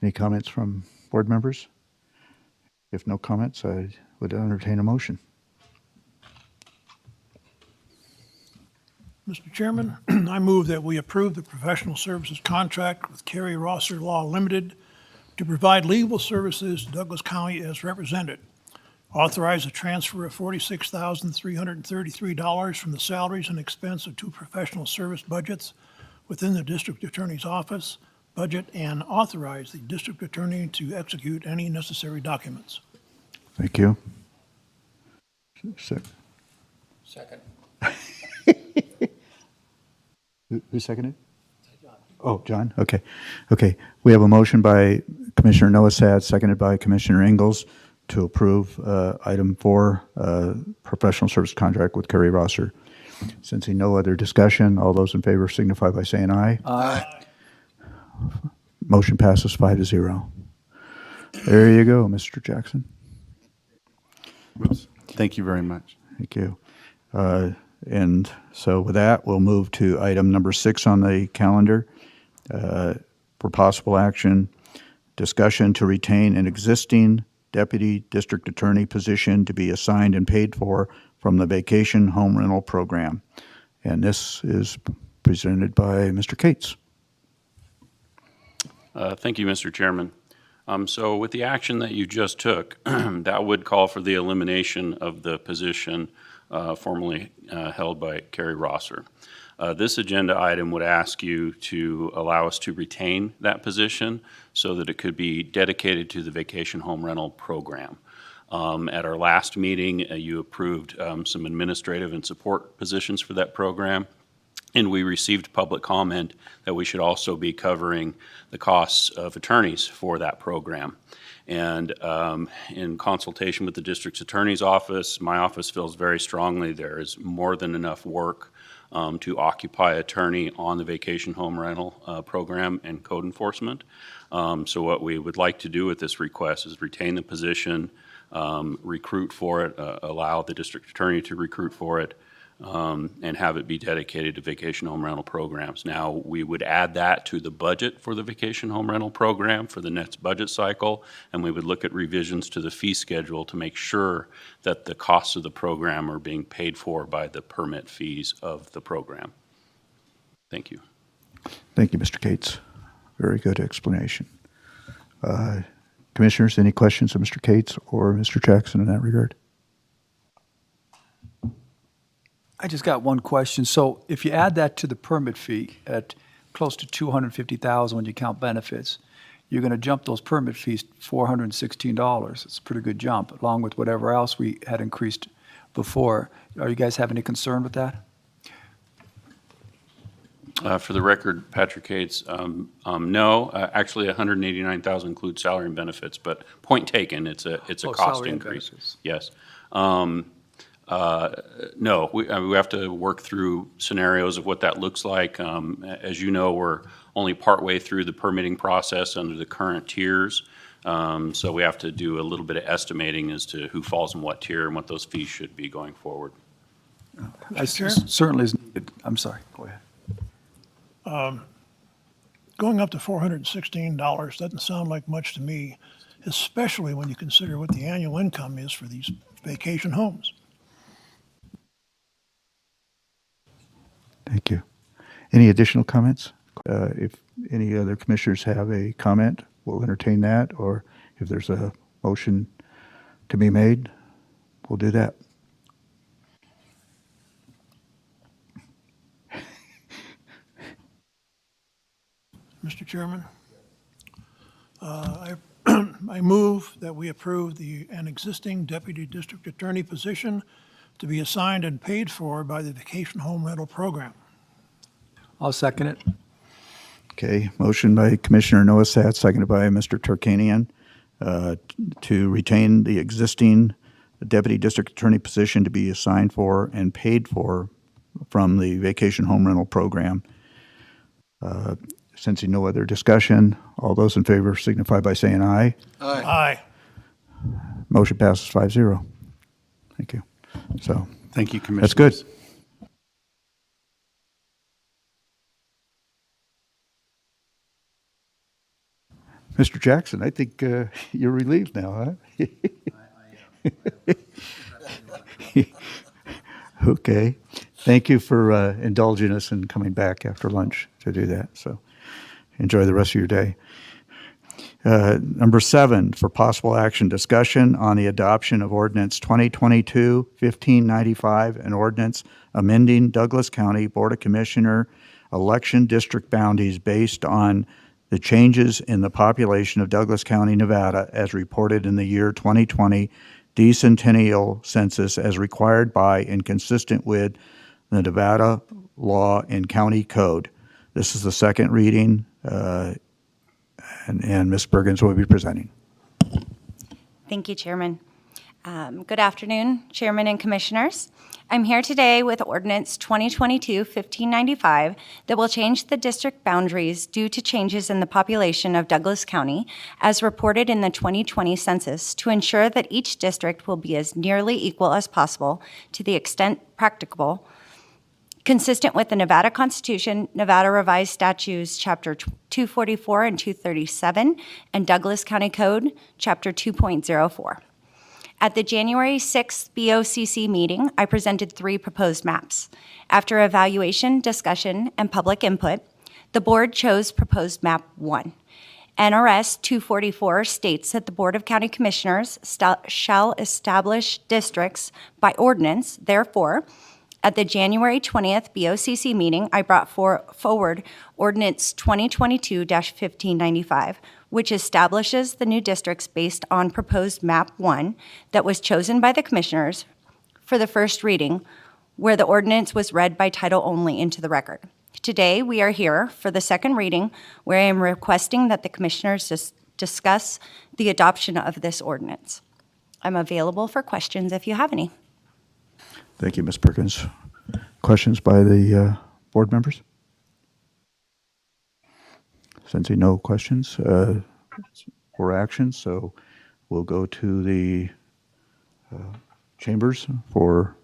Any comments from board members? If no comments, I would entertain a motion. Mr. Chairman, I move that we approve the professional services contract with Carrie Rosser Law Limited to provide legal services to Douglas County as represented. Authorize a transfer of $46,333 from the salaries and expense of 2 professional service budgets within the district attorney's office budget, and authorize the district attorney to execute any necessary documents. Thank you. Second. Who seconded? Oh, John? Okay. Okay. We have a motion by Commissioner Noasad, seconded by Commissioner Ingalls, to approve item 4, professional service contract with Carrie Rosser. Sensing no other discussion, all those in favor signify by saying aye. Aye. Motion passes 5-0. There you go, Mr. Jackson. Thank you very much. Thank you. And so with that, we'll move to item number 6 on the calendar, for possible action, discussion to retain an existing deputy district attorney position to be assigned and paid for from the vacation home rental program. And this is presented by Mr. Cates. Thank you, Mr. Chairman. So with the action that you just took, that would call for the elimination of the position formerly held by Carrie Rosser. This agenda item would ask you to allow us to retain that position so that it could be dedicated to the vacation home rental program. At our last meeting, you approved some administrative and support positions for that program, and we received public comment that we should also be covering the costs of attorneys for that program. And in consultation with the district's attorney's office, my office feels very strongly there is more than enough work to occupy attorney on the vacation home rental program and code enforcement. So what we would like to do with this request is retain the position, recruit for it, allow the district attorney to recruit for it, and have it be dedicated to vacation home rental programs. Now, we would add that to the budget for the vacation home rental program for the next budget cycle, and we would look at revisions to the fee schedule to make sure that the costs of the program are being paid for by the permit fees of the program. Thank you. Thank you, Mr. Cates. Very good explanation. Commissioners, any questions of Mr. Cates or Mr. Jackson in that regard? I just got one question. So if you add that to the permit fee at close to $250,000 when you count benefits, you're going to jump those permit fees $416. It's a pretty good jump, along with whatever else we had increased before. Are you guys having any concern with that? For the record, Patrick Cates, no. Actually, $189,000 includes salary and benefits, but point taken, it's a cost salary and increase. benefits. Yes. No, we have to work through scenarios of what that looks like. As you know, we're only partway through the permitting process under the current tiers. So we have to do a little bit of estimating as to who falls in what tier and what those fees should be going forward. Certainly is needed. I'm sorry. Go ahead. Going up to $416 doesn't sound like much to me, especially when you consider what the annual income is for these vacation homes. Thank you. Any additional comments? If any other commissioners have a comment, we'll entertain that, or if there's a motion to be made, we'll do that. Mr. Chairman, I move that we approve an existing deputy district attorney position to be assigned and paid for by the vacation home rental program. I'll second it. Okay, motion by Commissioner Noasat, seconded by Mr. Turkanian, to retain the existing deputy district attorney position to be assigned for and paid for from the vacation home rental program. Sensing no other discussion, all those in favor signify by saying aye. Aye. Aye. Motion passes 5-0. Thank you. So, Thank you, Commissioners. that's good. Mr. Jackson, I think you're relieved now, huh? Okay. Thank you for indulging us and coming back after lunch to do that. So enjoy the rest of your day. Number 7, for possible action, discussion on the adoption of ordinance 2022-1595, an ordinance amending Douglas County Board of Commissioner election district boundaries based on the changes in the population of Douglas County, Nevada, as reported in the year 2020 decennial census as required by and consistent with the Nevada law and county code. This is the second reading, and Ms. Bergens will be presenting. Thank you, Chairman. Good afternoon, Chairman and Commissioners. I'm here today with Ordinance 2022-1595 that will change the district boundaries due to changes in the population of Douglas County as reported in the 2020 census to ensure that each district will be as nearly equal as possible to the extent practicable Consistent with the Nevada Constitution, Nevada Revised Statutes, Chapter 244 and 237, and Douglas County Code, Chapter 2.04. At the January 6th BOCC meeting, I presented 3 proposed maps. After evaluation, discussion, and public input, the board chose proposed map 1. NRS 244 states that the Board of County Commissioners shall establish districts by ordinance. Therefore, at the January 20th BOCC meeting, I brought forward Ordinance 2022-1595, which establishes the new districts based on proposed map 1 that was chosen by the commissioners for the first reading, where the ordinance was read by title only into the record. Today, we are here for the second reading, where I am requesting that the commissioners discuss the adoption of this ordinance. I'm available for questions if you have any. Thank you, Ms. Perkins. Questions by the board members? Sensing no questions or actions, so we'll go to the chambers for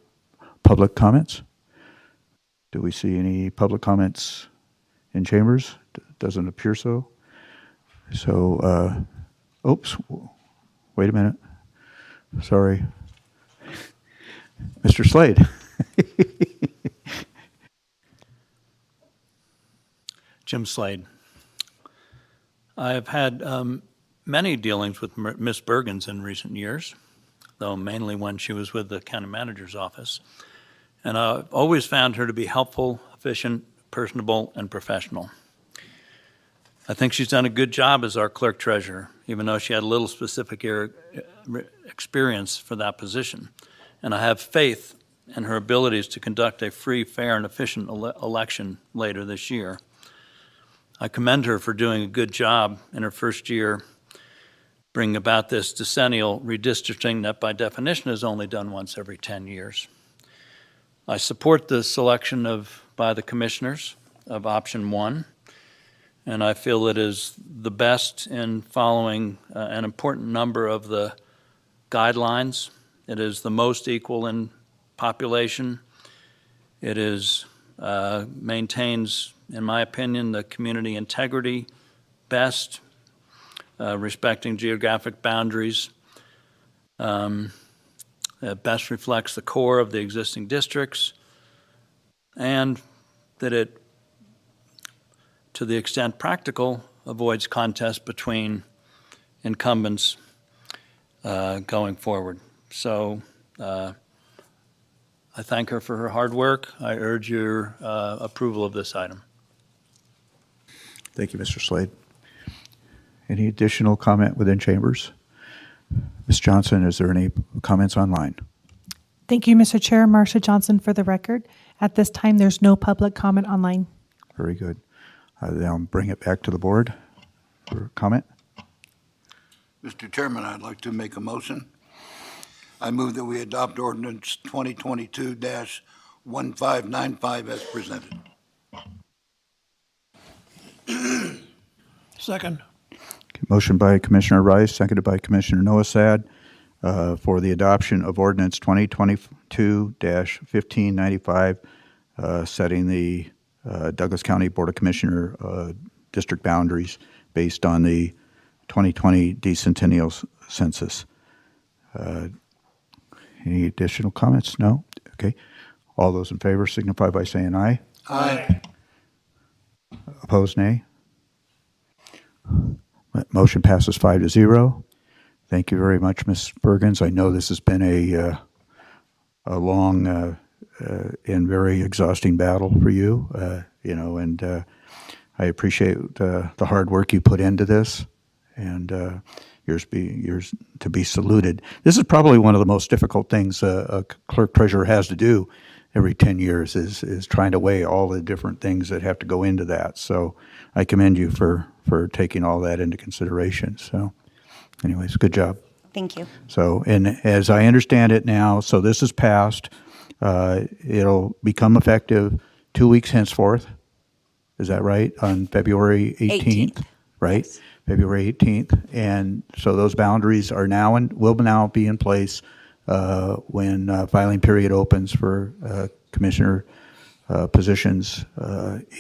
public comments. Do we see any public comments in chambers? Doesn't appear so. So, oops, wait a minute. Sorry. Mr. Slade. Jim Slade. I have had many dealings with Ms. Bergens in recent years, though mainly when she was with the county manager's office. And I've always found her to be helpful, efficient, personable, and professional. I think she's done a good job as our clerk treasurer, even though she had little specific experience for that position. And I have faith in her abilities to conduct a free, fair, and efficient election later this year. I commend her for doing a good job in her first year bringing about this decennial redistricting that by definition is only done once every 10 years. I support the selection by the commissioners of option 1, and I feel it is the best in following an important number of the guidelines. It is the most equal in population. It is maintains, in my opinion, the community integrity best, respecting geographic boundaries. It best reflects the core of the existing districts, and that it, to the extent practical, avoids contest between incumbents going forward. So I thank her for her hard work. I urge your approval of this item. Thank you, Mr. Slade. Any additional comment within chambers? Ms. Johnson, is there any comments online? Thank you, Mr. Chair. Marcia Johnson for the record. At this time, there's no public comment online. Very good. Then I'll bring it back to the board for comment. Mr. Chairman, I'd like to make a motion. I move that we adopt ordinance 2022-1595 as presented. Second. Motion by Commissioner Rice, seconded by Commissioner Noasad for the adoption of ordinance 2022-1595, setting the Douglas County Board of Commissioner district boundaries based on the 2020 decennial census. Any additional comments? No? Okay. All those in favor signify by saying aye. Aye. Opposed, nay? Motion passes 5-0. Thank you very much, Ms. Bergens. I know this has been a long and very exhausting battle for you, and I appreciate the hard work you put into this, and yours to be saluted. This is probably one of the most difficult things a clerk treasurer has to do every 10 years is trying to weigh all the different things that have to go into that. So I commend you for taking all that into consideration. So anyways, good job. Thank you. So, and as I understand it now, so this is passed, it'll become effective 2 weeks henceforth. Is that right? On February 18th, right? Yes. February 18th. And so those boundaries are now and will now be in place when filing period opens for Commissioner positions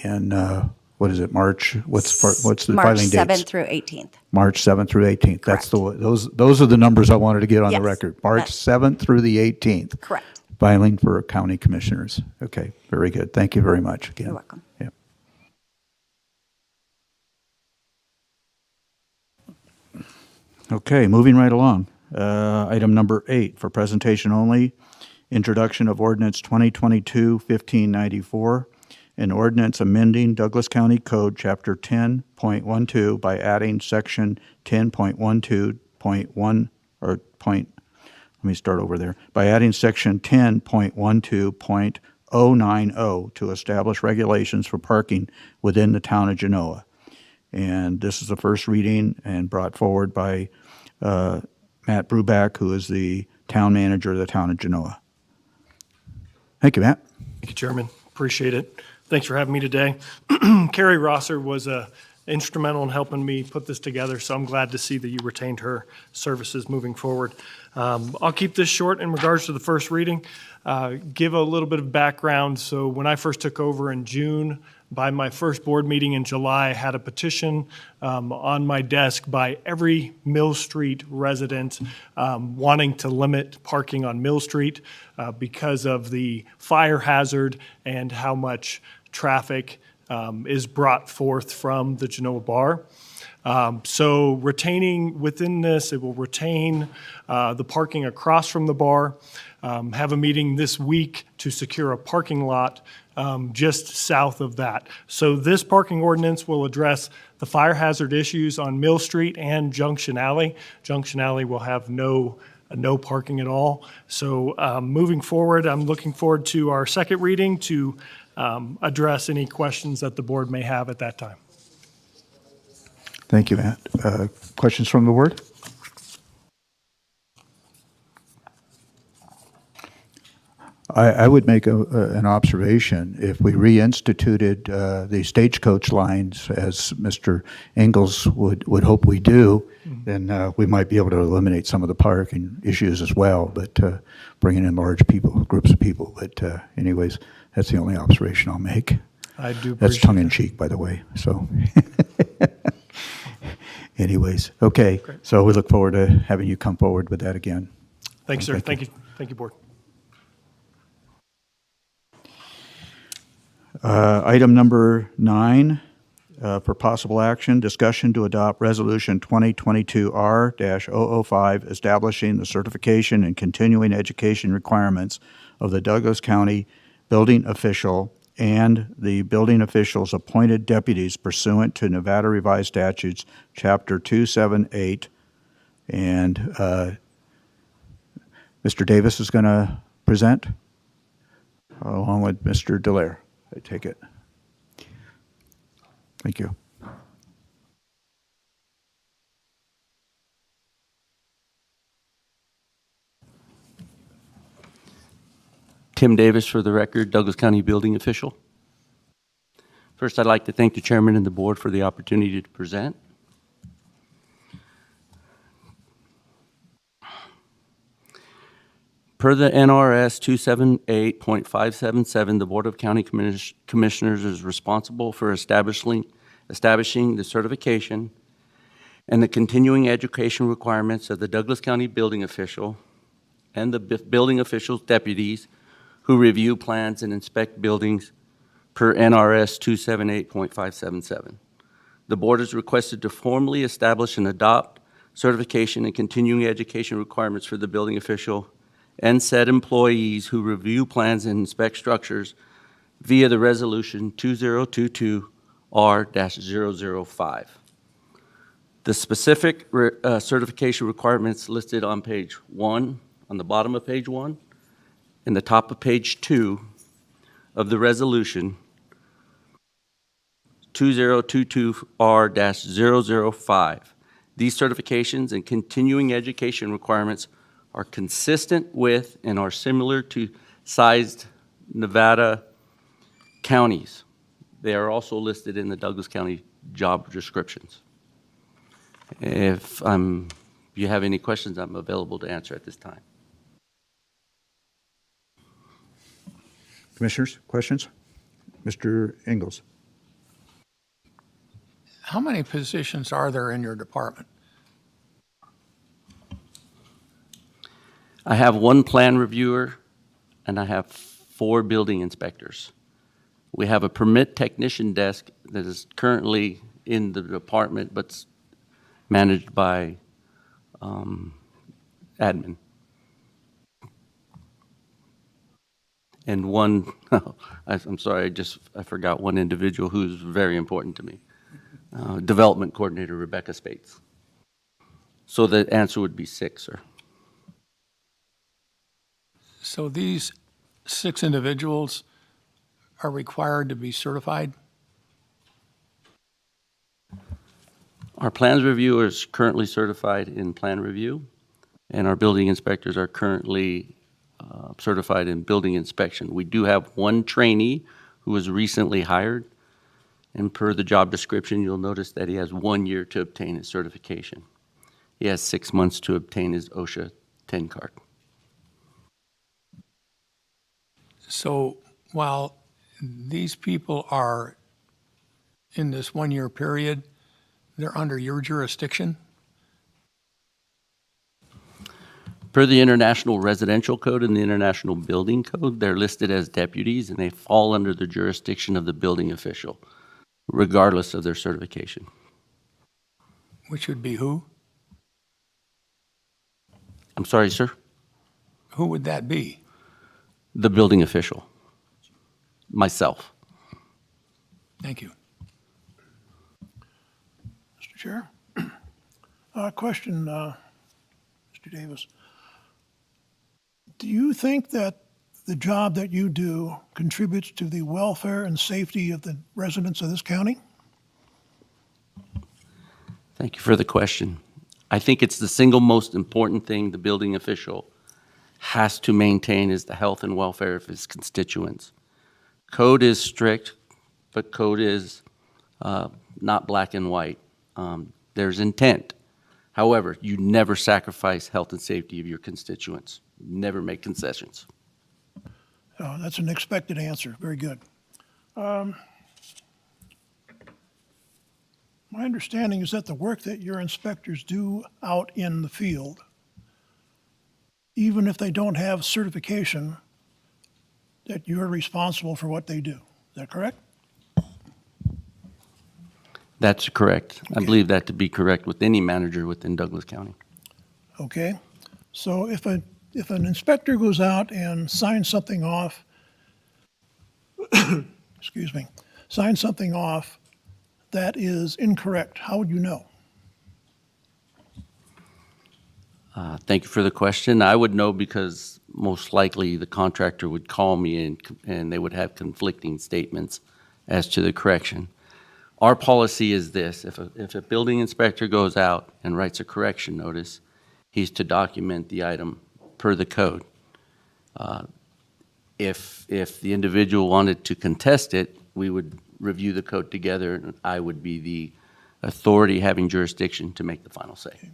in, what is it, March? What's the March filing dates? 7th through 18th. March 7th through 18th. That's those are the numbers I wanted to get on the Yes. record. March 7th through the 18th. Correct. Filing for county commissioners. Okay, very good. Thank you very much again. You're welcome. Yeah. Okay, moving right along. Item number 8 for presentation only. Introduction of ordinance 2022-1594, an ordinance amending Douglas County Code Chapter 10.12 by adding Section 10.12.1 or point. Let me start over there. By adding Section 10.12.090 to establish regulations for parking within the town of Genoa. And this is the first reading and brought forward by Matt Bruback, who is the town manager of the town of Genoa. Thank you, Matt. Thank you, Chairman. Appreciate it. Thanks for having me today. Carrie Rosser was instrumental in helping me put this together, so I'm glad to see that you retained her services moving forward. I'll keep this short in regards to the first reading. Give a little bit of background. So when I first took over in June, by my first board meeting in July, I had a petition on my desk by every Mill Street resident wanting to limit parking on Mill Street because of the fire hazard and how much traffic is brought forth from the Genoa Bar. So retaining within this, it will retain the parking across from the bar, have a meeting this week to secure a parking lot just south of that. So this parking ordinance will address the fire hazard issues on Mill Street and Junction Alley. Junction Alley will have no parking at all. So moving forward, I'm looking forward to our second reading to address any questions that the board may have at that time. Thank you, Matt. Questions from the board? I would make an observation. If we reinstituted the stagecoach lines, as Mr. Ingalls would hope we do, then we might be able to eliminate some of the parking issues as well, but bringing in large groups of people. But anyways, that's the only observation I'll make. I do appreciate That's tongue-in-cheek, by the way, so. Anyways, okay, so we look forward to having you come forward with that again. Thanks, sir. Thank you. Thank you, board. Item number 9 for possible action, discussion to adopt Resolution 2022-R-005 establishing the certification and continuing education requirements of the Douglas County building official and the building official's appointed deputies pursuant to Nevada Revised Statutes, Chapter 278. And Mr. Davis is going to present along with Mr. Dallaire. I take it. Thank you. Tim Davis, for the record, Douglas County Building Official. First, I'd like to thank the chairman and the board for the opportunity to present. Per the NRS 278.577, the Board of County Commissioners is responsible for establishing the certification and the continuing education requirements of the Douglas County Building Official and the building official's deputies who review plans and inspect buildings per NRS 278.577. The board is requested to formally establish and adopt certification and continuing education requirements for the building official and said employees who review plans and inspect structures via the resolution 2022-R-005. The specific certification requirements listed on page 1, on the bottom of page 1, in the top of page 2 of the resolution 2022-R-005. These certifications and continuing education requirements are consistent with and are similar to sized Nevada counties. They are also listed in the Douglas County job descriptions. If you have any questions, I'm available to answer at this time. Commissioners, questions? Mr. Ingles. How many positions are there in your department? I have one plan reviewer, and I have 4 building inspectors. We have a permit technician desk that is currently in the department, but managed by admin. And one, I'm sorry, I forgot one individual who's very important to me. Development coordinator, Rebecca Spates. So the answer would be 6, sir. So these 6 individuals are required to be certified? Our plans reviewer is currently certified in plan review, and our building inspectors are currently certified in building inspection. We do have one trainee who was recently hired, and per the job description, you'll notice that he has 1 year to obtain his certification. He has 6 months to obtain his OSHA 10 card. So while these people are in this 1 year period, they're under your jurisdiction? Per the International Residential Code and the International Building Code, they're listed as deputies, and they fall under the jurisdiction of the building official, regardless of their certification. Which would be who? I'm sorry, sir? Who would that be? The building official. Myself. Thank you. Mr. Chair. Question, Mr. Davis. Do you think that the job that you do contributes to the welfare and safety of the residents of this county? Thank you for the question. I think it's the single most important thing the building official has to maintain is the health and welfare of his constituents. Code is strict, but code is not black and white. There's intent. However, you never sacrifice health and safety of your constituents. Never make concessions. Oh, that's an expected answer. Very good. My understanding is that the work that your inspectors do out in the field, even if they don't have certification, that you're responsible for what they do. Is that correct? That's correct. I believe that to be correct with any manager within Douglas County. Okay. So if an inspector goes out and signs something off, excuse me, signs something off that is incorrect, how would you know? Thank you for the question. I would know because most likely the contractor would call me and they would have conflicting statements as to the correction. Our policy is this: if a building inspector goes out and writes a correction notice, he's to document the item per the code. If the individual wanted to contest it, we would review the code together, and I would be the authority having jurisdiction to make the final say.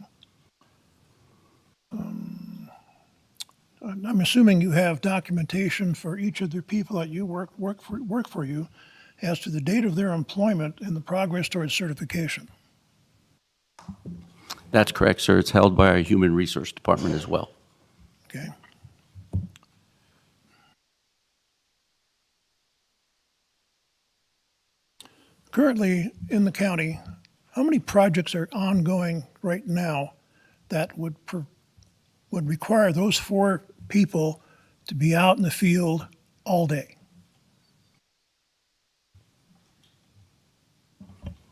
I'm assuming you have documentation for each of the people that you work for you as to the date of their employment and the progress towards certification. That's correct, sir. It's held by our Human Resource Department as well. Okay. Currently in the county, how many projects are ongoing right now that would require those 4 people to be out in the field all day?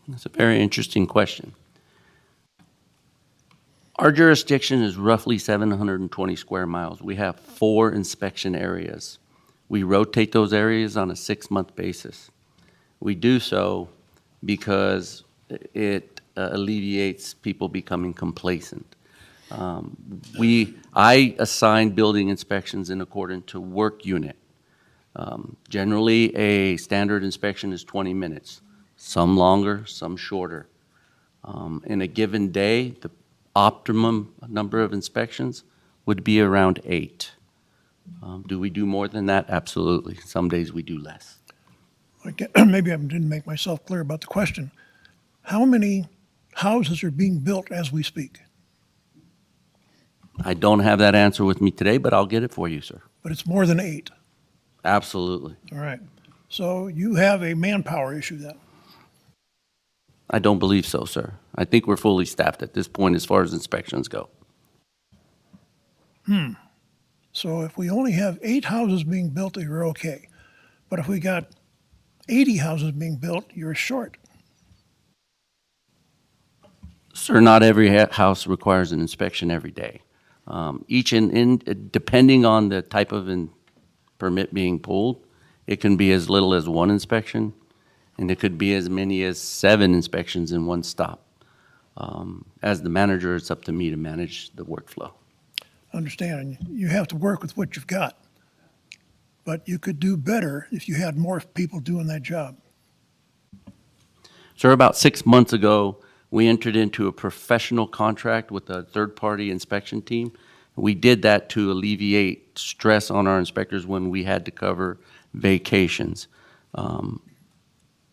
That's a very interesting question. Our jurisdiction is roughly 720 square miles. We have 4 inspection areas. We rotate those areas on a 6-month basis. We do so because it alleviates people becoming complacent. I assign building inspections in accordance to work unit. Generally, a standard inspection is 20 minutes, some longer, some shorter. In a given day, the optimum number of inspections would be around 8. Do we do more than that? Absolutely. Some days we do less. maybe I didn't make myself clear about the question. How many houses are being built as we speak? I don't have that answer with me today, but I'll get it for you, sir. But it's more than 8. Absolutely. All right. So you have a manpower issue then. I don't believe so, sir. I think we're fully staffed at this point as far as inspections go. So if we only have 8 houses being built, you're okay. But if we got 80 houses being built, you're short. Sir, not every house requires an inspection every day. Depending on the type of permit being pulled, it can be as little as 1 inspection, and it could be as many as 7 inspections in one stop. As the manager, it's up to me to manage the workflow. Understand, you have to work with what you've got. But you could do better if you had more people doing that job. Sir, about 6 months ago, we entered into a professional contract with a third-party inspection team. We did that to alleviate stress on our inspectors when we had to cover vacations.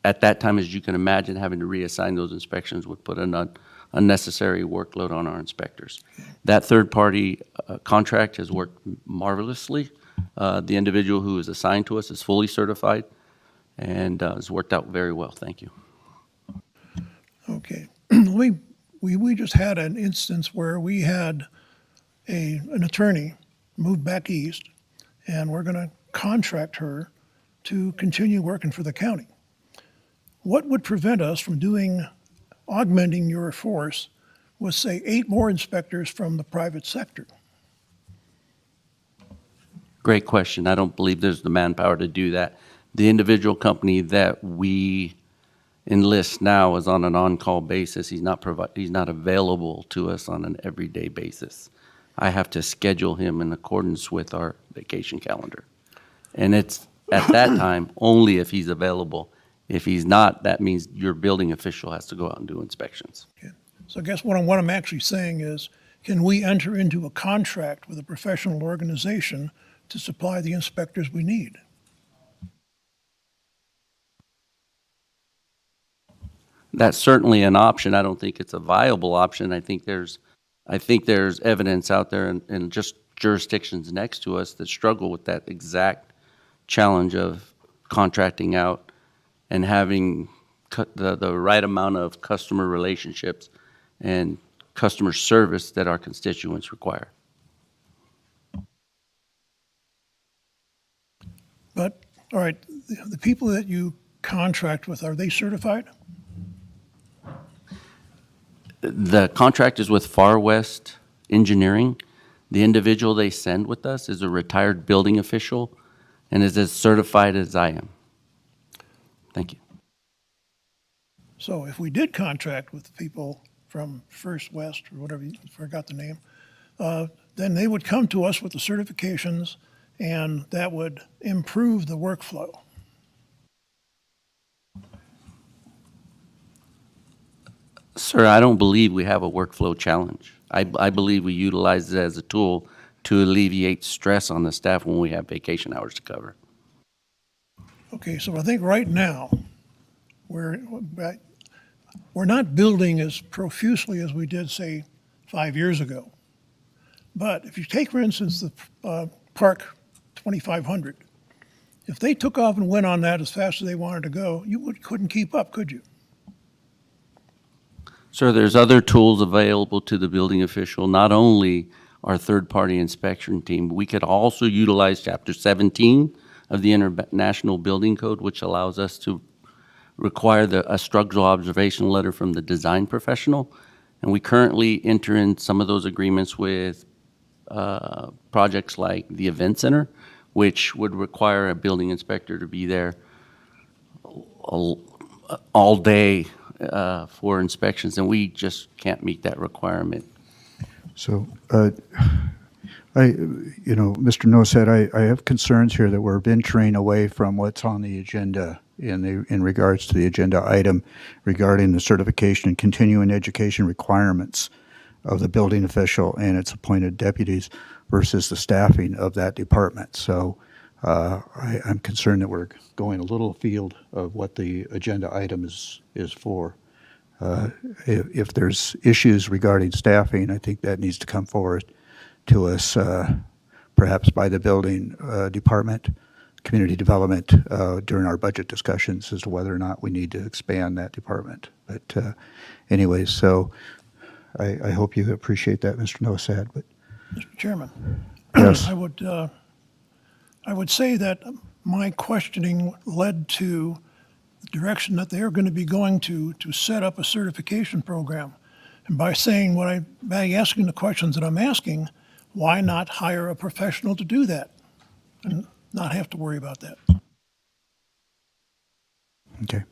At that time, as you can imagine, having to reassign those inspections would put an unnecessary workload on our inspectors. That third-party contract has worked marvelously. The individual who is assigned to us is fully certified and has worked out very well. Thank you. Okay. We just had an instance where we had an attorney move back east, and we're going to contract her to continue working for the county. What would prevent us from augmenting your force with, say, 8 more inspectors from the private sector? Great question. I don't believe there's the manpower to do that. The individual company that we enlist now is on an on-call basis. He's not available to us on an everyday basis. I have to schedule him in accordance with our vacation calendar. And it's at that time only if he's available. If he's not, that means your building official has to go out and do inspections. Okay. So I guess what I'm actually saying is, can we enter into a contract with a professional organization to supply the inspectors we need? That's certainly an option. I don't think it's a viable option. I think there's evidence out there in just jurisdictions next to us that struggle with that exact challenge of contracting out and having the right amount of customer relationships and customer service that our constituents require. But, all right, the people that you contract with, are they certified? The contract is with Far West Engineering. The individual they send with us is a retired building official and is as certified as I am. Thank you. So if we did contract with people from First West, or whatever, I forgot the name, then they would come to us with the certifications, and that would improve the workflow. Sir, I don't believe we have a workflow challenge. I believe we utilize it as a tool to alleviate stress on the staff when we have vacation hours to cover. Okay, so I think right now, we're not building as profusely as we did, say, 5 years ago. But if you take, for instance, the Park 2500, if they took off and went on that as fast as they wanted to go, you couldn't keep up, could you? Sir, there's other tools available to the building official, not only our third-party inspection team. We could also utilize Chapter 17 of the International Building Code, which allows us to require a structural observation letter from the design professional. And we currently enter in some of those agreements with projects like the Event Center, which would require a building inspector to be there all day for inspections, and we just can't meet that requirement. So, Mr. No said, I have concerns here that we're venturing away from what's on the agenda in regards to the agenda item regarding the certification and continuing education requirements of the building official and its appointed deputies versus the staffing of that department. So I'm concerned that we're going a little afield of what the agenda item is for. If there's issues regarding staffing, I think that needs to come forward to us, perhaps by the building department, community development, during our budget discussions as to whether or not we need to expand that department. But anyways, so I hope you appreciate that, Mr. Nosad. But Mr. Chairman. Yes. I would say that my questioning led to the direction that they are going to be going to set up a certification program. And by asking the questions that I'm asking, why not hire a professional to do that and not have to worry about that? Okay.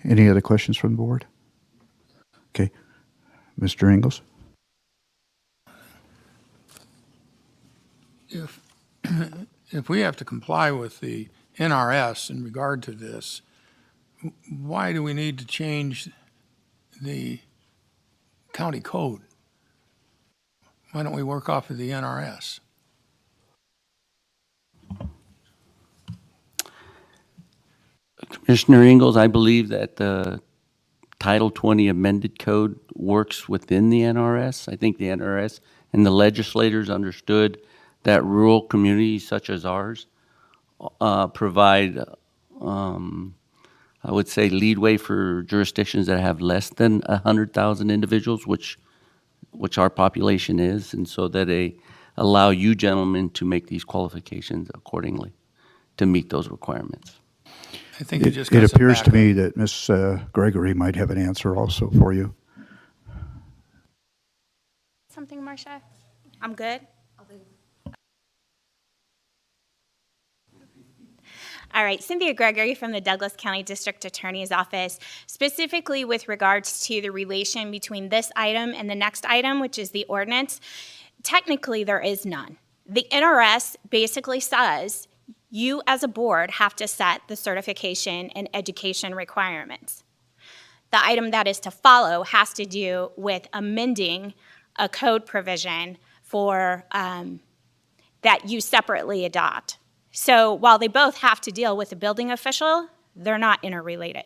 Any other questions from the board? Okay. Mr. Ingles? If we have to comply with the NRS in regard to this, why do we need to change the county code? Why don't we work off of the NRS? Commissioner Ingles, I believe that the Title 20 amended code works within the NRS. I think the NRS and the legislators understood that rural communities such as ours provide, I would say, leadway for jurisdictions that have less than 100,000 individuals, which our population is, and so that they allow you gentlemen to make these qualifications accordingly to meet those requirements. I think you just It got some appears to backup. me that Ms. Gregory might have an answer also for you. Something, Marcia? I'm good? All right, Cynthia Gregory from the Douglas County District Attorney's Office, specifically with regards to the relation between this item and the next item, which is the ordinance. Technically, there is none. The NRS basically says you as a board have to set the certification and education requirements. The item that is to follow has to do with amending a code provision for that you separately adopt. So while they both have to deal with the building official, they're not interrelated.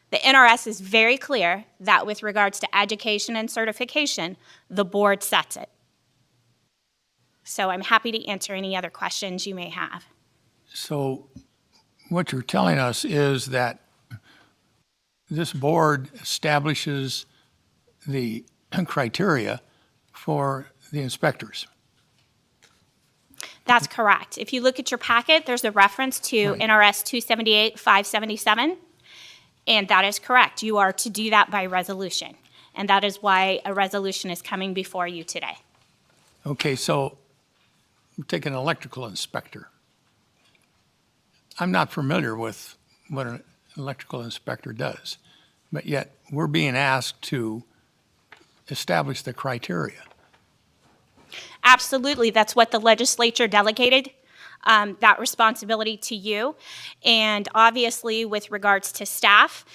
The NRS is very clear that with regards to education and certification, the board sets it. So I'm happy to answer any other questions you may have. So what you're telling us is that this board establishes the criteria for the inspectors. That's correct. If you look at your packet, there's a reference to NRS 278-577, and that is correct. You are to do that by resolution, and that is why a resolution is coming before you today. Okay, so take an electrical inspector. I'm not familiar with what an electrical inspector does, but yet we're being asked to establish the criteria. Absolutely, that's what the legislature delegated, that responsibility to you. And obviously, with regards to staff,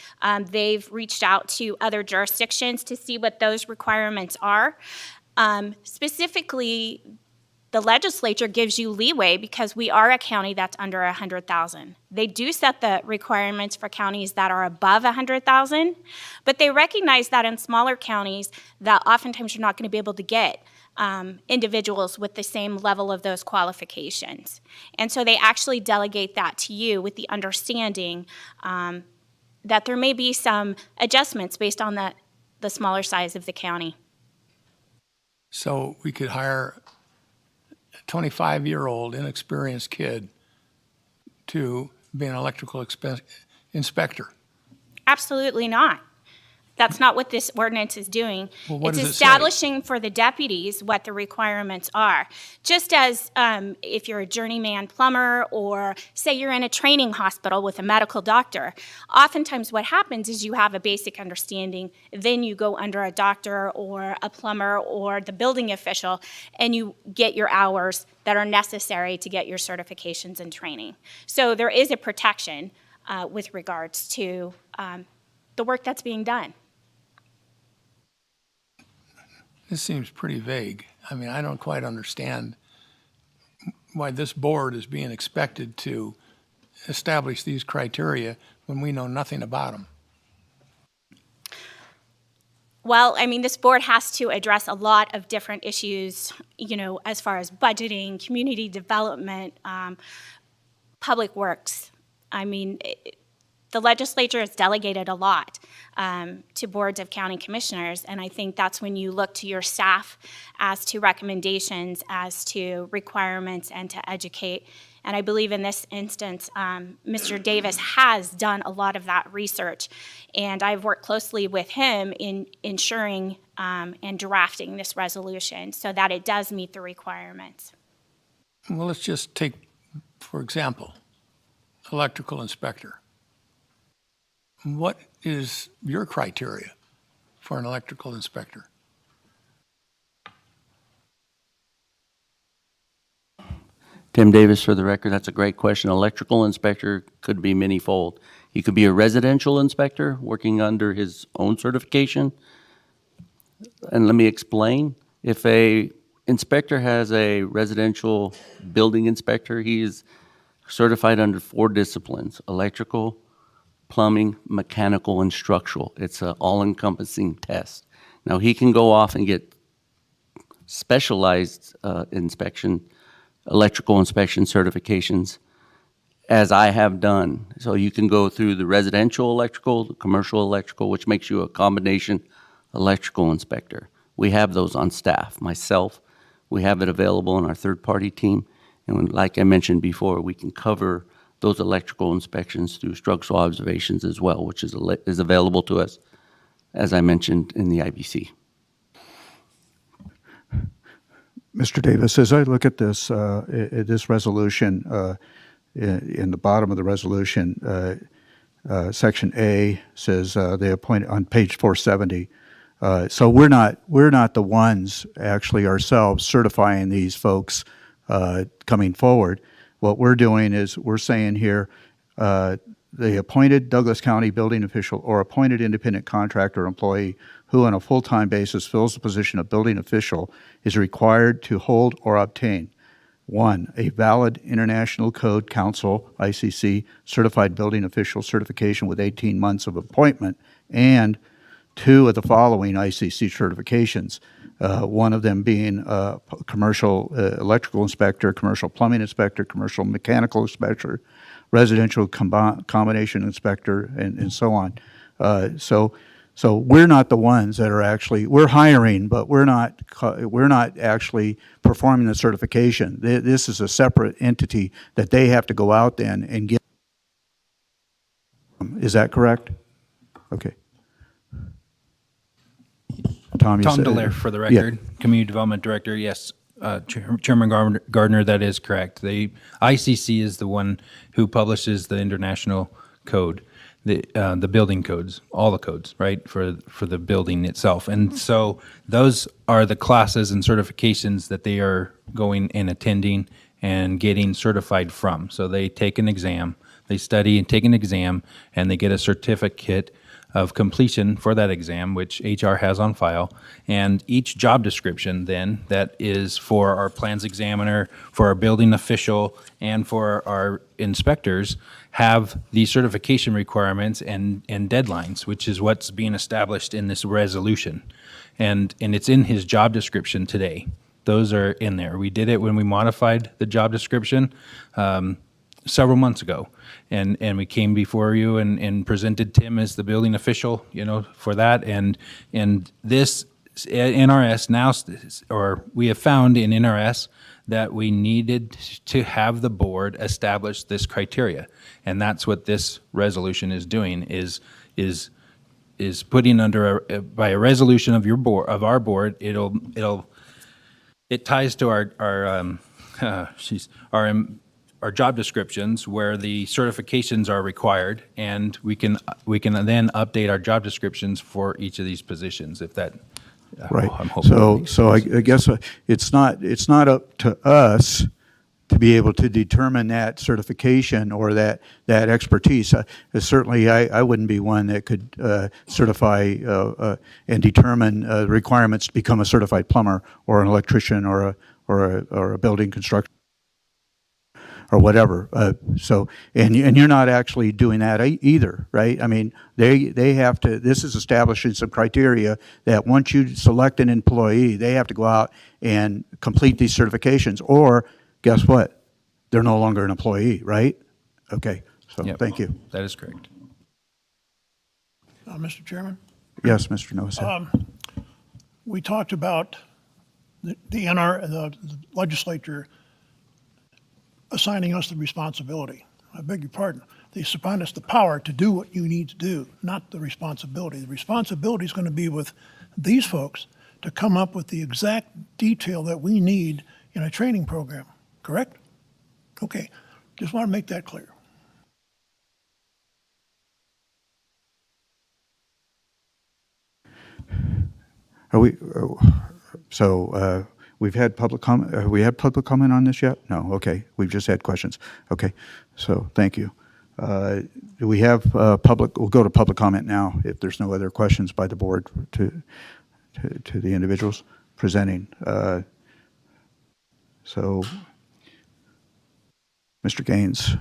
they've reached out to other jurisdictions to see what those requirements are. Specifically, the legislature gives you leeway because we are a county that's under 100,000. They do set the requirements for counties that are above 100,000, but they recognize that in smaller counties that oftentimes you're not going to be able to get individuals with the same level of those qualifications. And so they actually delegate that to you with the understanding that there may be some adjustments based on the smaller size of the county. So we could hire a 25-year-old inexperienced kid to be an electrical inspector. Absolutely not. That's not what this ordinance is doing. Well, what it's does it say? establishing for the deputies what the requirements are. Just as if you're a journeyman plumber or say you're in a training hospital with a medical doctor, oftentimes what happens is you have a basic understanding, then you go under a doctor or a plumber or the building official and you get your hours that are necessary to get your certifications and training. So there is a protection with regards to the work that's being done. This seems pretty vague. I mean, I don't quite understand why this board is being expected to establish these criteria when we know nothing about them. Well, I mean, this board has to address a lot of different issues, you know, as far as budgeting, community development, public works. I mean, the legislature has delegated a lot to boards of county commissioners, and I think that's when you look to your staff as to recommendations, as to requirements, and to educate. And I believe in this instance, Mr. Davis has done a lot of that research, and I've worked closely with him in ensuring and drafting this resolution so that it does meet the requirements. Well, let's just take, for example, electrical inspector. What is your criteria for an electrical inspector? Tim Davis, for the record, that's a great question. Electrical inspector could be many-fold. He could be a residential inspector working under his own certification. And let me explain. If a inspector has a residential building inspector, he is certified under 4 disciplines: electrical, plumbing, mechanical, and structural. It's an all-encompassing test. Now, he can go off and get specialized electrical inspection certifications, as I have done. So you can go through the residential electrical, the commercial electrical, which makes you a combination electrical inspector. We have those on staff. Myself, we have it available in our third-party team. And like I mentioned before, we can cover those electrical inspections through structural observations as well, which is available to us, as I mentioned, in the IBC. Mr. Davis, as I look at this, resolution, in the bottom of the resolution, Section A says they appoint on page 470. So we're not the ones actually ourselves certifying these folks coming forward. What we're doing is we're saying here, the appointed Douglas County building official or appointed independent contractor employee who on a full-time basis fills the position of building official is required to hold or obtain, 1, a valid International Code Council, ICC, certified building official certification with 18 months of appointment, and 2 of the following ICC certifications, one of them being commercial electrical inspector, commercial plumbing inspector, commercial mechanical inspector, residential combination inspector, and so on. So we're not the ones that are actually, we're hiring, but we're not actually performing the certification. This is a separate entity that they have to go out then and get. Is that correct? Okay. Tom Delaire, for the record, Community Development Director. Yes, Chairman Gardner, that is correct. The ICC is the one who publishes the international code, the building codes, all the codes, right, for the building itself. And so those are the classes and certifications that they are going and attending and getting certified from. So they take an exam, they study and take an exam, and they get a certificate of completion for that exam, which HR has on file. And each job description then that is for our plans examiner, for our building official, and for our inspectors have the certification requirements and deadlines, which is what's being established in this resolution. And it's in his job description today. Those are in there. We did it when we modified the job description several months ago. And we came before you and presented Tim as the building official, for that. And this NRS now, or we have found in NRS that we needed to have the board establish this criteria. And that's what this resolution is doing, is putting under by a resolution of your board, of our board, it ties to our job descriptions where the certifications are required, and we can then update our job descriptions for each of these positions, if that. Right. I'm hoping So I guess it's not up to us to be able to determine that certification or that expertise. Certainly, I wouldn't be one that could certify and determine requirements to become a certified plumber or an electrician or a building construction or whatever. So, and you're not actually doing that either, right? I mean, they have to, this is establishing some criteria that once you select an employee, they have to go out and complete these certifications, or guess what? They're no longer an employee, right? Okay, so Yep. thank you. That is correct. Mr. Chairman? Yes, Mr. Novosad. We talked about the legislature assigning us the responsibility. I beg your pardon. They assign us the power to do what you need to do, not the responsibility. The responsibility is going to be with these folks to come up with the exact detail that we need in a training program, correct? Okay, just want to make that clear. Are we, so we've had public comment, have we had public comment on this yet? No, okay, we've just had questions. Okay, so thank you. Do we have public, we'll go to public comment now if there's no other questions by the board to the individuals presenting. So, Mr. Gaines,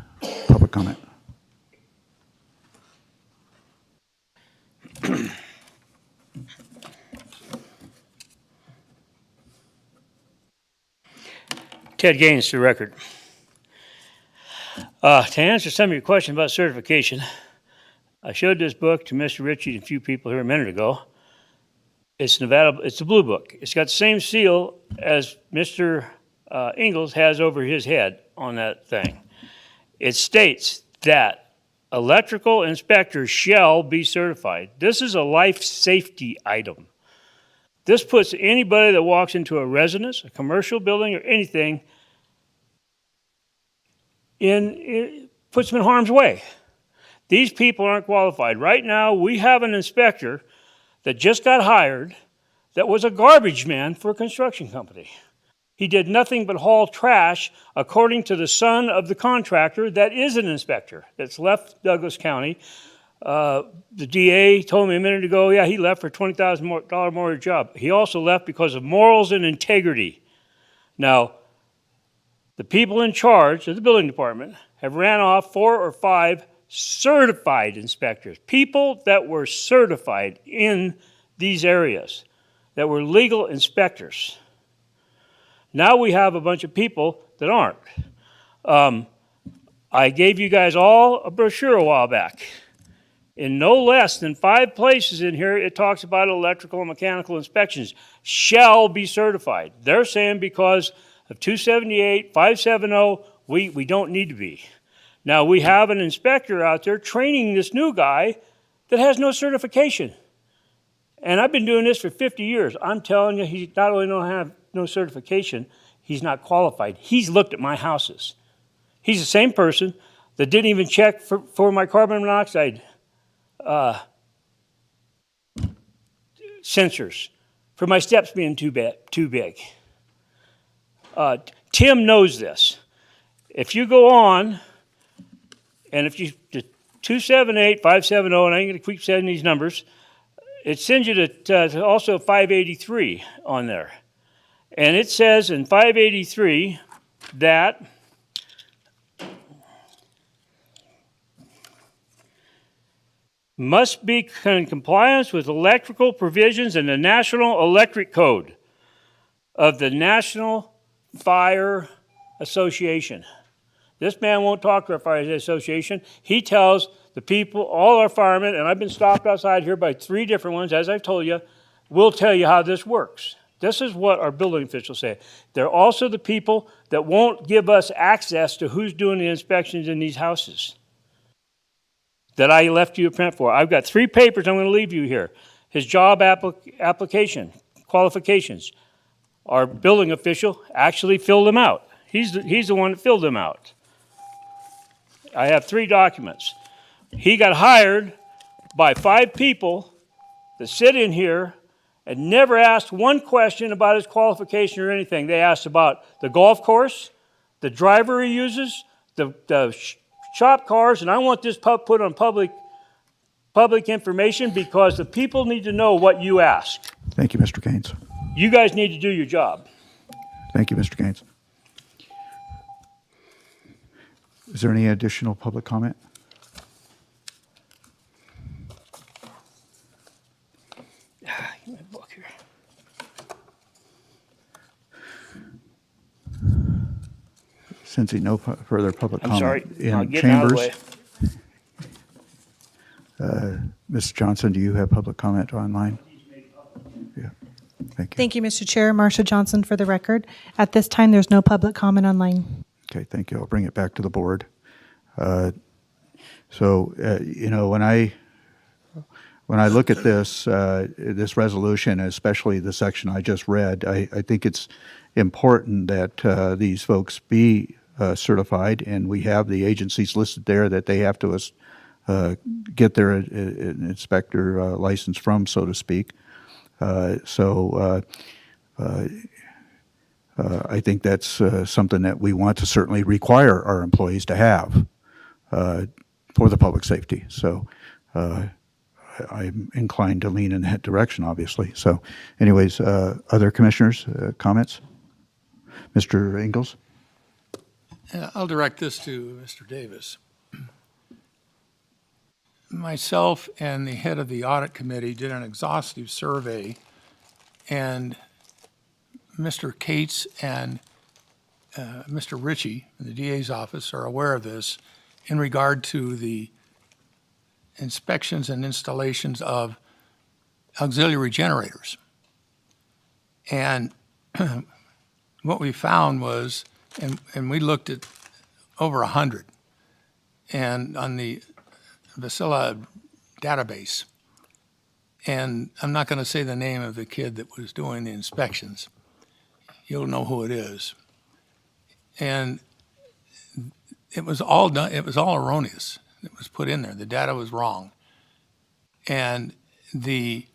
public comment. Ted Gaines, to the record. To answer some of your questions about certification, I showed this book to Mr. Ritchie and a few people here a minute ago. It's Nevada. It's the Blue Book. It's got the same seal as Mr. Ingalls has over his head on that thing. It states that electrical inspectors shall be certified. This is a life safety item. This puts anybody that walks into a residence, a commercial building, or anything puts them in harm's way. These people aren't qualified. Right now, we have an inspector that just got hired that was a garbage man for a construction company. He did nothing but haul trash, according to the son of the contractor that is an inspector that's left Douglas County. The DA told me a minute ago, yeah, he left for $20,000 more job. He also left because of morals and integrity. Now, the people in charge of the building department have ran off 4 or 5 certified inspectors, people that were certified in these areas, that were legal inspectors. Now we have a bunch of people that aren't. I gave you guys all a brochure a while back. In no less than 5 places in here, it talks about electrical and mechanical inspections shall be certified. They're saying because of 278, 570, we don't need to be. Now, we have an inspector out there training this new guy that has no certification. And I've been doing this for 50 years. I'm telling you, he not only don't have no certification, he's not qualified. He's looked at my houses. He's the same person that didn't even check for my carbon monoxide sensors, for my steps being too big. Tim knows this. If you go on, and if you, 278, 570, and I'm going to keep saying these numbers, it sends you to also 583 on there. And it says in 583 that must be in compliance with electrical provisions in the National Electric Code of the National Fire Association. This man won't talk to our fire association. He tells the people, all our firemen, and I've been stopped outside here by 3 different ones, as I've told you, will tell you how this works. This is what our building officials say. They're also the people that won't give us access to who's doing the inspections in these houses that I left you a print for. I've got 3 papers I'm going to leave you here. His job application, qualifications. Our building official actually filled them out. He's the one that filled them out. I have 3 documents. He got hired by 5 people that sit in here and never asked one question about his qualification or anything. They asked about the golf course, the driver he uses, the shop cars, and I want this put on public information because the people need to know what you ask. Thank you, Mr. Gaines. You guys need to do your job. Thank you, Mr. Gaines. Is there any additional public comment? Give me a book here. Sensing no further public I'm comment sorry. I'll in get out of the chambers. way. Ms. Johnson, do you have public comment online? Yeah, thank you. Thank you, Mr. Chair. Marcia Johnson for the record. At this time, there's no public comment online. Okay, thank you. I'll bring it back to the board. You know, when I look at this this resolution, especially the section I just read, I think it's important that these folks be certified, and we have the agencies listed there that they have to get their inspector license from, so to speak. I think that's something that we want to certainly require our employees to have for the public safety. So I'm inclined to lean in that direction, obviously. So anyways, other commissioners, comments? Mr. Ingalls? I'll direct this to Mr. Davis. Myself and the head of the audit committee did an exhaustive survey, and Mr. Cates and Mr. Ritchie in the DA's office are aware of this in regard to the inspections and installations of auxiliary generators. And what we found was, and we looked at over 100, and on the Vasilla database, and I'm not going to say the name of the kid that was doing the inspections. You'll know who it is. And it was all done, it was all erroneous. It was put in there. The data was wrong. And the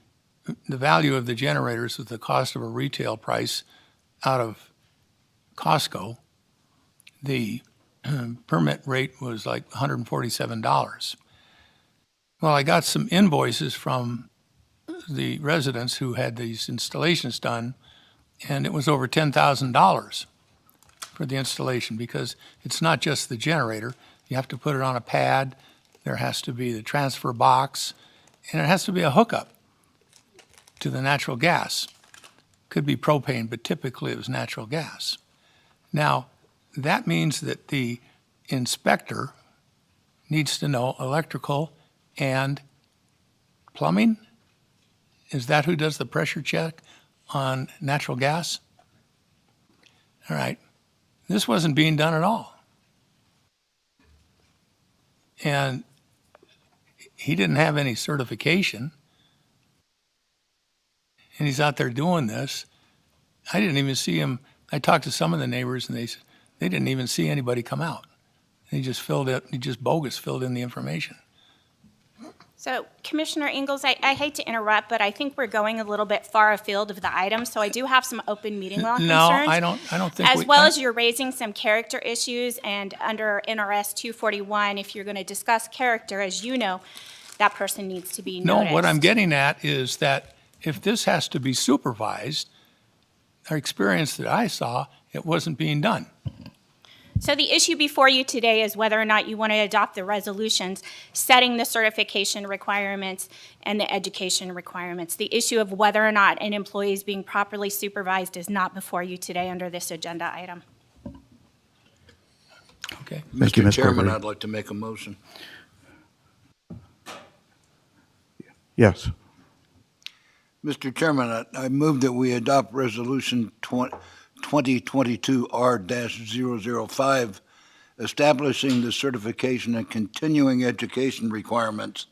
value of the generators with the cost of a retail price out of Costco, the permit rate was like $147. Well, I got some invoices from the residents who had these installations done, and it was over $10,000 for the installation, because it's not just the generator. You have to put it on a pad. There has to be the transfer box, and it has to be a hookup to the natural gas. Could be propane, but typically it was natural gas. Now, that means that the inspector needs to know electrical and plumbing. Is that who does the pressure check on natural gas? All right. This wasn't being done at all. And he didn't have any certification. And he's out there doing this. I didn't even see him. I talked to some of the neighbors, and they said they didn't even see anybody come out. He just filled it, he just bogus filled in the information. So Commissioner Ingalls, I hate to interrupt, but I think we're going a little bit far afield of the item, so I do have some open meeting law concerns. No, I don't think As well as you're raising some character issues, and under NRS 241, if you're going to discuss character, as you know, that person needs to be noticed. No, what I'm getting at is that if this has to be supervised, our experience that I saw, it wasn't being done. So the issue before you today is whether or not you want to adopt the resolutions setting the certification requirements and the education requirements. The issue of whether or not an employee is being properly supervised is not before you today under this agenda item. Okay. Thank you, Mr. Ms. Chairman, Gregory. I'd like to make a motion. Yes. Mr. Chairman, I move that we adopt Resolution 2022-R-005, establishing the certification and continuing education requirements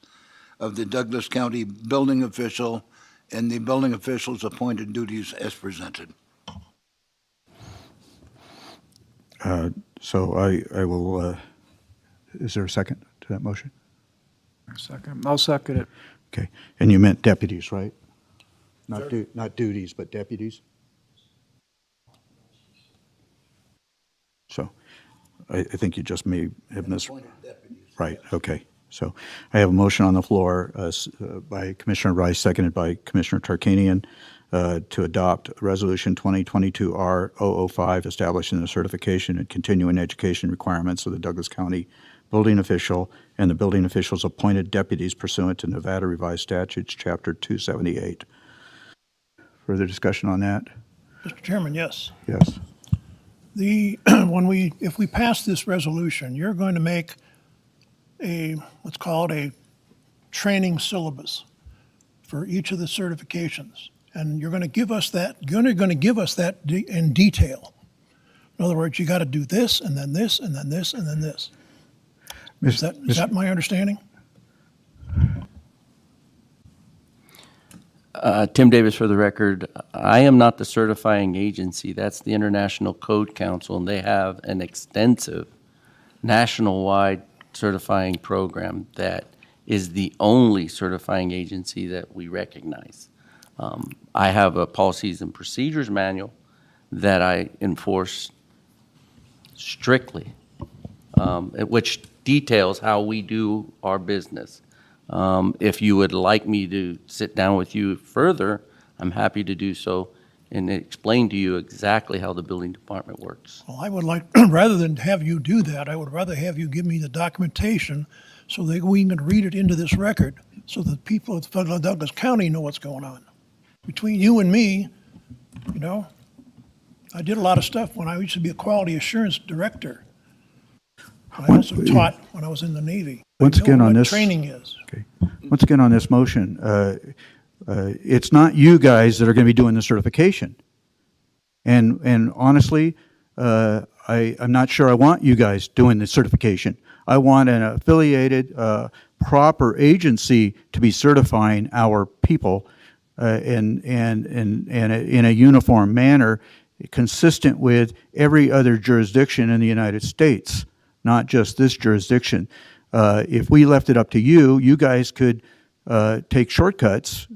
of the Douglas County building official and the building official's appointed duties as presented. So I will, is there a second to that motion? Second. I'll second it. Okay. And you meant deputies, right? Not duties, but deputies? So I think you just may have missed. Right, okay. So I have a motion on the floor by Commissioner Rice, seconded by Commissioner Tarkanian, to adopt Resolution 2022-R005, establishing the certification and continuing education requirements of the Douglas County building official and the building official's appointed deputies pursuant to Nevada Revised Statutes, Chapter 278. Further discussion on that? Mr. Chairman, yes. Yes. If we pass this resolution, you're going to make let's call it a training syllabus for each of the certifications. And you're going to give us that, in detail. In other words, you got to do this, and then this, and then this, and then this. Is that my understanding? Tim Davis for the record. I am not the certifying agency. That's the International Code Council, and they have an extensive national-wide certifying program that is the only certifying agency that we recognize. I have a policies and procedures manual that I enforce strictly, which details how we do our business. If you would like me to sit down with you further, I'm happy to do so and explain to you exactly how the building department works. Well, I would like, rather than have you do that, I would rather have you give me the documentation so that we can read it into this record, so that people of Douglas County know what's going on. Between you and me, I did a lot of stuff when I used to be a quality assurance director. I also taught when I was in the Navy. Once again on this training is. Okay. Once again on this motion, it's not you guys that are going to be doing the certification. And honestly, I'm not sure I want you guys doing the certification. I want an affiliated, proper agency to be certifying our people in a uniform manner, consistent with every other jurisdiction in the United States, not just this jurisdiction. If we left it up to you, you guys could take shortcuts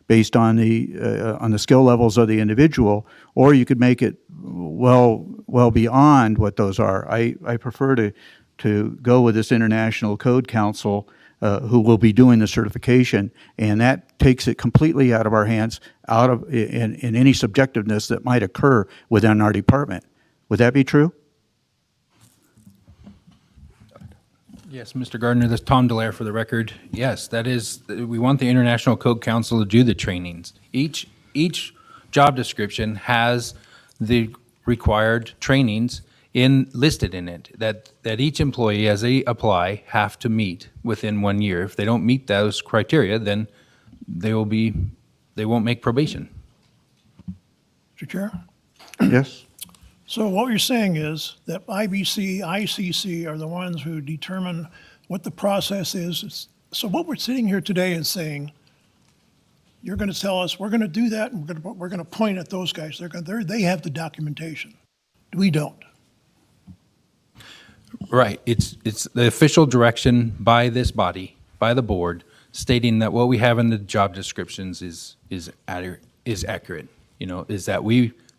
based on the skill levels of the individual, or you could make it well beyond what those are. I prefer to go with this International Code Council, who will be doing the certification, and that takes it completely out of our hands, in any subjectiveness that might occur within our department. Would that be true? Yes, Mr. Gardner, this is Tom Delaire for the record. Yes, that is, we want the International Code Council to do the trainings. Each job description has the required trainings listed in it that each employee, as they apply, have to meet within 1 year. If they don't meet those criteria, then they won't make probation. Mr. Chair? Yes. So what you're saying is that IBC, ICC are the ones who determine what the process is. So what we're sitting here today is saying, you're going to tell us, we're going to do that, and we're going to point at those guys. They have the documentation. We don't. Right. It's the official direction by this body, by the board, stating that what we have in the job descriptions is accurate. Is that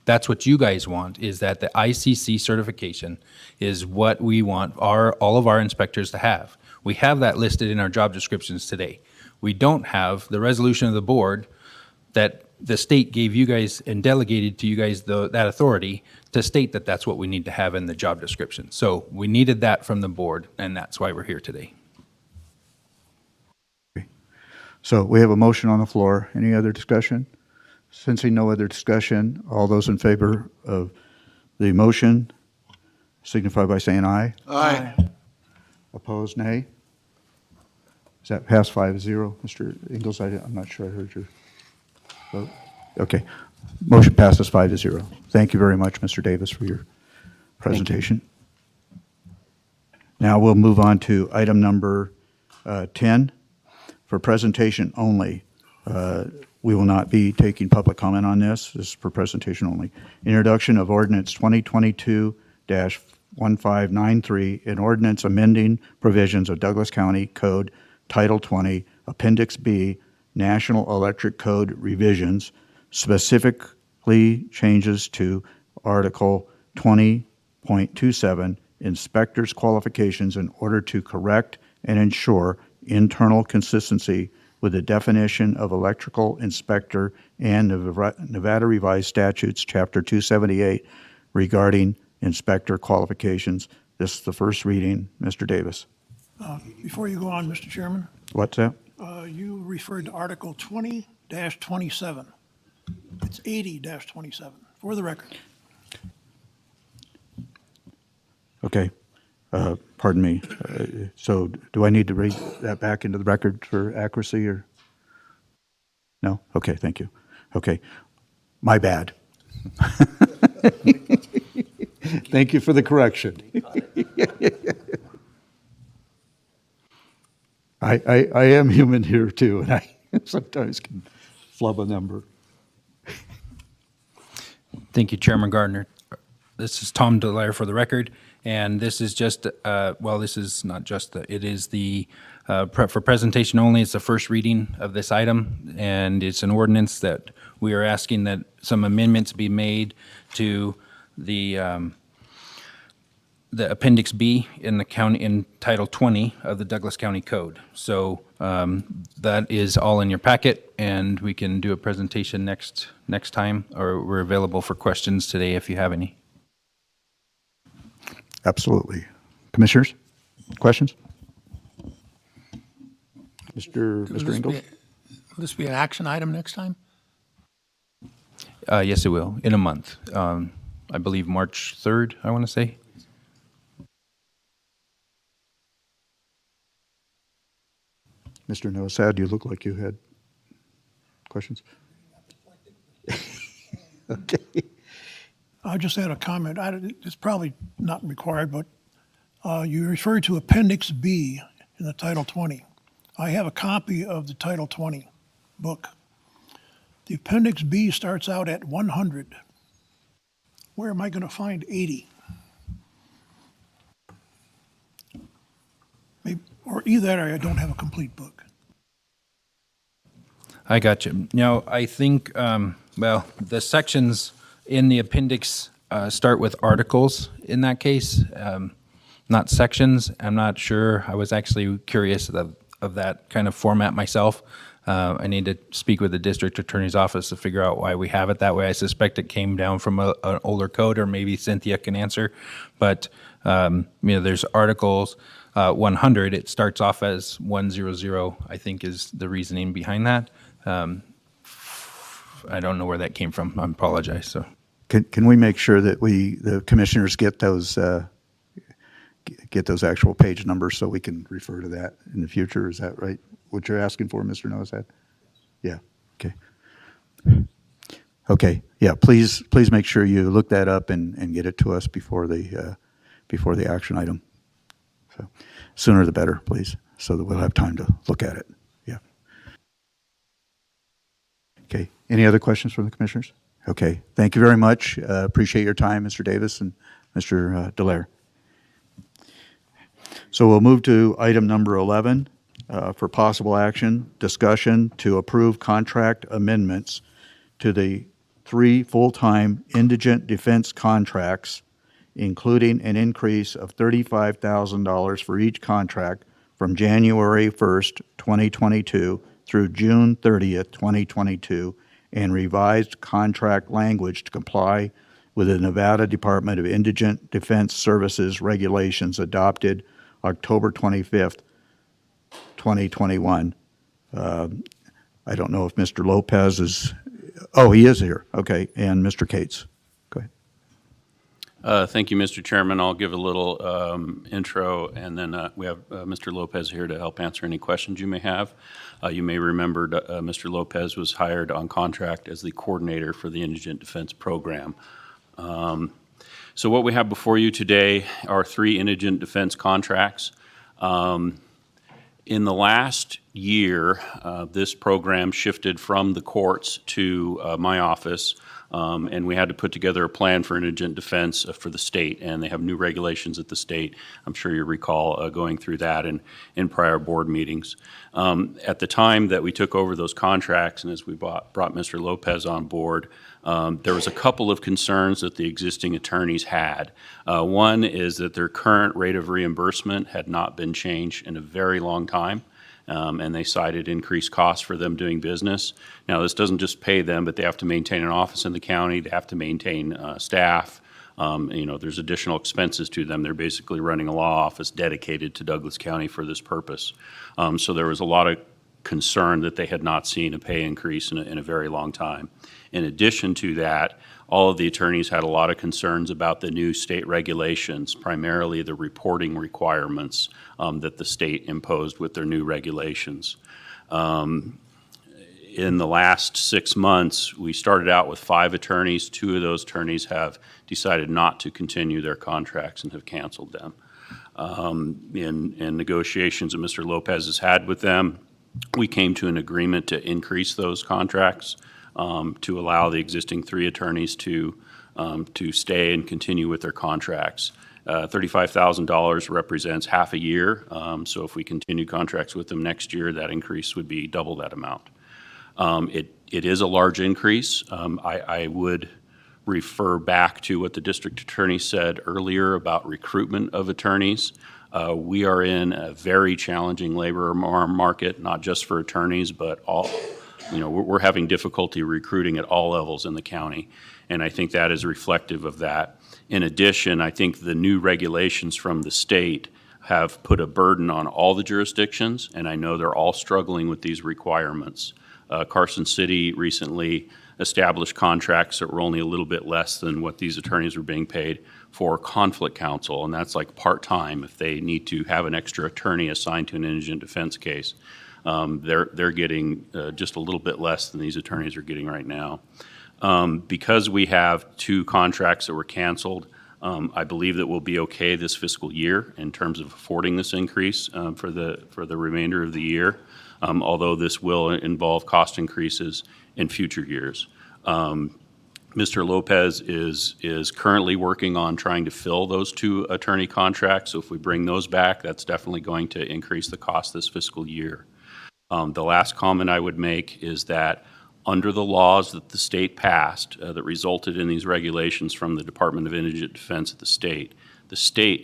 that's what you guys want, is that the ICC certification is what we want all of our inspectors to have. We have that listed in our job descriptions today. We don't have the resolution of the board that the state gave you guys and delegated to you guys that authority to state that that's what we need to have in the job description. So we needed that from the board, and that's why we're here today. So we have a motion on the floor. Any other discussion? Sensing no other discussion, all those in favor of the motion signify by saying aye. Aye. Opposed, nay? Is that pass 5-0? Mr. Ingles, I'm not sure I heard your vote. Okay. Motion passes 5-0. Thank you very much, Mr. Davis, for your presentation. Now we'll move on to item number 10 for presentation only. We will not be taking public comment on this. This is for presentation only. Introduction of Ordinance 2022-1593, an ordinance amending provisions of Douglas County Code Title 20, Appendix B, National Electric Code revisions, specifically changes to Article 20.27 inspectors' qualifications in order to correct and ensure internal consistency with the definition of electrical inspector and Nevada Revised Statutes, Chapter 278, regarding inspector qualifications. This is the first reading. Mr. Davis. Before you go on, Mr. Chairman, What's that? you referred to Article 20-27. It's 80-27, for the record. Okay. Pardon me. So do I need to read that back into the record for accuracy or? No? Okay, thank you. Okay. My bad. Thank you for the correction. I am human here too, and I sometimes can flub a number. Thank you, Chairman Gardner. This is Tom Delaire for the record, and this is just, this is not just, it is the, for presentation only, it's the first reading of this item, and it's an ordinance that we are asking that some amendments be made to the Appendix B in the county, in Title 20 of the Douglas County Code. So that is all in your packet, and we can do a presentation next time, or we're available for questions today if you have any. Absolutely. Commissioners, questions? Mr. Ingalls? Will this be an action item next time? Yes, it will, in a month. I believe March 3rd, I want to say. Mr. Nosad, you look like you had questions. Okay. I just had a comment. It's probably not required, but you referred to Appendix B in the Title 20. I have a copy of the Title 20 book. The Appendix B starts out at 100. Where am I going to find 80? Maybe, or either that or I don't have a complete book. I got you. Now, I think, the sections in the appendix start with articles in that case, not sections. I'm not sure. I was actually curious of that kind of format myself. I need to speak with the district attorney's office to figure out why we have it that way. I suspect it came down from an older code, or maybe Cynthia can answer. But, there's articles, 100, it starts off as 100, I think is the reasoning behind that. I don't know where that came from. I apologize. So, Can we make sure that the commissioners get those actual page numbers so we can refer to that in the future? Is that right? What you're asking for, Mr. Nosad? Yeah. Okay. Okay. Yeah. Please make sure you look that up and get it to us before the action item. So sooner the better, please, so that we'll have time to look at it. Yeah. Okay. Any other questions from the commissioners? Okay. Thank you very much. Appreciate your time, Mr. Davis and Mr. Delaire. So we'll move to item number 11 for possible action, discussion to approve contract amendments to the 3 full-time indigent defense contracts, including an increase of $35,000 for each contract from January 1st, 2022 through June 30th, 2022, and revised contract language to comply with the Nevada Department of Indigent Defense Services regulations adopted October 25th, 2021. I don't know if Mr. Lopez is, he is here. Okay, and Mr. Cates. Go ahead. Thank you, Mr. Chairman. I'll give a little intro, and then we have Mr. Lopez here to help answer any questions you may have. You may remember Mr. Lopez was hired on contract as the coordinator for the Indigent Defense Program. So what we have before you today are 3 indigent defense contracts. In the last year, this program shifted from the courts to my office, and we had to put together a plan for indigent defense for the state, and they have new regulations at the state. I'm sure you recall going through that in prior board meetings. At the time that we took over those contracts, and as we brought Mr. Lopez on board, there was a couple of concerns that the existing attorneys had. One is that their current rate of reimbursement had not been changed in a very long time. And they cited increased costs for them doing business. Now, this doesn't just pay them, but they have to maintain an office in the county. They have to maintain staff. There's additional expenses to them. They're basically running a law office dedicated to Douglas County for this purpose. So there was a lot of concern that they had not seen a pay increase in a very long time. In addition to that, all of the attorneys had a lot of concerns about the new state regulations, primarily the reporting requirements that the state imposed with their new regulations. In the last 6 months, we started out with 5 attorneys. 2 of those attorneys have decided not to continue their contracts and have canceled them. In negotiations that Mr. Lopez has had with them, we came to an agreement to increase those contracts to allow the existing 3 attorneys to stay and continue with their contracts. $35,000 represents half a year, so if we continue contracts with them next year, that increase would be double that amount. It is a large increase. I would refer back to what the district attorney said earlier about recruitment of attorneys. We are in a very challenging labor market, not just for attorneys, but all. We're having difficulty recruiting at all levels in the county, and I think that is reflective of that. In addition, I think the new regulations from the state have put a burden on all the jurisdictions, and I know they're all struggling with these requirements. Carson City recently established contracts that were only a little bit less than what these attorneys were being paid for conflict counsel, and that's like part-time if they need to have an extra attorney assigned to an indigent defense case. They're getting just a little bit less than these attorneys are getting right now. Because we have 2 contracts that were canceled, I believe that we'll be okay this fiscal year in terms of affording this increase for the remainder of the year, although this will involve cost increases in future years. Mr. Lopez is currently working on trying to fill those 2 attorney contracts, so if we bring those back, that's definitely going to increase the cost this fiscal year. The last comment I would make is that under the laws that the state passed that resulted in these regulations from the Department of Indigent Defense of the state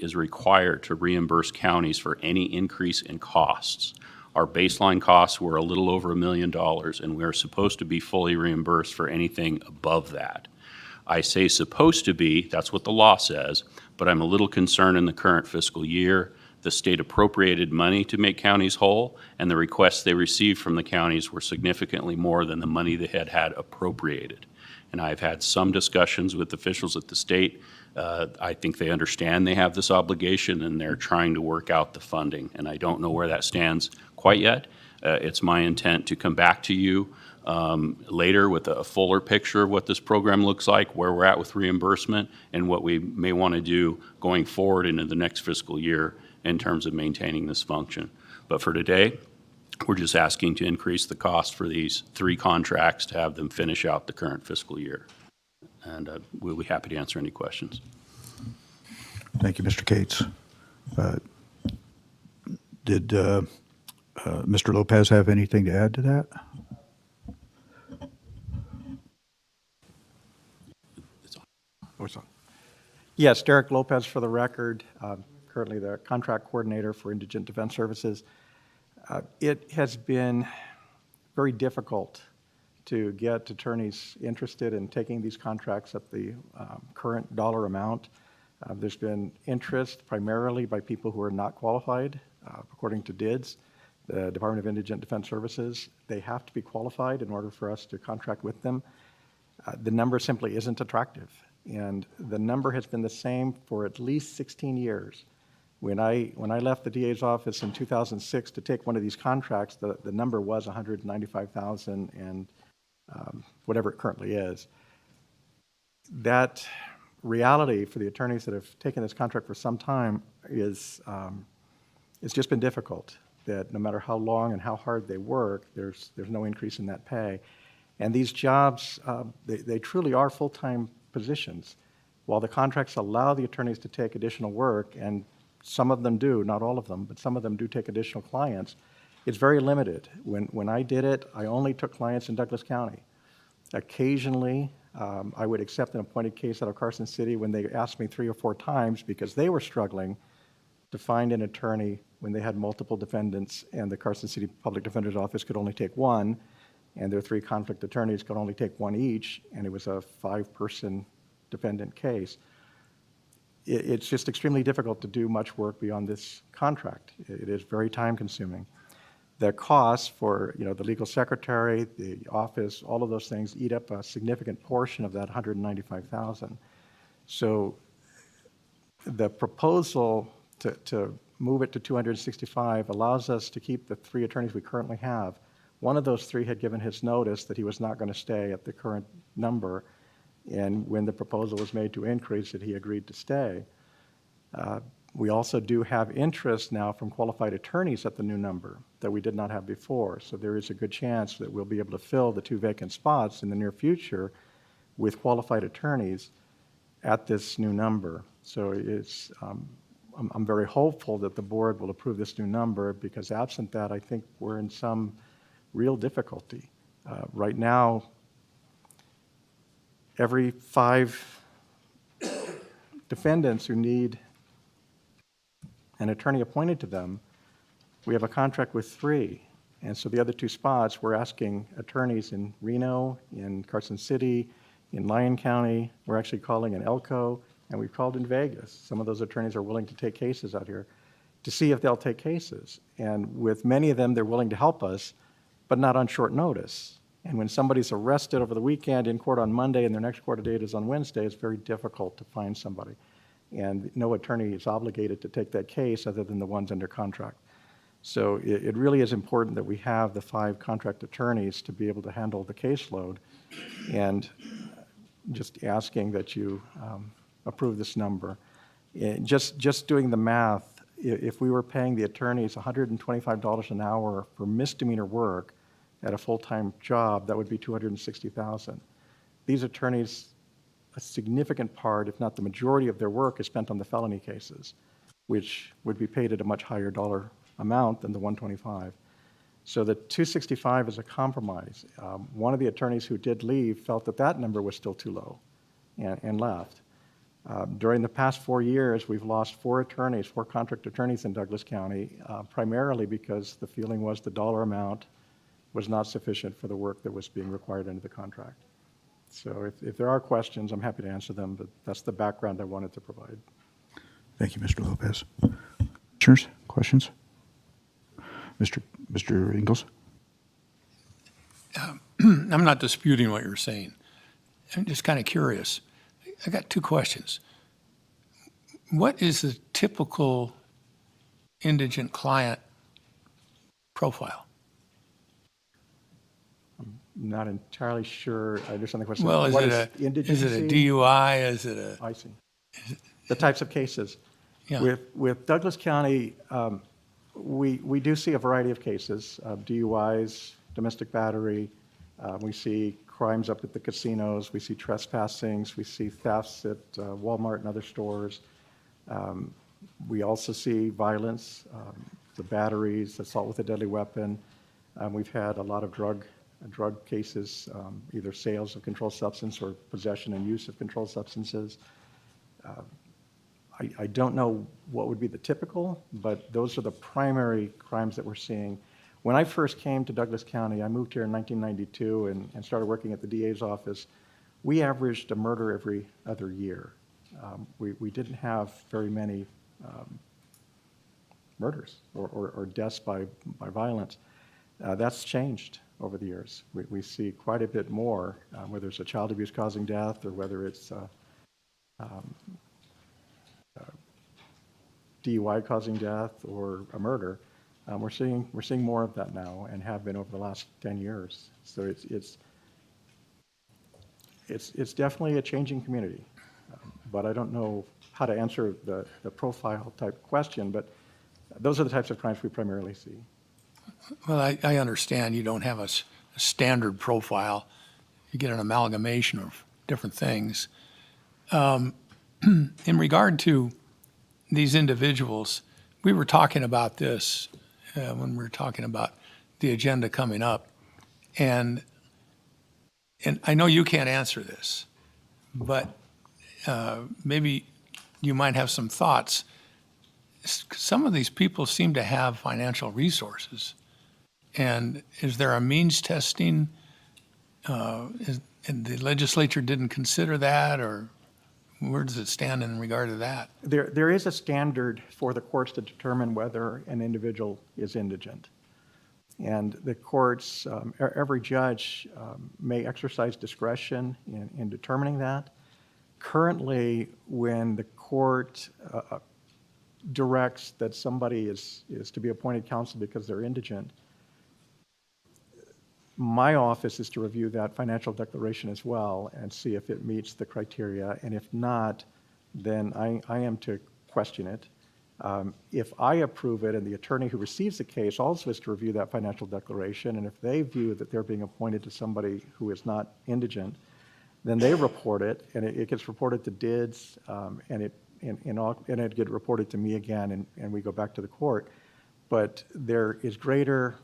is required to reimburse counties for any increase in costs. Our baseline costs were a little over $1 million, and we are supposed to be fully reimbursed for anything above that. I say supposed to be, that's what the law says, but I'm a little concerned in the current fiscal year. The state appropriated money to make counties whole, and the requests they received from the counties were significantly more than the money they had appropriated. And I've had some discussions with officials at the state. I think they understand they have this obligation, and they're trying to work out the funding. And I don't know where that stands quite yet. It's my intent to come back to you later with a fuller picture of what this program looks like, where we're at with reimbursement, and what we may want to do going forward into the next fiscal year in terms of maintaining this function. But for today, we're just asking to increase the cost for these 3 contracts to have them finish out the current fiscal year. And we'll be happy to answer any questions. Thank you, Mr. Cates. Did Mr. Lopez have anything to add to that? Yes, Derek Lopez for the record, currently the contract coordinator for Indigent Defense Services. It has been very difficult to get attorneys interested in taking these contracts at the current dollar amount. There's been interest primarily by people who are not qualified, according to DIDS, the Department of Indigent Defense Services. They have to be qualified in order for us to contract with them. The number simply isn't attractive, and the number has been the same for at least 16 years. When I left the DA's office in 2006 to take one of these contracts, the number was $195,000 and whatever it currently is. That reality for the attorneys that have taken this contract for some time is it's just been difficult. that no matter how long and how hard they work, there's no increase in that pay. And these jobs, they truly are full-time positions. While the contracts allow the attorneys to take additional work, and some of them do, not all of them, but some of them do take additional clients, it's very limited. When I did it, I only took clients in Douglas County. Occasionally, I would accept an appointed case out of Carson City when they asked me 3 or 4 times because they were struggling to find an attorney when they had multiple defendants and the Carson City Public Defender's Office could only take one, and their 3 conflict attorneys could only take one each, and it was a 5-person defendant case. It's just extremely difficult to do much work beyond this contract. It is very time-consuming. The costs for, the legal secretary, the office, all of those things eat up a significant portion of that $195,000. So the proposal to move it to 265 allows us to keep the 3 attorneys we currently have. One of those 3 had given his notice that he was not going to stay at the current number, and when the proposal was made to increase it, he agreed to stay. We also do have interest now from qualified attorneys at the new number that we did not have before. So there is a good chance that we'll be able to fill the 2 vacant spots in the near future with qualified attorneys at this new number. So it's, I'm very hopeful that the board will approve this new number, because absent that, I think we're in some real difficulty. Right now, every 5 defendants who need an attorney appointed to them, we have a contract with 3. And so the other 2 spots, we're asking attorneys in Reno, in Carson City, in Lyon County. We're actually calling in Elko, and we've called in Vegas. Some of those attorneys are willing to take cases out here to see if they'll take cases. And with many of them, they're willing to help us, but not on short notice. And when somebody's arrested over the weekend, in court on Monday, and their next court date is on Wednesday, it's very difficult to find somebody. And no attorney is obligated to take that case other than the ones under contract. So it really is important that we have the 5 contract attorneys to be able to handle the caseload. And just asking that you approve this number. Just doing the math, if we were paying the attorneys $125 an hour for misdemeanor work at a full-time job, that would be $260,000. These attorneys, a significant part, if not the majority of their work, is spent on the felony cases, which would be paid at a much higher dollar amount than the $125. So the $265 is a compromise. One of the attorneys who did leave felt that that number was still too low and left. During the past 4 years, we've lost 4 attorneys, 4 contract attorneys in Douglas County, primarily because the feeling was the dollar amount was not sufficient for the work that was being required under the contract. So if there are questions, I'm happy to answer them, but that's the background I wanted to provide. Thank you, Mr. Lopez. Commissioners, questions? Mr. Ingles? I'm not disputing what you're saying. I'm just kind of curious. I got 2 questions. What is the typical indigent client profile? I'm not entirely sure I understand the question. Well, is What it a indigency? DUI? Is it a? I see. The types of cases. Yeah. With Douglas County, we do see a variety of cases, DUIs, domestic battery. We see crimes up at the casinos. We see trespassings. We see thefts at Walmart and other stores. We also see violence, the batteries, assault with a deadly weapon. We've had a lot of drug cases, either sales of controlled substance or possession and use of controlled substances. I don't know what would be the typical, but those are the primary crimes that we're seeing. When I first came to Douglas County, I moved here in 1992 and started working at the DA's office. We averaged a murder every other year. We didn't have very many murders or deaths by violence. That's changed over the years. We see quite a bit more, whether it's a child abuse causing death or whether it's DUI causing death or a murder. We're seeing more of that now and have been over the last 10 years. So it's definitely a changing community. But I don't know how to answer the profile type question, but those are the types of crimes we primarily see. Well, I understand you don't have a standard profile. You get an amalgamation of different things. In regard to these individuals, we were talking about this when we were talking about the agenda coming up. And I know you can't answer this, but maybe you might have some thoughts. Some of these people seem to have financial resources. And is there a means testing? And the legislature didn't consider that, or where does it stand in regard to that? There is a standard for the courts to determine whether an individual is indigent. And the courts, every judge may exercise discretion in determining that. Currently, when the court directs that somebody is to be appointed counsel because they're indigent, my office is to review that financial declaration as well and see if it meets the criteria. And if not, then I am to question it. If I approve it and the attorney who receives the case also is to review that financial declaration, and if they view that they're being appointed to somebody who is not indigent, then they report it, and it gets reported to DIDS, and it gets reported to me again, and we go back to the court. But there is greater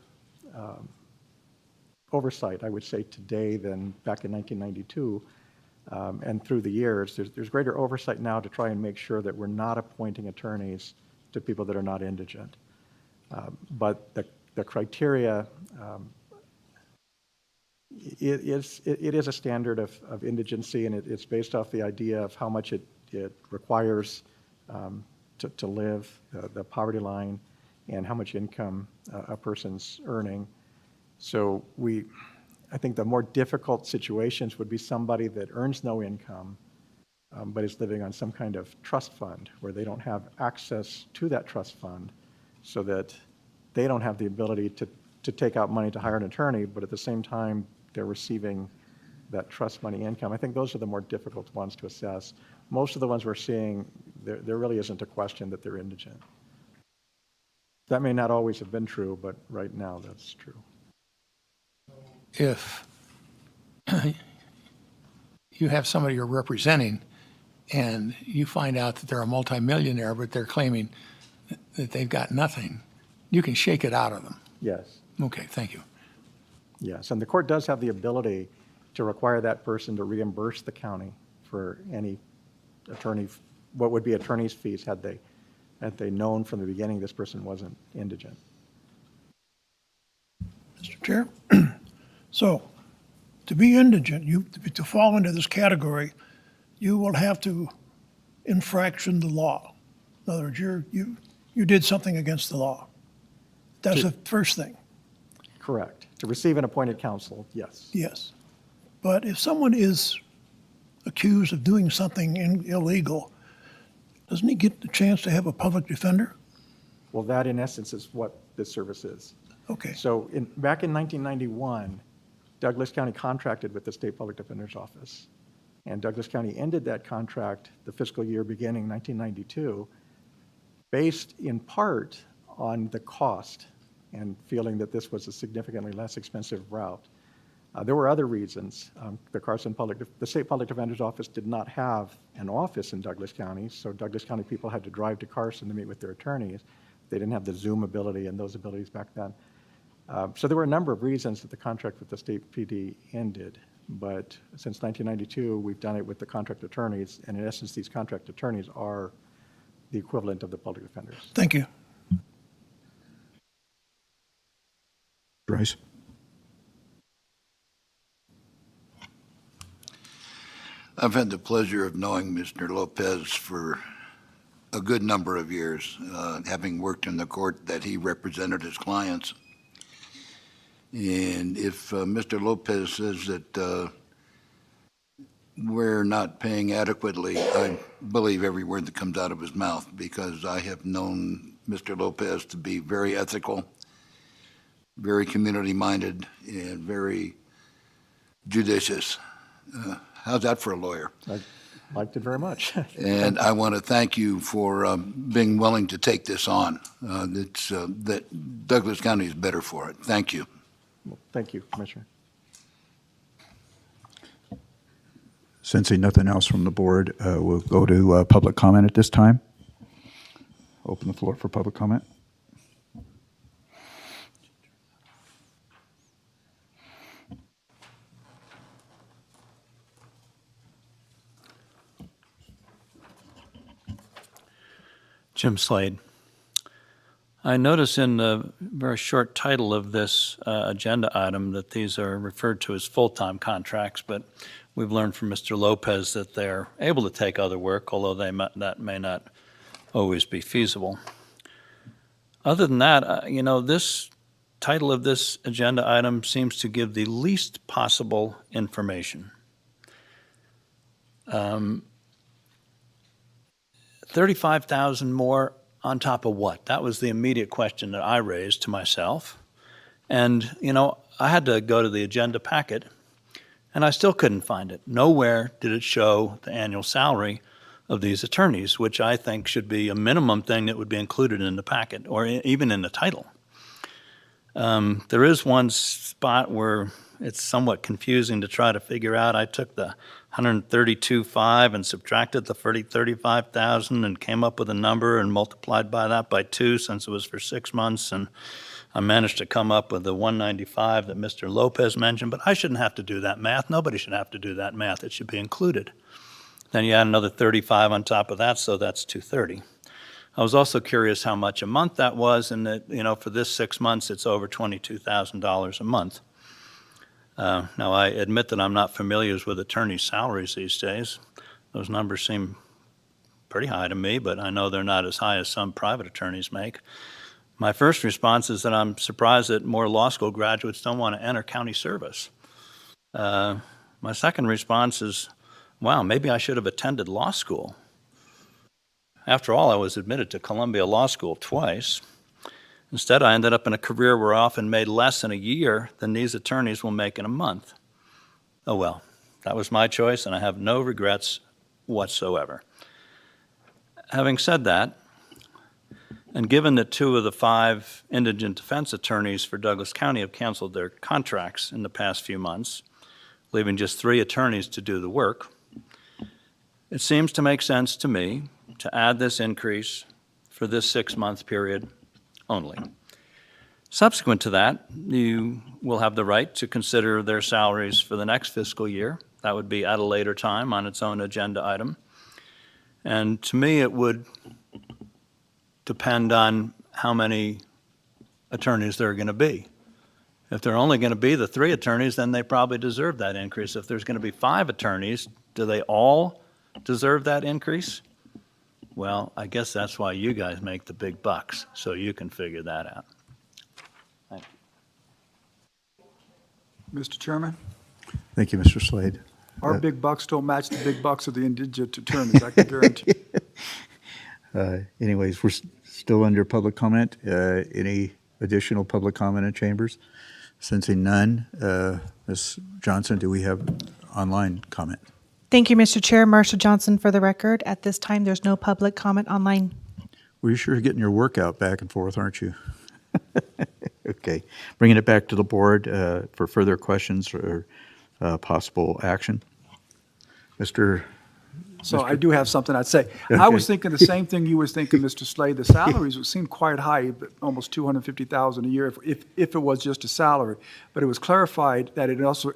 oversight, I would say, today than back in 1992. And through the years, there's greater oversight now to try and make sure that we're not appointing attorneys to people that are not indigent. But the criteria, it is a standard of indigency, and it's based off the idea of how much it requires to live, the poverty line, and how much income a person's earning. So I think the more difficult situations would be somebody that earns no income, but is living on some kind of trust fund where they don't have access to that trust fund, so that they don't have the ability to take out money to hire an attorney, but at the same time, they're receiving that trust money income. I think those are the more difficult ones to assess. Most of the ones we're seeing, there really isn't a question that they're indigent. That may not always have been true, but right now that's true. If you have somebody you're representing and you find out that they're a multimillionaire, but they're claiming that they've got nothing, you can shake it out of them. Yes. Okay, thank you. Yes, and the court does have the ability to require that person to reimburse the county for any attorney, what would be attorney's fees had they known from the beginning this person wasn't indigent. Mr. Chair? So, to be indigent, to fall into this category, you will have to infraction the law. In other words, you did something against the law. That's the first thing. Correct. To receive an appointed counsel, yes. Yes. But if someone is accused of doing something illegal, doesn't he get the chance to have a public defender? Well, that in essence is what this service is. Okay. So back in 1991, Douglas County contracted with the State Public Defender's Office. And Douglas County ended that contract the fiscal year beginning 1992, based in part on the cost and feeling that this was a significantly less expensive route. There were other reasons. The State Public Defender's Office did not have an office in Douglas County, so Douglas County people had to drive to Carson to meet with their attorneys. They didn't have the Zoom ability and those abilities back then. So there were a number of reasons that the contract with the state PD ended. But since 1992, we've done it with the contract attorneys, and in essence, these contract attorneys are the equivalent of the public defenders. Thank you. Bryce? I've had the pleasure of knowing Mr. Lopez for a good number of years, having worked in the court that he represented his clients. And if Mr. Lopez says that we're not paying adequately, I believe every word that comes out of his mouth, because I have known Mr. Lopez to be very ethical, very community-minded, and very judicious. How's that for a lawyer? Liked it very much. And I want to thank you for being willing to take this on. That Douglas County is better for it. Thank you. Well, thank you, Commissioner. Sensing nothing else from the board, we'll go to public comment at this time. Open the floor for public comment. Jim Slade. I notice in the very short title of this agenda item that these are referred to as full-time contracts, but we've learned from Mr. Lopez that they're able to take other work, although that may not always be feasible. Other than that, this title of this agenda item seems to give the least possible information. 35,000 more on top of what? That was the immediate question that I raised to myself. And, I had to go to the agenda packet, and I still couldn't find it. Nowhere did it show the annual salary of these attorneys, which I think should be a minimum thing that would be included in the packet, or even in the title. There is one spot where it's somewhat confusing to try to figure out. I took the 132.5 and subtracted the 35,000 and came up with a number and multiplied by that by 2 since it was for 6 months, and I managed to come up with the 195 that Mr. Lopez mentioned, but I shouldn't have to do that math. Nobody should have to do that math. It should be included. Then you add another 35 on top of that, so that's 230. I was also curious how much a month that was, and that, for this 6 months, it's over $22,000 a month. Now, I admit that I'm not familiar with attorneys' salaries these days. Those numbers seem pretty high to me, but I know they're not as high as some private attorneys make. My first response is that I'm surprised that more law school graduates don't want to enter county service. My second response is, wow, maybe I should have attended law school. After all, I was admitted to Columbia Law School twice. Instead, I ended up in a career where I often made less in a year than these attorneys will make in a month. Oh well, that was my choice, and I have no regrets whatsoever. Having said that, and given that 2 of the 5 indigent defense attorneys for Douglas County have canceled their contracts in the past few months, leaving just 3 attorneys to do the work, it seems to make sense to me to add this increase for this 6-month period only. Subsequent to that, you will have the right to consider their salaries for the next fiscal year. That would be at a later time on its own agenda item. And to me, it would depend on how many attorneys there are going to be. If there are only going to be the 3 attorneys, then they probably deserve that increase. If there's going to be 5 attorneys, do they all deserve that increase? Well, I guess that's why you guys make the big bucks, so you can figure that out. Thank you. Mr. Chairman, Thank you, Mr. Slade. our big bucks don't match the big bucks of the indigent attorneys, I can guarantee. Anyways, we're still under public comment. Any additional public comment in chambers? Sensing none, Ms. Johnson, do we have online comment? Thank you, Mr. Chair. Marsha Johnson for the record. At this time, there's no public comment online. Well, you're sure getting your workout back and forth, aren't you? Okay. Bringing it back to the board for further questions or possible action. So I do have something I'd say. I was thinking the same thing you was thinking, Mr. Slade. The salaries would seem quite high, but almost $250,000 a year if it was just a salary. But it was clarified that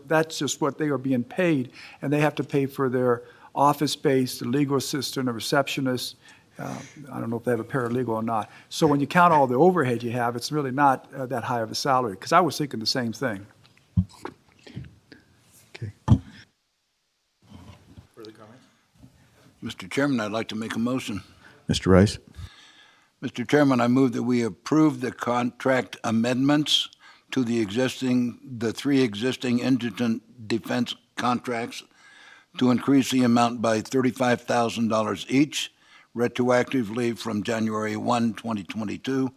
that's just what they are being paid, and they have to pay for their office space, the legal assistant, a receptionist. I don't know if they have a paralegal or not. So when you count all the overhead you have, it's really not that high of a salary. Because I was thinking the same thing. Mr. Chairman, I'd like to make a motion. Mr. Rice? Mr. Chairman, I move that we approve the contract amendments to the 3 existing indigent defense contracts to increase the amount by $35,000 each, retroactively from January 1, 2022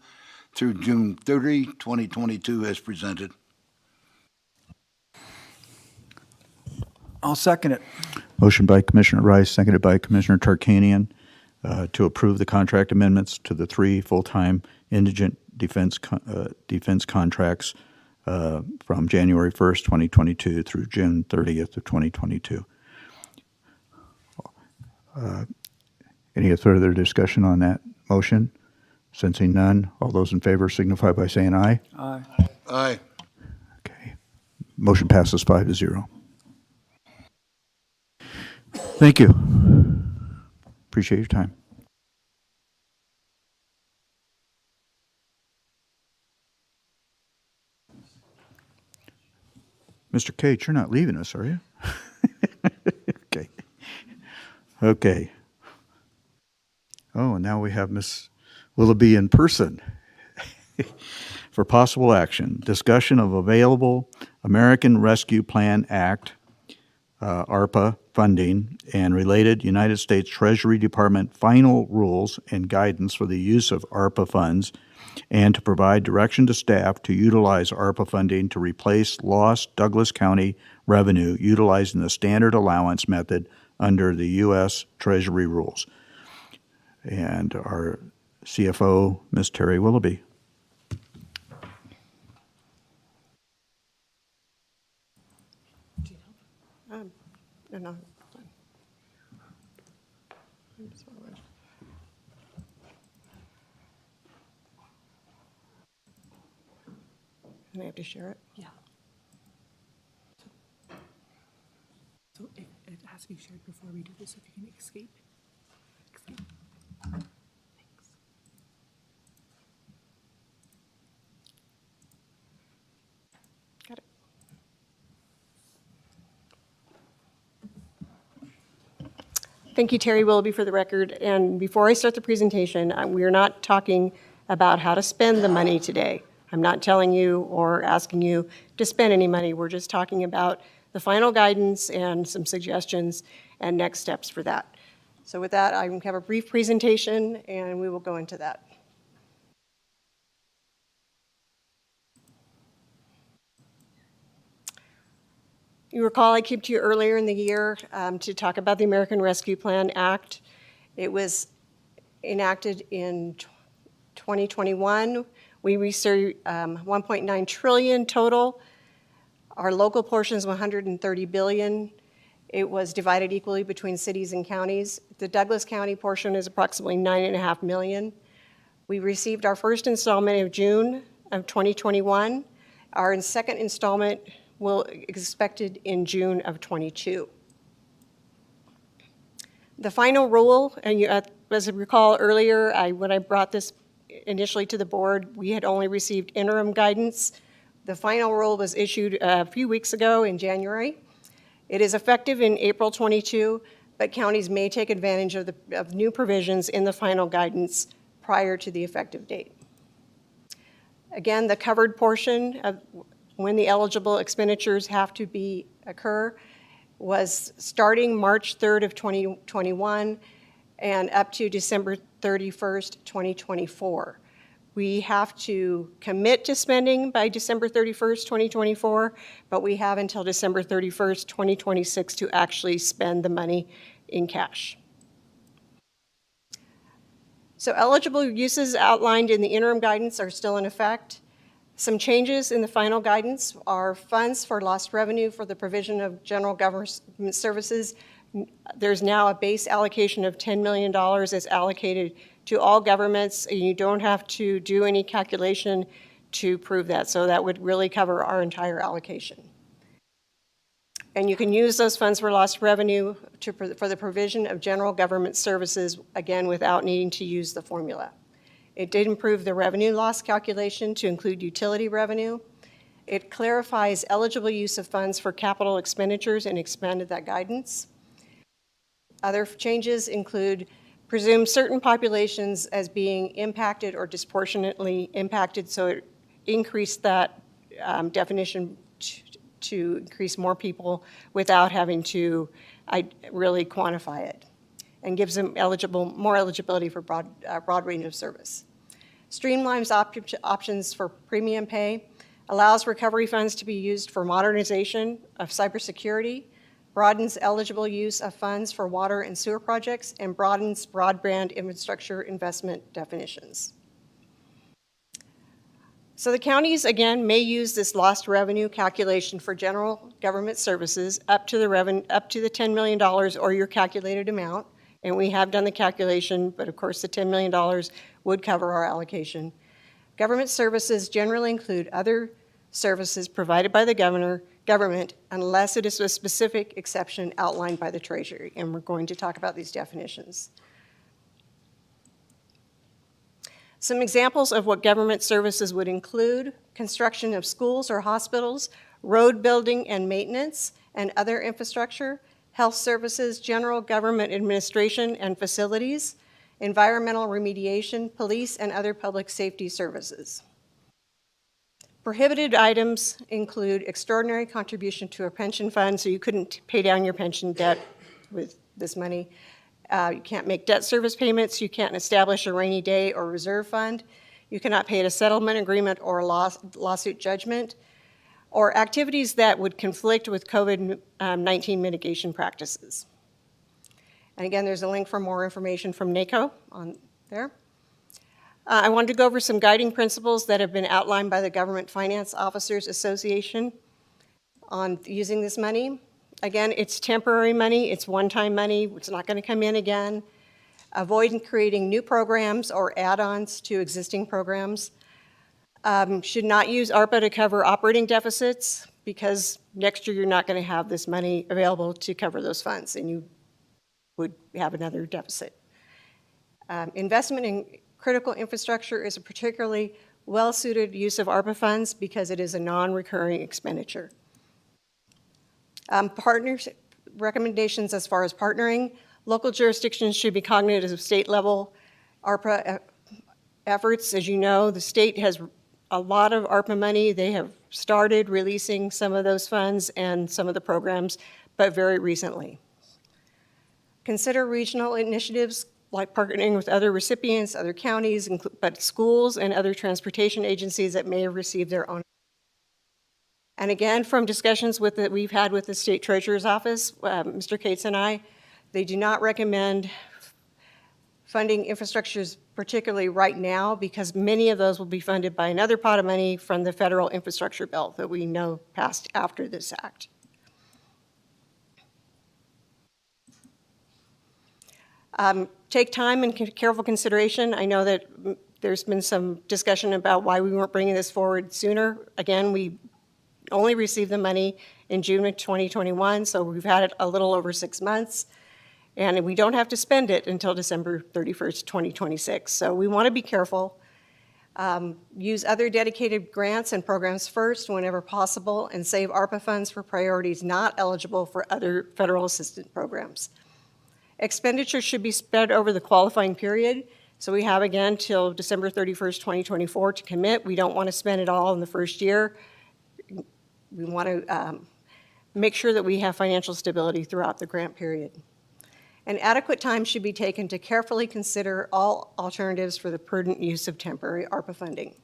through June 30, 2022 as presented. I'll second it. Motion by Commissioner Rice, seconded by Commissioner Tarkanian, to approve the contract amendments to the 3 full-time indigent defense contracts from January 1st, 2022 through June 30th of 2022. Any further discussion on that motion? Sensing none, all those in favor signify by saying aye. Aye. Aye. Okay. Motion passes 5-0. Thank you. Appreciate your time. Mr. Cate, you're not leaving us, are you? Okay. Okay. Oh, and now we have Ms. Willoughby in person. For possible action, discussion of available American Rescue Plan Act, ARPA funding, and related United States Treasury Department final rules and guidance for the use of ARPA funds, and to provide direction to staff to utilize ARPA funding to replace lost Douglas County revenue utilizing the standard allowance method under the U.S. Treasury rules. And our CFO, Ms. Terry Willoughby. No. And I have to share it? Yeah. So it has to be shared before we do this, if you can escape. Thanks. Got it. Thank you, Terry Willoughby, for the record. And before I start the presentation, we're not talking about how to spend the money today. I'm not telling you or asking you to spend any money. We're just talking about the final guidance and some suggestions and next steps for that. So with that, I have a brief presentation and we will go into that. You recall I came to you earlier in the year to talk about the American Rescue Plan Act. It was enacted in 2021. We received $1.9 trillion total. Our local portion is $130 billion. It was divided equally between cities and counties. The Douglas County portion is approximately $9.5 million. We received our first installment of June of 2021. Our second installment will expected in June of 22. The final rule, and as I recall earlier, when I brought this initially to the board, we had only received interim guidance. The final rule was issued a few weeks ago in January. It is effective in April 22, but counties may take advantage of new provisions in the final guidance prior to the effective date. Again, the covered portion of when the eligible expenditures have to occur was starting March 3rd of 2021 and up to December 31st, 2024. We have to commit to spending by December 31st, 2024, but we have until December 31st, 2026 to actually spend the money in cash. So eligible uses outlined in the interim guidance are still in effect. Some changes in the final guidance are funds for lost revenue for the provision of general government services. There's now a base allocation of $10 million that's allocated to all governments, and you don't have to do any calculation to prove that. So that would really cover our entire allocation. And you can use those funds for lost revenue for the provision of general government services, again, without needing to use the formula. It did improve the revenue loss calculation to include utility revenue. It clarifies eligible use of funds for capital expenditures and expanded that guidance. Other changes include presume certain populations as being impacted or disproportionately impacted, so it increased that definition to increase more people without having to really quantify it, and gives them more eligibility for broad range of service. Streamlines options for premium pay, allows recovery funds to be used for modernization of cybersecurity, broadens eligible use of funds for water and sewer projects, and broadens broadband infrastructure investment definitions. So the counties, again, may use this lost revenue calculation for general government services up to the $10 million or your calculated amount. And we have done the calculation, but of course the $10 million would cover our allocation. Government services generally include other services provided by the government unless it is a specific exception outlined by the Treasury. And we're going to talk about these definitions. Some examples of what government services would include: construction of schools or hospitals, road building and maintenance, and other infrastructure, health services, general government administration and facilities, environmental remediation, police, and other public safety services. Prohibited items include extraordinary contribution to a pension fund, so you couldn't pay down your pension debt with this money. You can't make debt service payments. You can't establish a rainy day or reserve fund. You cannot pay a settlement agreement or a lawsuit judgment, or activities that would conflict with COVID-19 mitigation practices. And again, there's a link for more information from NACO on there. I wanted to go over some guiding principles that have been outlined by the Government Finance Officers Association on using this money. Again, it's temporary money, it's one-time money, it's not going to come in again. Avoid creating new programs or add-ons to existing programs. Should not use ARPA to cover operating deficits, because next year you're not going to have this money available to cover those funds, and you would have another deficit. Investment in critical infrastructure is a particularly well-suited use of ARPA funds because it is a non-recurring expenditure. Partners, recommendations as far as partnering: local jurisdictions should be cognizant of state-level ARPA efforts. As you know, the state has a lot of ARPA money. They have started releasing some of those funds and some of the programs, but very recently. Consider regional initiatives like partnering with other recipients, other counties, but schools and other transportation agencies that may have received their own. And again, from discussions that we've had with the State Treasurer's Office, Mr. Cates and I, they do not recommend funding infrastructures particularly right now, because many of those will be funded by another pot of money from the federal infrastructure bill that we know passed after this act. Take time and careful consideration. I know that there's been some discussion about why we weren't bringing this forward sooner. Again, we only received the money in June of 2021, so we've had it a little over 6 months, and we don't have to spend it until December 31st, 2026. So we want to be careful. Use other dedicated grants and programs first whenever possible, and save ARPA funds for priorities not eligible for other federal assistance programs. Expenditures should be spread over the qualifying period, so we have again till December 31st, 2024 to commit. We don't want to spend it all in the first year. We want to make sure that we have financial stability throughout the grant period. And adequate time should be taken to carefully consider all alternatives for the prudent use of temporary ARPA funding.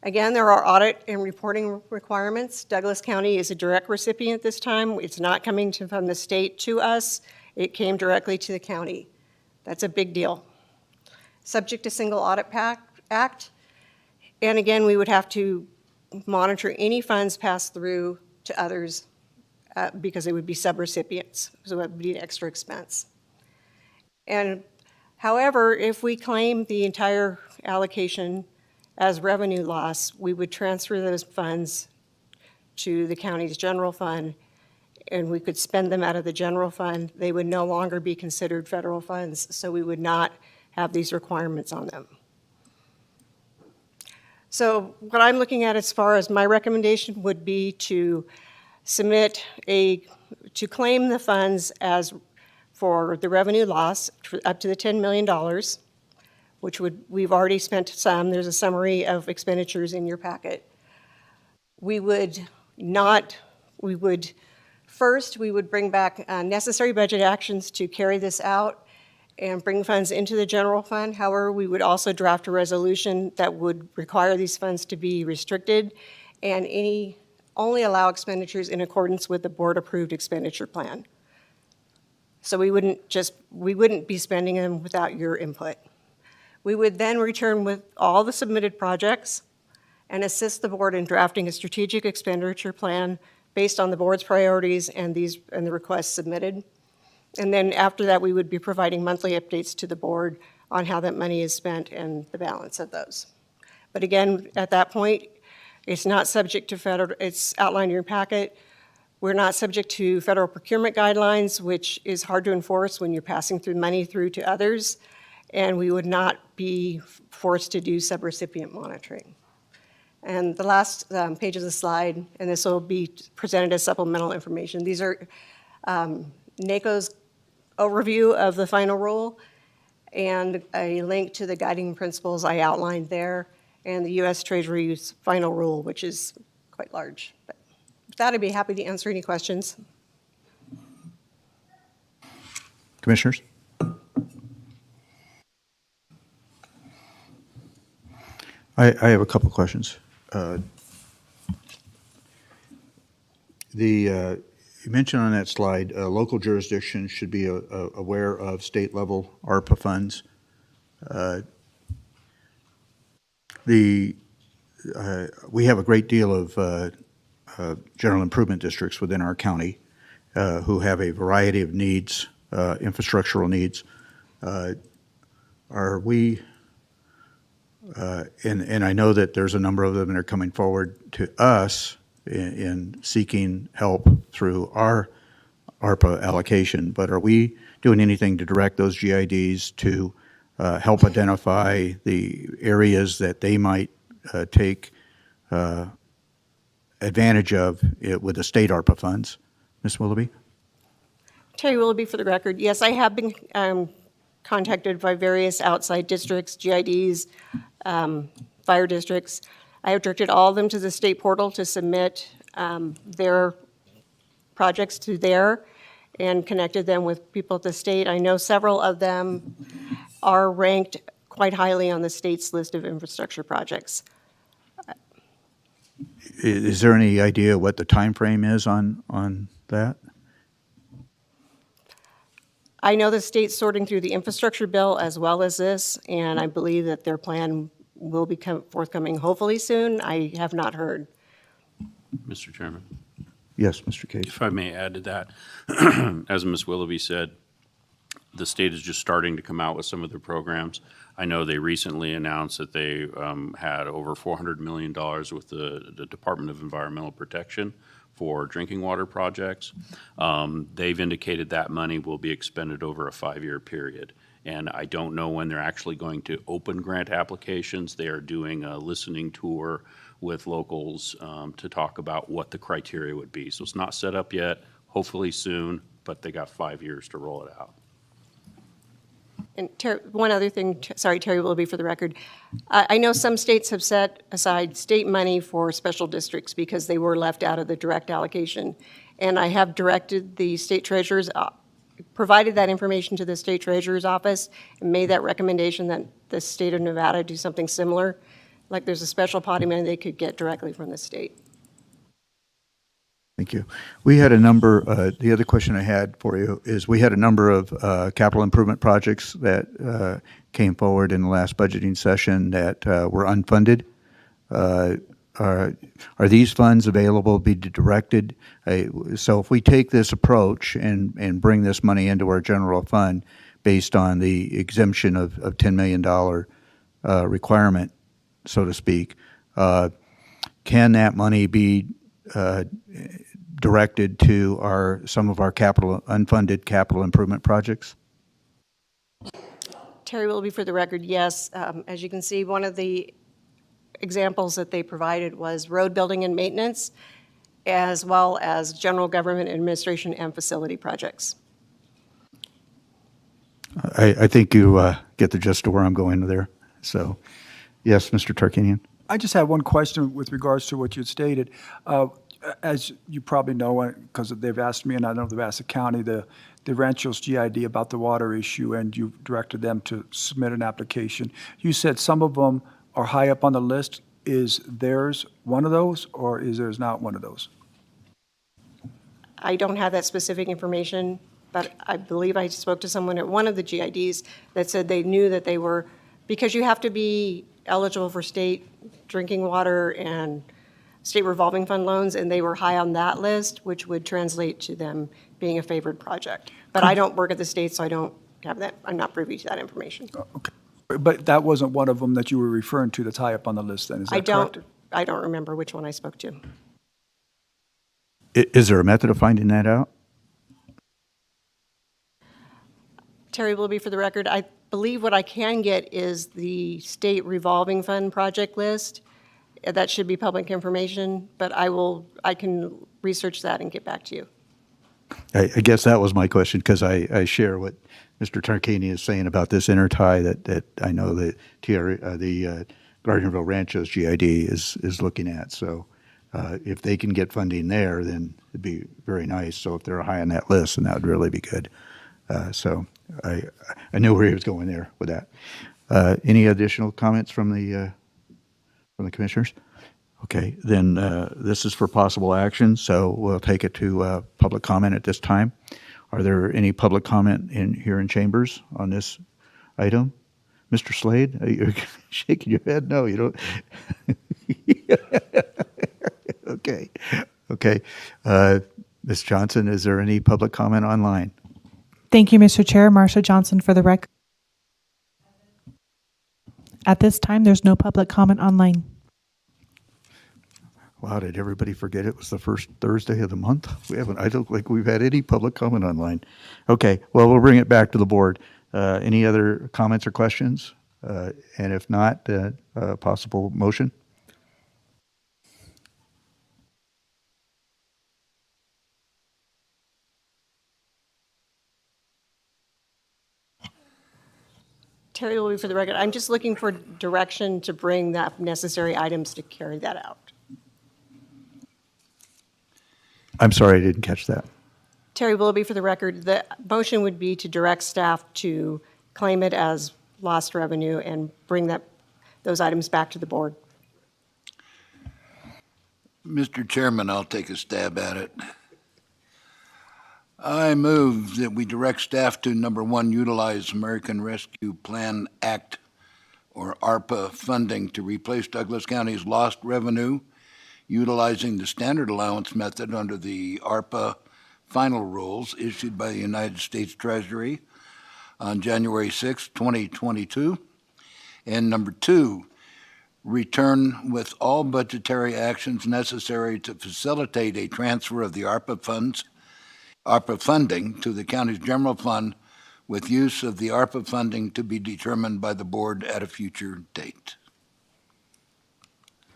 Again, there are audit and reporting requirements. Douglas County is a direct recipient this time. It's not coming from the state to us. It came directly to the county. That's a big deal. Subject to Single Audit Act. And again, we would have to monitor any funds passed through to others because they would be subrecipients, so it would be an extra expense. And however, if we claim the entire allocation as revenue loss, we would transfer those funds to the county's general fund, and we could spend them out of the general fund. They would no longer be considered federal funds, so we would not have these requirements on them. So what I'm looking at as far as my recommendation would be to to claim the funds as for the revenue loss up to the $10 million, which we've already spent some. There's a summary of expenditures in your packet. First, we would bring back necessary budget actions to carry this out and bring funds into the general fund. However, we would also draft a resolution that would require these funds to be restricted, and any only allow expenditures in accordance with the board-approved expenditure plan. So we wouldn't be spending them without your input. We would then return with all the submitted projects and assist the board in drafting a strategic expenditure plan based on the board's priorities and the requests submitted. And then after that, we would be providing monthly updates to the board on how that money is spent and the balance of those. But again, at that point, it's not subject to federal, it's outlined in your packet. We're not subject to federal procurement guidelines, which is hard to enforce when you're passing through money through to others. And we would not be forced to do subrecipient monitoring. And the last page of the slide, and this will be presented as supplemental information. These are NACO's overview of the final rule and a link to the guiding principles I outlined there and the U.S. Treasury's final rule, which is quite large. But with that, I'd be happy to answer any questions. Commissioners? I have a couple of questions. You mentioned on that slide, local jurisdictions should be aware of state-level ARPA funds. We have a great deal of general improvement districts within our county who have a variety of needs, infrastructural needs. Are we, and I know that there's a number of them that are coming forward to us in seeking help through our ARPA allocation, but are we doing anything to direct those GIDs to help identify the areas that they might take advantage of with the state ARPA funds? Ms. Willoughby? Terry Willoughby for the record. Yes, I have been contacted by various outside districts, GIDs, fire districts. I have directed all of them to the state portal to submit their projects to there and connected them with people at the state. I know several of them are ranked quite highly on the state's list of infrastructure projects. Is there any idea what the time frame is on that? I know the state's sorting through the infrastructure bill as well as this, and I believe that their plan will be forthcoming hopefully soon. I have not heard. Mr. Chairman. Yes, Mr. Case. If I may add to that, as Ms. Willoughby said, the state is just starting to come out with some of their programs. I know they recently announced that they had over $400 million with the Department of Environmental Protection for drinking water projects. They've indicated that money will be expended over a 5-year period. And I don't know when they're actually going to open grant applications. They are doing a listening tour with locals to talk about what the criteria would be. So it's not set up yet, hopefully soon, but they got 5 years to roll it out. And one other thing, sorry, Terry Willoughby for the record. I know some states have set aside state money for special districts because they were left out of the direct allocation. And I have directed the state treasurer's, provided that information to the state treasurer's office and made that recommendation that the state of Nevada do something similar. Like there's a special pot of money they could get directly from the state. Thank you. We had a number, the other question I had for you is we had a number of capital improvement projects that came forward in the last budgeting session that were unfunded. Are these funds available to be directed? So if we take this approach and bring this money into our general fund based on the exemption of $10 million requirement, so to speak, can that money be directed to some of our unfunded capital improvement projects? Terry Willoughby for the record, yes. As you can see, one of the examples that they provided was road building and maintenance, as well as general government administration and facility projects. I think you get the gist of where I'm going there. So, yes, Mr. Tarkanian. I just have one question with regards to what you had stated. As you probably know, because they've asked me, and I know they've asked the county, the Rancho's GID about the water issue, and you directed them to submit an application. You said some of them are high up on the list. is theirs one of those, or is theirs not one of those? I don't have that specific information, but I believe I spoke to someone at one of the GIDs that said they knew that they were, because you have to be eligible for state drinking water and state revolving fund loans, and they were high on that list, which would translate to them being a favored project. But I don't work at the state, so I don't have that, I'm not privy to that information. But that wasn't one of them that you were referring to that's high up on the list then, is that correct? I don't remember which one I spoke to. Is there a method of finding that out? Terry Willoughby, for the record, I believe what I can get is the state revolving fund project list. That should be public information, but I can research that and get back to you. I guess that was my question, because I share what Mr. Tarkanian is saying about this intertie that I know that the Gardnerville Ranchos GID is looking at. So if they can get funding there, then it'd be very nice. So if they're high on that list, then that would really be good. So I knew where he was going there with that. Any additional comments from the commissioners? Okay, then this is for possible action, so we'll take it to public comment at this time. Are there any public comment here in chambers on this item? Mr. Slade, are you shaking your head? No, you don't. Okay. Ms. Johnson, is there any public comment online? Thank you, Mr. Chair. Marsha Johnson for the record. At this time, there's no public comment online. Wow, did everybody forget it was the first Thursday of the month? I don't think we've had any public comment online. Okay, well, we'll bring it back to the board. Any other comments or questions? And if not, possible motion? Terry Willoughby, for the record, I'm just looking for direction to bring the necessary items to carry that out. I'm sorry, I didn't catch that. Terry Willoughby, for the record, the motion would be to direct staff to claim it as lost revenue and bring those items back to the board. Mr. Chairman, I'll take a stab at it. I move that we direct staff to, number one, utilize American Rescue Plan Act, or ARPA, funding to replace Douglas County's lost revenue, utilizing the standard allowance method under the ARPA final rules issued by the United States Treasury on January 6, 2022. And number two, return with all budgetary actions necessary to facilitate a transfer of the ARPA funding to the county's general fund, with use of the ARPA funding to be determined by the board at a future date.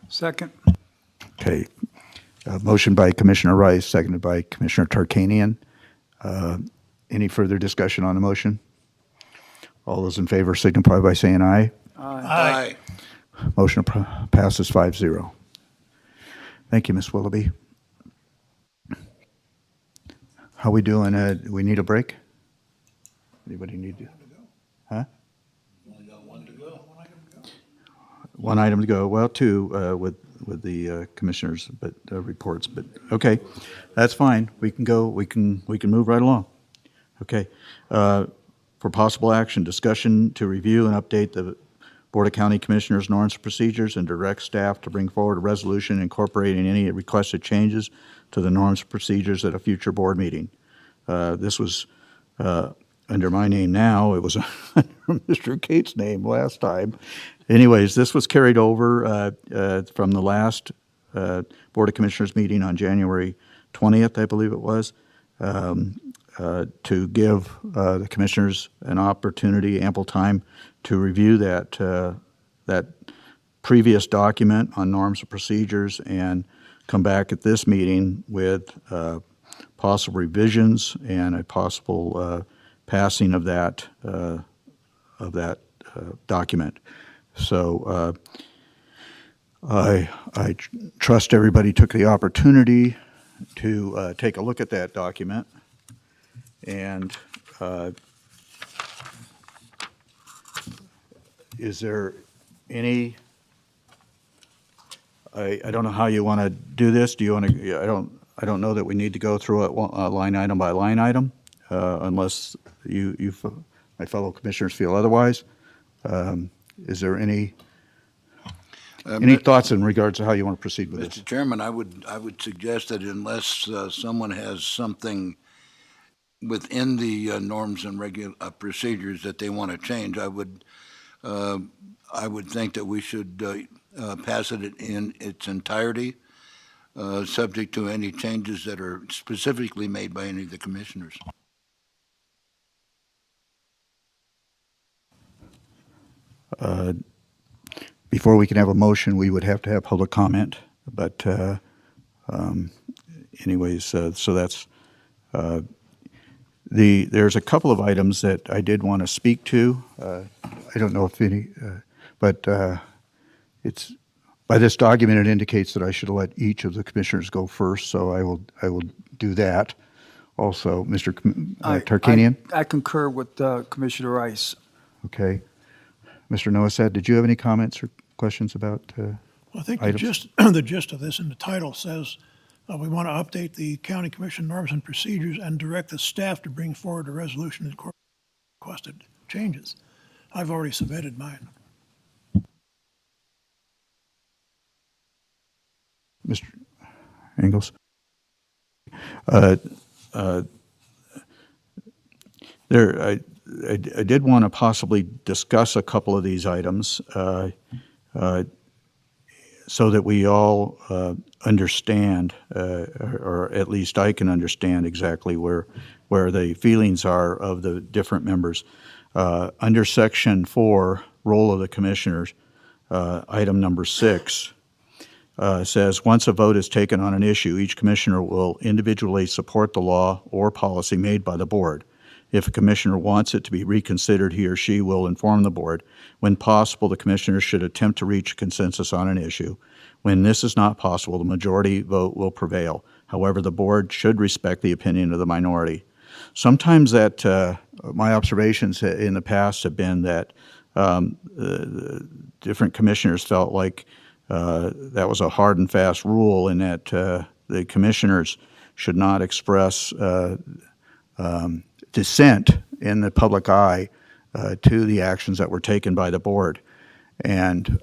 Second. Okay. Motion by Commissioner Rice, seconded by Commissioner Tarkanian. Any further discussion on the motion? All those in favor signify by saying aye. Aye. Motion passes 5-0. Thank you, Ms. Willoughby. How we doing? Do we need a break? Anybody need to? Huh? One item to go. Well, two with the commissioners, but reports. But okay, that's fine. We can go. We can move right along. Okay. For possible action, discussion to review and update the Board of County Commissioners' norms and procedures and direct staff to bring forward a resolution incorporating any requested changes to the norms and procedures at a future board meeting. This was under my name now. It was under Mr. Cates' name last time. Anyways, this was carried over from the last Board of Commissioners meeting on January 20th, I believe it was, to give the commissioners an opportunity, ample time to review that previous document on norms and procedures and come back at this meeting with possible revisions and a possible passing of that document. So I trust everybody took the opportunity to take a look at that document. And is there any I don't know how you want to do this. Do you want to, I don't know that we need to go through it line item by line item, unless my fellow commissioners feel otherwise. Is there any thoughts in regards to how you want to proceed with this? Mr. Chairman, I would suggest that unless someone has something within the norms and procedures that they want to change, I would think that we should pass it in its entirety, subject to any changes that are specifically made by any of the commissioners. Before we can have a motion, we would have to have public comment, but anyways, so that's, there's a couple of items that I did want to speak to. I don't know if any, but it's, by this document, it indicates that I should let each of the commissioners go first, so I will do that. Also, Mr. Tarkanian? I concur with Commissioner Rice. Okay. Mr. Noasad, did you have any comments or questions about I think items? the gist of this in the title says we want to update the county commission norms and procedures and direct the staff to bring forward a resolution that requested changes. I've already submitted mine. Mr. Engels? I did want to possibly discuss a couple of these items so that we all understand, or at least I can understand exactly where the feelings are of the different members. Under Section 4, Role of the Commissioners, item number 6, says, once a vote is taken on an issue, each commissioner will individually support the law or policy made by the board. If a commissioner wants it to be reconsidered, he or she will inform the board. When possible, the commissioners should attempt to reach a consensus on an issue. When this is not possible, the majority vote will prevail. However, the board should respect the opinion of the minority. Sometimes that, my observations in the past have been that different commissioners felt like that was a hard and fast rule, and that the commissioners should not express dissent in the public eye to the actions that were taken by the board. And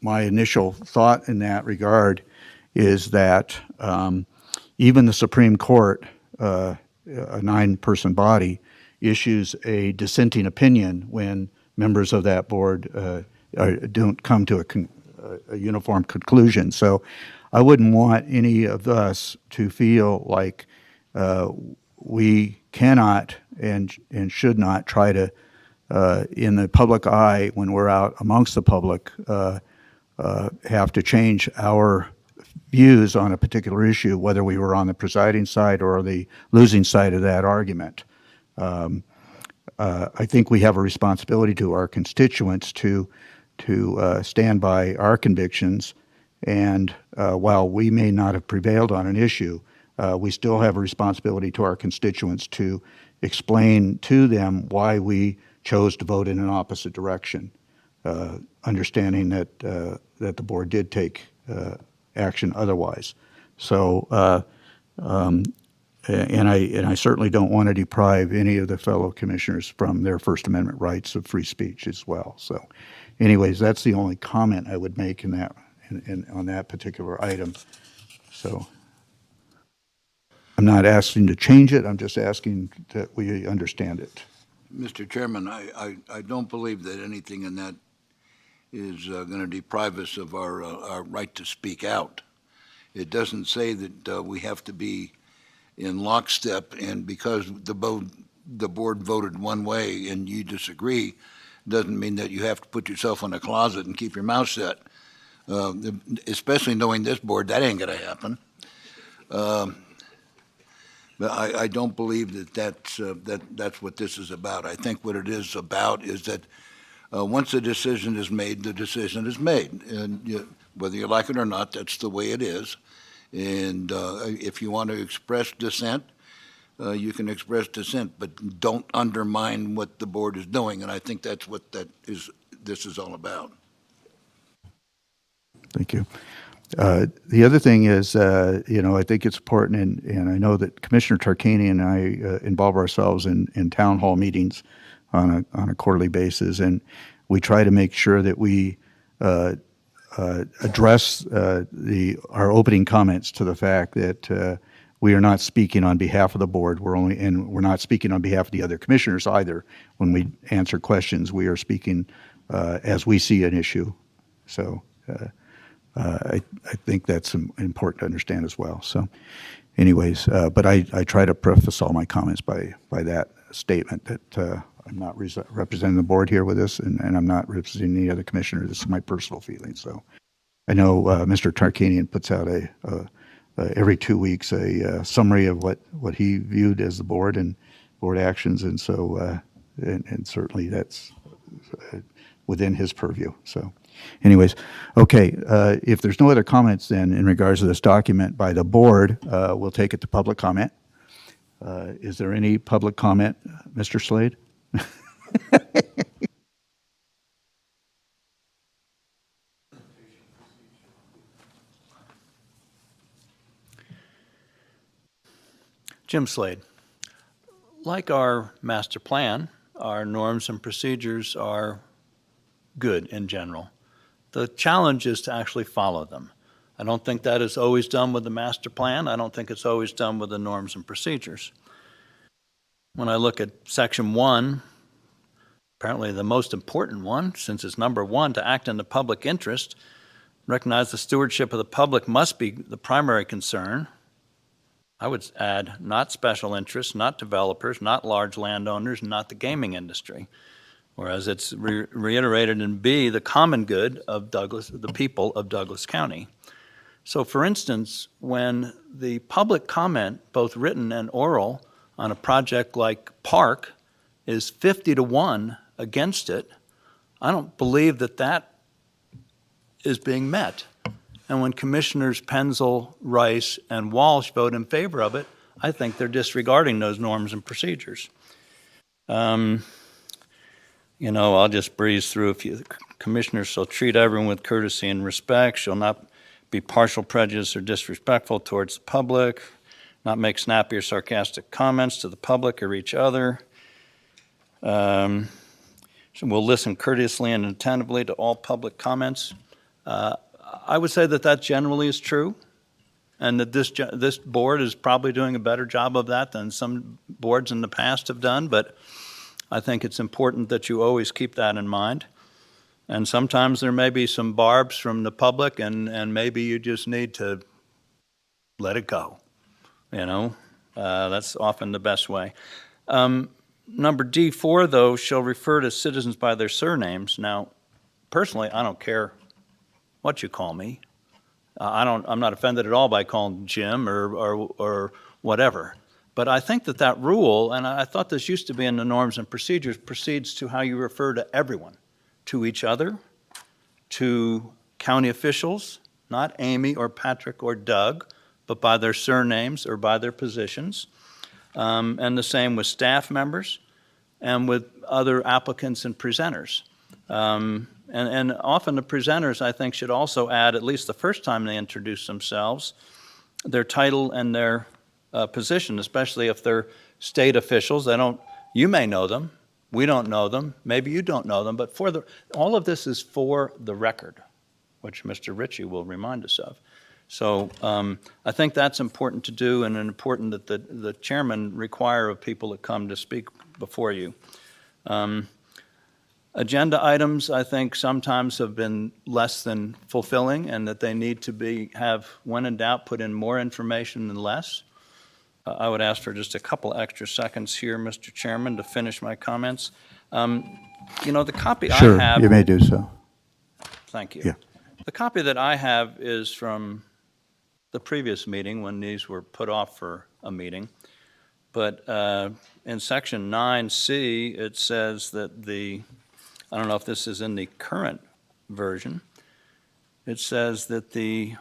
my initial thought in that regard is that even the Supreme Court, a 9-person body, issues a dissenting opinion when members of that board don't come to a uniform conclusion. So I wouldn't want any of us to feel like we cannot and should not try to, in the public eye, when we're out amongst the public, have to change our views on a particular issue, whether we were on the presiding side or the losing side of that argument. I think we have a responsibility to our constituents to stand by our convictions, and while we may not have prevailed on an issue, we still have a responsibility to our constituents to explain to them why we chose to vote in an opposite direction, understanding that that the board did take action otherwise. So, and I certainly don't want to deprive any of the fellow commissioners from their First Amendment rights of free speech as well. So, anyways, that's the only comment I would make in that on that particular item. So, I'm not asking to change it. I'm just asking that we understand it. Mr. Chairman, I don't believe that anything in that is going to deprive us of our right to speak out. It doesn't say that we have to be in lockstep, and because the board voted one way and you disagree, doesn't mean that you have to put yourself in a closet and keep your mouth shut. Especially knowing this board, that ain't going to happen. But I don't believe that's what this is about. I think what it is about is that once a decision is made, the decision is made. And whether you like it or not, that's the way it is. And if you want to express dissent, you can express dissent, but don't undermine what the board is doing. And I think that's what this is all about. Thank you. The other thing is, I think it's important, and I know that Commissioner Tarkanian and I involve ourselves in town hall meetings on a quarterly basis, and we try to make sure that we address our opening comments to the fact that we are not speaking on behalf of the board. We're not speaking on behalf of the other commissioners either. When we answer questions, we are speaking as we see an issue. So I think that's important to understand as well. So anyways, but I try to preface all my comments by that statement that I'm not representing the board here with this, and I'm not representing any other commissioner. This is my personal feeling. So I know Mr. Tarkanian puts out every 2 weeks a summary of what he viewed as the board and board actions, and so and certainly that's within his purview. So anyways, okay, if there's no other comments then in regards to this document by the board, we'll take it to public comment. Is there any public comment, Mr. Slade? Jim Slade. Like our master plan, our norms and procedures are good in general. The challenge is to actually follow them. I don't think that is always done with the master plan. I don't think it's always done with the norms and procedures. When I look at section 1, apparently the most important one, since it's number 1, to act in the public interest, recognize the stewardship of the public must be the primary concern. I would add not special interests, not developers, not large landowners, not the gaming industry. Whereas it's reiterated in B, the common good of the people of Douglas County. So for instance, when the public comment, both written and oral, on a project like Park is 50-1 against it, I don't believe that is being met. And when Commissioners Penzel, Rice, and Walsh vote in favor of it, I think they're disregarding those norms and procedures. I'll just breeze through a few. Commissioners shall treat everyone with courtesy and respect, shall not be partial, prejudiced, or disrespectful towards the public, not make snappy or sarcastic comments to the public or each other. Will listen courteously and attentively to all public comments. I would say that generally is true, and that this board is probably doing a better job of that than some boards in the past have done, but I think it's important that you always keep that in mind. And sometimes there may be some barbs from the public, and maybe you just need to let it go. That's often the best way. Number D4, though, shall refer to citizens by their surnames. Now, personally, I don't care what you call me. I'm not offended at all by calling Jim or whatever. But I think that rule, and I thought this used to be in the norms and procedures, proceeds to how you refer to everyone, to each other, to county officials, not Amy or Patrick or Doug, but by their surnames or by their positions. And the same with staff members and with other applicants and presenters. And often the presenters, I think, should also add, at least the first time they introduce themselves, their title and their position, especially if they're state officials. You may know them, we don't know them, maybe you don't know them, but all of this is for the record, which Mr. Ritchie will remind us of. So I think that's important to do, and important that the chairman require of people that come to speak before you. Agenda items, I think, sometimes have been less than fulfilling, and that they need to have, when in doubt, put in more information than less. I would ask for just a couple extra seconds here, Mr. Chairman, to finish my comments. The copy I have... Sure, you may do so. Thank you. Yeah. The copy that I have is from the previous meeting when these were put off for a meeting. But in section 9C, it says that I don't know if this is in the current version, it says that the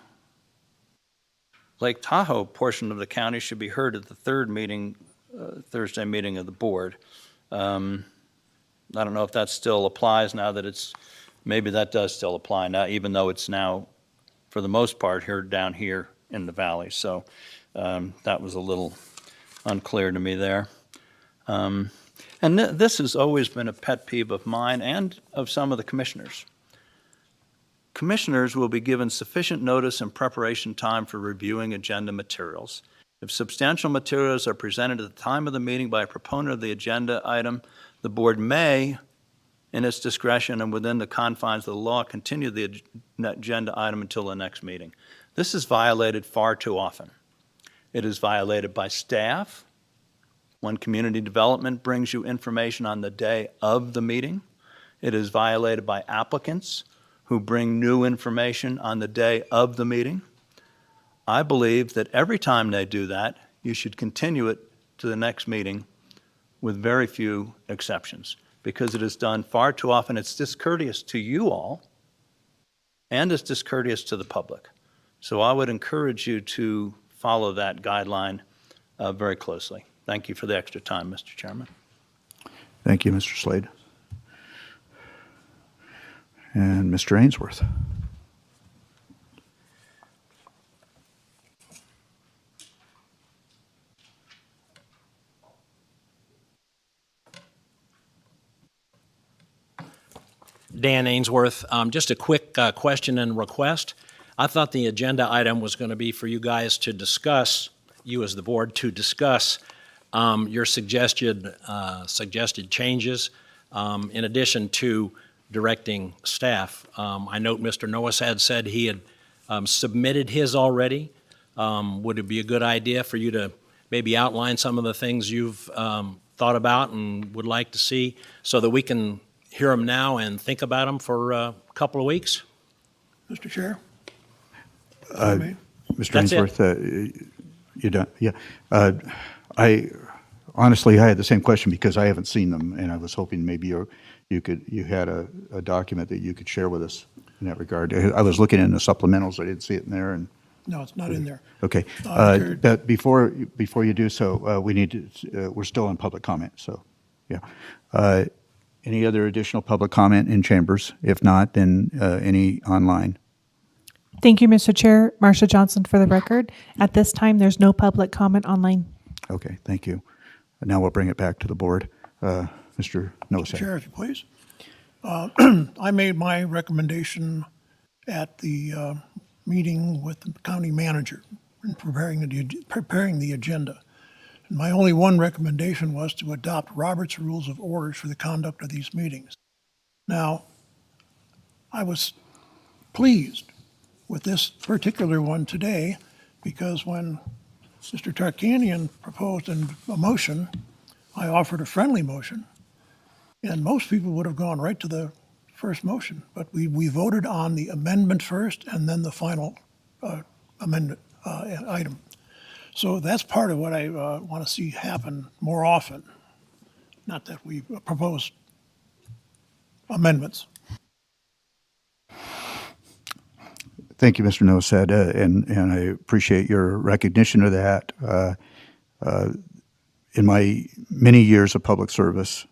Lake Tahoe portion of the county should be heard at the Thursday meeting of the board. I don't know if that still applies now that maybe that does still apply now, even though it's now for the most part, down here in the valley. So that was a little unclear to me there. And this has always been a pet peeve of mine and of some of the commissioners. Commissioners will be given sufficient notice and preparation time for reviewing agenda materials. If substantial materials are presented at the time of the meeting by a proponent of the agenda item, the board may, in its discretion and within the confines of the law, continue the agenda item until the next meeting. This is violated far too often. It is violated by staff when community development brings you information on the day of the meeting. It is violated by applicants who bring new information on the day of the meeting. I believe that every time they do that, you should continue it to the next meeting with very few exceptions, because it is done far too often. It's discourteous to you all, and it's discourteous to the public. So I would encourage you to follow that guideline very closely. Thank you for the extra time, Mr. Chairman. Thank you, Mr. Slade. And Mr. Ainsworth. Dan Ainsworth. Just a quick question and request. I thought the agenda item was going to be for you guys to discuss, you as the board, to discuss your suggested changes in addition to directing staff. I note Mr. Noahs had said he had submitted his already. Would it be a good idea for you to maybe outline some of the things you've thought about and would like to see so that we can hear them now and think about them for a couple of weeks? Mr. Chair? Mr. That's Ainsworth, you done? Yeah. I honestly, I had the same question because I haven't seen them, and I was hoping maybe you had a document that you could share with us in that regard. I was looking in the supplementals, I didn't see it in there, and No, it's not in there. okay. But before you do so, we need to. We're still in public comment, so yeah. Any other additional public comment in chambers? If not, then any online. Thank you, Mr. Chair. Marcia Johnson for the record. At this time, there's no public comment online. Okay, thank you. Now we'll bring it back to the board. Mr. Nosak. Chair, if you please. I made my recommendation at the meeting with the county manager in preparing the agenda. And my only one recommendation was to adopt Robert's Rules of Orders for the conduct of these meetings. Now, I was pleased with this particular one today because when Mr. Tarkanian proposed a motion, I offered a friendly motion, and most people would have gone right to the first motion. But we voted on the amendment first and then the final amendment item. So that's part of what I want to see happen more often. Not that we propose amendments. Thank you, Mr. Nosed, and I appreciate your recognition of that. In my many years of public service,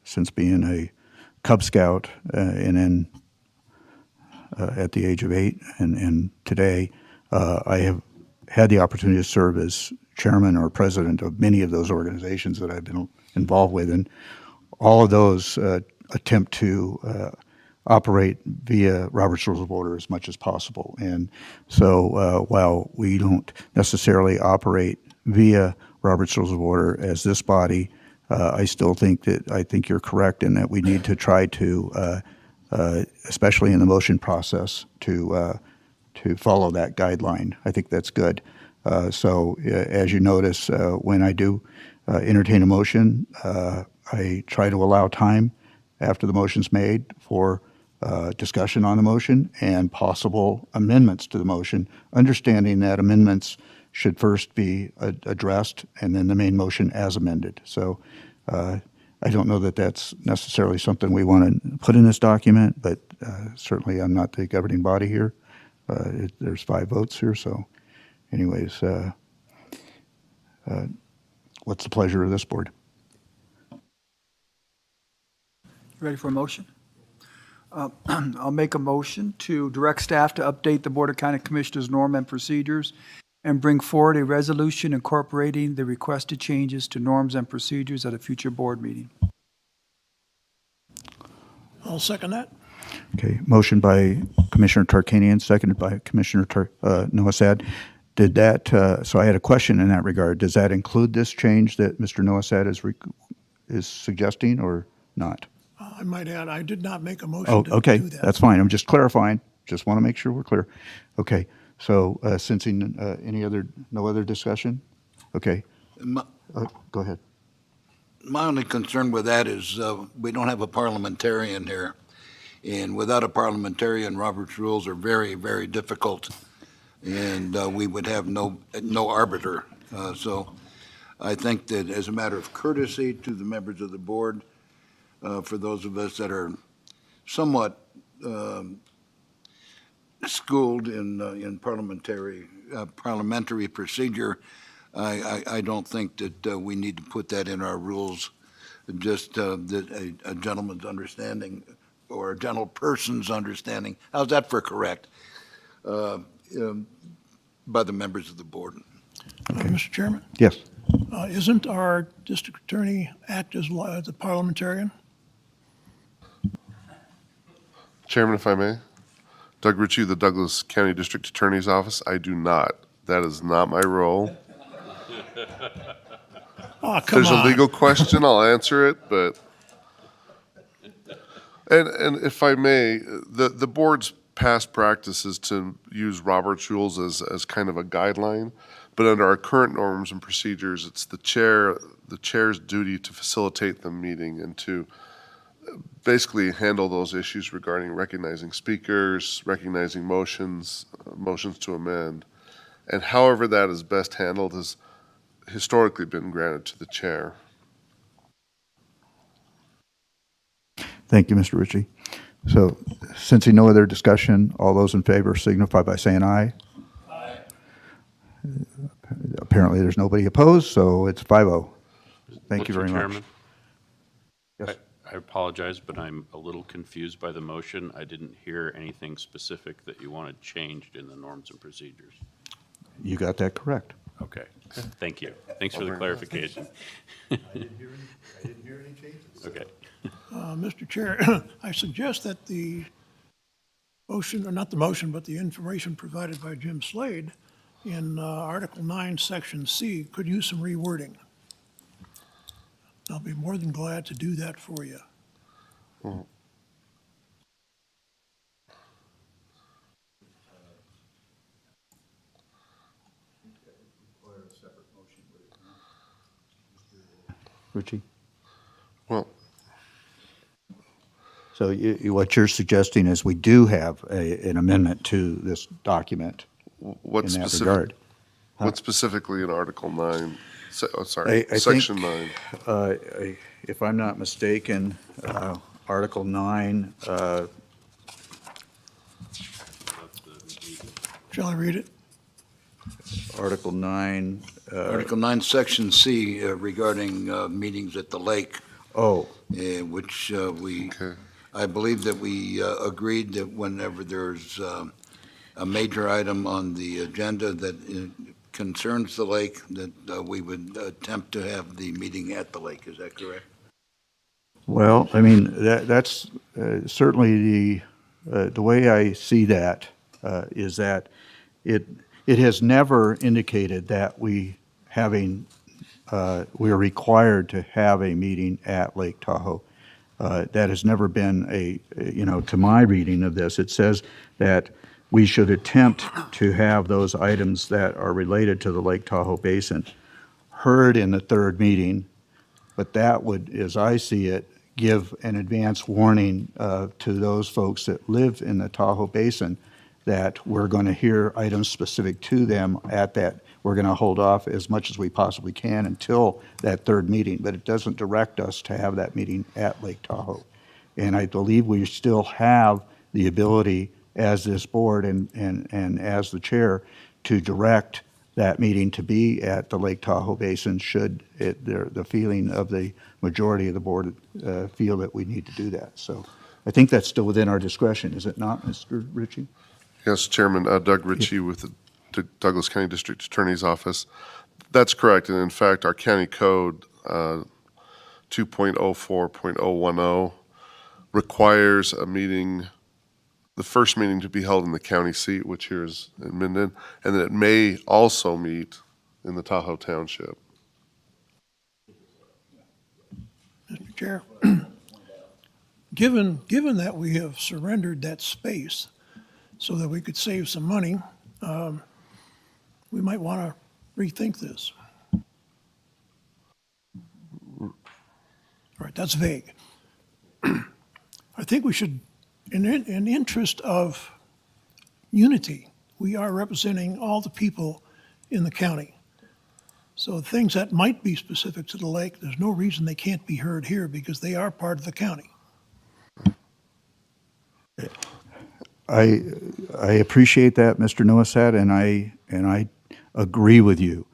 since being a Cub Scout and then at the age of 8 and today, I have had the opportunity to serve as chairman or president of many of those organizations that I've been involved with, and all of those attempt to operate via Robert's Rules of Order as much as possible. And so while we don't necessarily operate via Robert's Rules of Order as this body, I still think you're correct in that we need to try to, especially in the motion process, to follow that guideline. I think that's good. So as you notice, when I do entertain a motion, I try to allow time after the motion's made for discussion on the motion and possible amendments to the motion, understanding that amendments should first be addressed and then the main motion as amended. So I don't know that that's necessarily something we want to put in this document, but certainly I'm not the governing body here. There's 5 votes here, so anyways, what's the pleasure of this board? Ready for a motion? I'll make a motion to direct staff to update the Board of County Commissioners' norm and procedures and bring forward a resolution incorporating the requested changes to norms and procedures at a future board meeting. I'll second that. Okay, motion by Commissioner Tarkanian, seconded by Commissioner Noasad. Did that, so I had a question in that regard. Does that include this change that Mr. Noasad is suggesting or not? I might add, I did not make a motion Oh, to okay, do that. that's fine. I'm just clarifying. Just want to make sure we're clear. Okay, so sensing no other discussion? Okay, go ahead. My only concern with that is we don't have a parliamentarian here. And without a parliamentarian, Robert's rules are very, very difficult. And we would have no arbiter. So I think that as a matter of courtesy to the members of the board, for those of us that are somewhat schooled in parliamentary procedure, I don't think that we need to put that in our rules. Just that a gentleman's understanding or a gentle person's understanding. How's that for correct? By the members of the board. Mr. Chairman, Yes. isn't our district attorney act as the parliamentarian? Chairman, if I may. Doug Ritchie, the Douglas County District Attorney's Office. I do not. That is not my role. Oh, If come there's on. a legal question, I'll answer it, but. And if I may, the board's past practice is to use Robert's rules as kind of a guideline, but under our current norms and procedures, it's the chair's duty to facilitate the meeting and to basically handle those issues regarding recognizing speakers, recognizing motions, motions to amend. And however that is best handled has historically been granted to the chair. Thank you, Mr. Ritchie. So, sensing no other discussion, all those in favor signify by saying aye. Aye. Apparently, there's nobody opposed, so it's 5-0. Thank you Mr. very much. Chairman, Yes. I apologize, but I'm a little confused by the motion. I didn't hear anything specific that you wanted changed in the norms and procedures. You got that correct. Okay, thank you. Thanks for the clarification. I didn't hear any changes. Okay. Mr. Chair, I suggest that the motion, or not the motion, but the information provided by Jim Slade in Article 9, Section C, could use some rewording. I'll be more than glad to do that for you. Ritchie? Well, So what you're suggesting is we do have an amendment to this document what in that specific, regard. what specifically in Article 9, I Section think, 9? If I'm not mistaken, Article 9, Shall I read it? Article 9. Article 9, Section C, regarding meetings at the lake. Oh. Which I believe that we agreed that whenever there's a major item on the agenda that concerns the lake, that we would attempt to have the meeting at the lake. Is that correct? Well, I mean, that's certainly the way I see that is that it has never indicated that we are required to have a meeting at Lake Tahoe. That has never been to my reading of this. It says that we should attempt to have those items that are related to the Lake Tahoe Basin heard in the third meeting, but that would, as I see it, give an advance warning to those folks that live in the Tahoe Basin that we're going to hear items specific to them at that. We're going to hold off as much as we possibly can until that third meeting, but it doesn't direct us to have that meeting at Lake Tahoe. And I believe we still have the ability as this board and as the chair to direct that meeting to be at the Lake Tahoe Basin should the feeling of the majority of the board feel that we need to do that. So I think that's still within our discretion, is it not, Mr. Ritchie? Yes, Chairman, Doug Ritchie with the Douglas County District Attorney's Office. That's correct, and in fact, our county code 2.04.010 requires a meeting, the first meeting to be held in the county seat, which here is in Minden, and that it may also meet in the Tahoe Township. Mr. Chair, given that we have surrendered that space so that we could save some money, we might want to rethink this. All right, that's vague. I think we should, in interest of unity, we are representing all the people in the county. So things that might be specific to the lake, there's no reason they can't be heard here because they are part of the county. I appreciate that, Mr. Noasat, and I agree with you.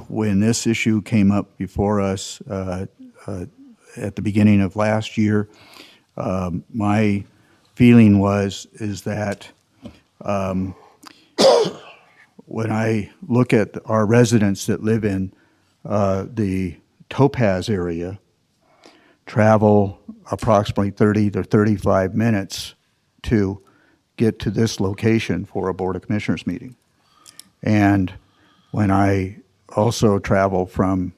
When this issue came up before us at the beginning of last year, my feeling is that when I look at our residents that live in the Topaz area, travel approximately 30 to 35 minutes to get to this location for a Board of Commissioners meeting. And when I also travel from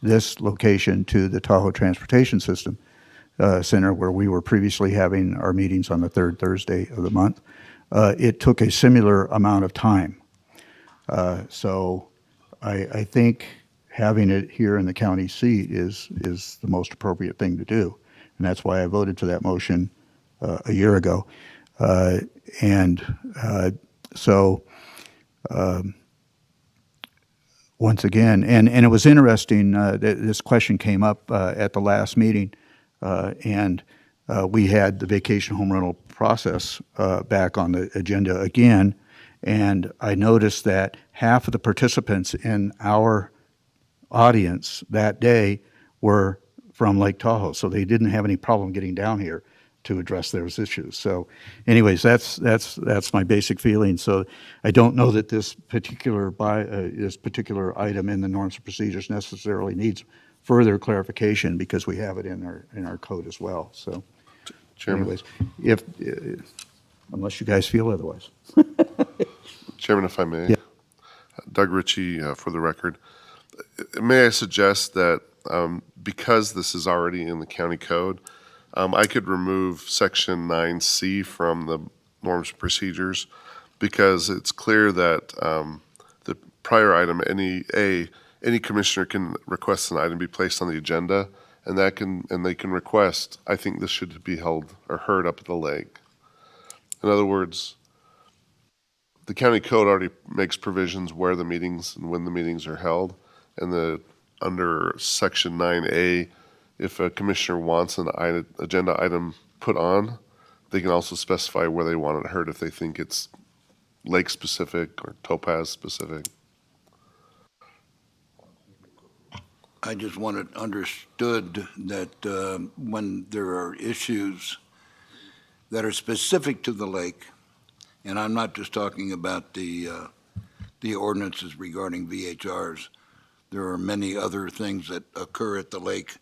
this location to the Tahoe Transportation System Center, where we were previously having our meetings on the third Thursday of the month, it took a similar amount of time. So I think having it here in the county seat is the most appropriate thing to do. And that's why I voted for that motion a year ago. Once again, and it was interesting that this question came up at the last meeting, and we had the vacation home rental process back on the agenda again, and I noticed that half of the participants in our audience that day were from Lake Tahoe, so they didn't have any problem getting down here to address those issues. So anyways, that's my basic feeling. So I don't know that this particular item in the norms and procedures necessarily needs further clarification because we have it in our code as well. So Chairman. anyways, if unless you guys feel otherwise. Chairman, if I may. Yeah. Doug Ritchie, for the record. May I suggest that because this is already in the county code, I could remove section 9C from the norms and procedures because it's clear that the prior item, any commissioner can request an item be placed on the agenda, and they can request, I think this should be held or heard up at the lake. In other words, the county code already makes provisions where the meetings and when the meetings are held, and under section 9A, if a commissioner wants an agenda item put on, they can also specify where they want it heard if they think it's lake-specific or Topaz-specific. I just want it understood that when there are issues that are specific to the lake, and I'm not just talking about the ordinances regarding VHRs, there are many other things that occur at the lake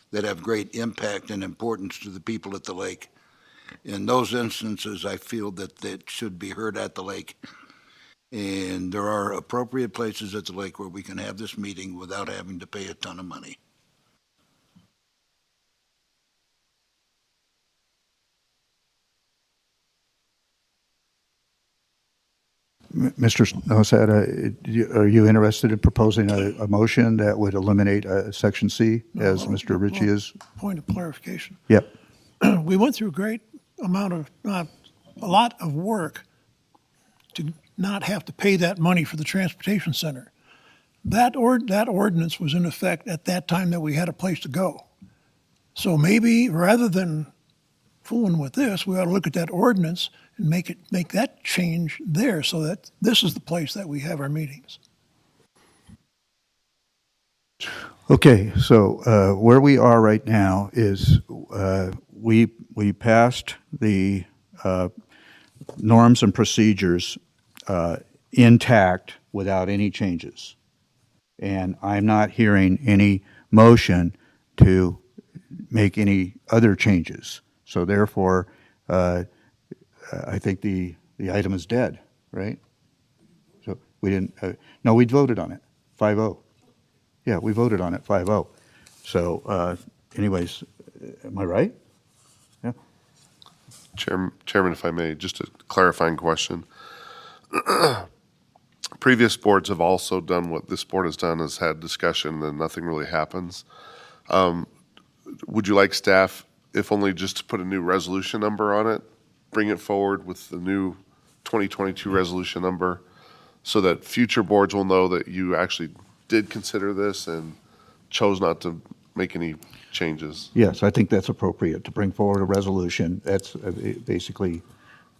that have great impact and importance to the people at the lake. In those instances, I feel that it should be heard at the lake. And there are appropriate places at the lake where we can have this meeting without having to pay a ton of money. Mr. Noasat, are you interested in proposing a motion that would eliminate Section C, as Mr. Ritchie is? Point of clarification. Yep. We went through a great amount of, a lot of work to not have to pay that money for the transportation center. That ordinance was in effect at that time that we had a place to go. So maybe rather than fooling with this, we ought to look at that ordinance and make that change there so that this is the place that we have our meetings. Okay, so where we are right now is we we passed the norms and procedures intact without any changes. And I'm not hearing any motion to make any other changes. So therefore, I think the item is dead, right? So we didn't, no, we voted on it, 5-0. Yeah, we voted on it, 5-0. So anyways, am I right? Yeah. Chairman, if I may, just a clarifying question. Previous boards have also done what this board has done, has had discussion and nothing really happens. Would you like staff, if only just to put a new resolution number on it, bring it forward with the new 2022 resolution number so that future boards will know that you actually did consider this and chose not to make any changes? Yes, I think that's appropriate to bring forward a resolution. That's basically,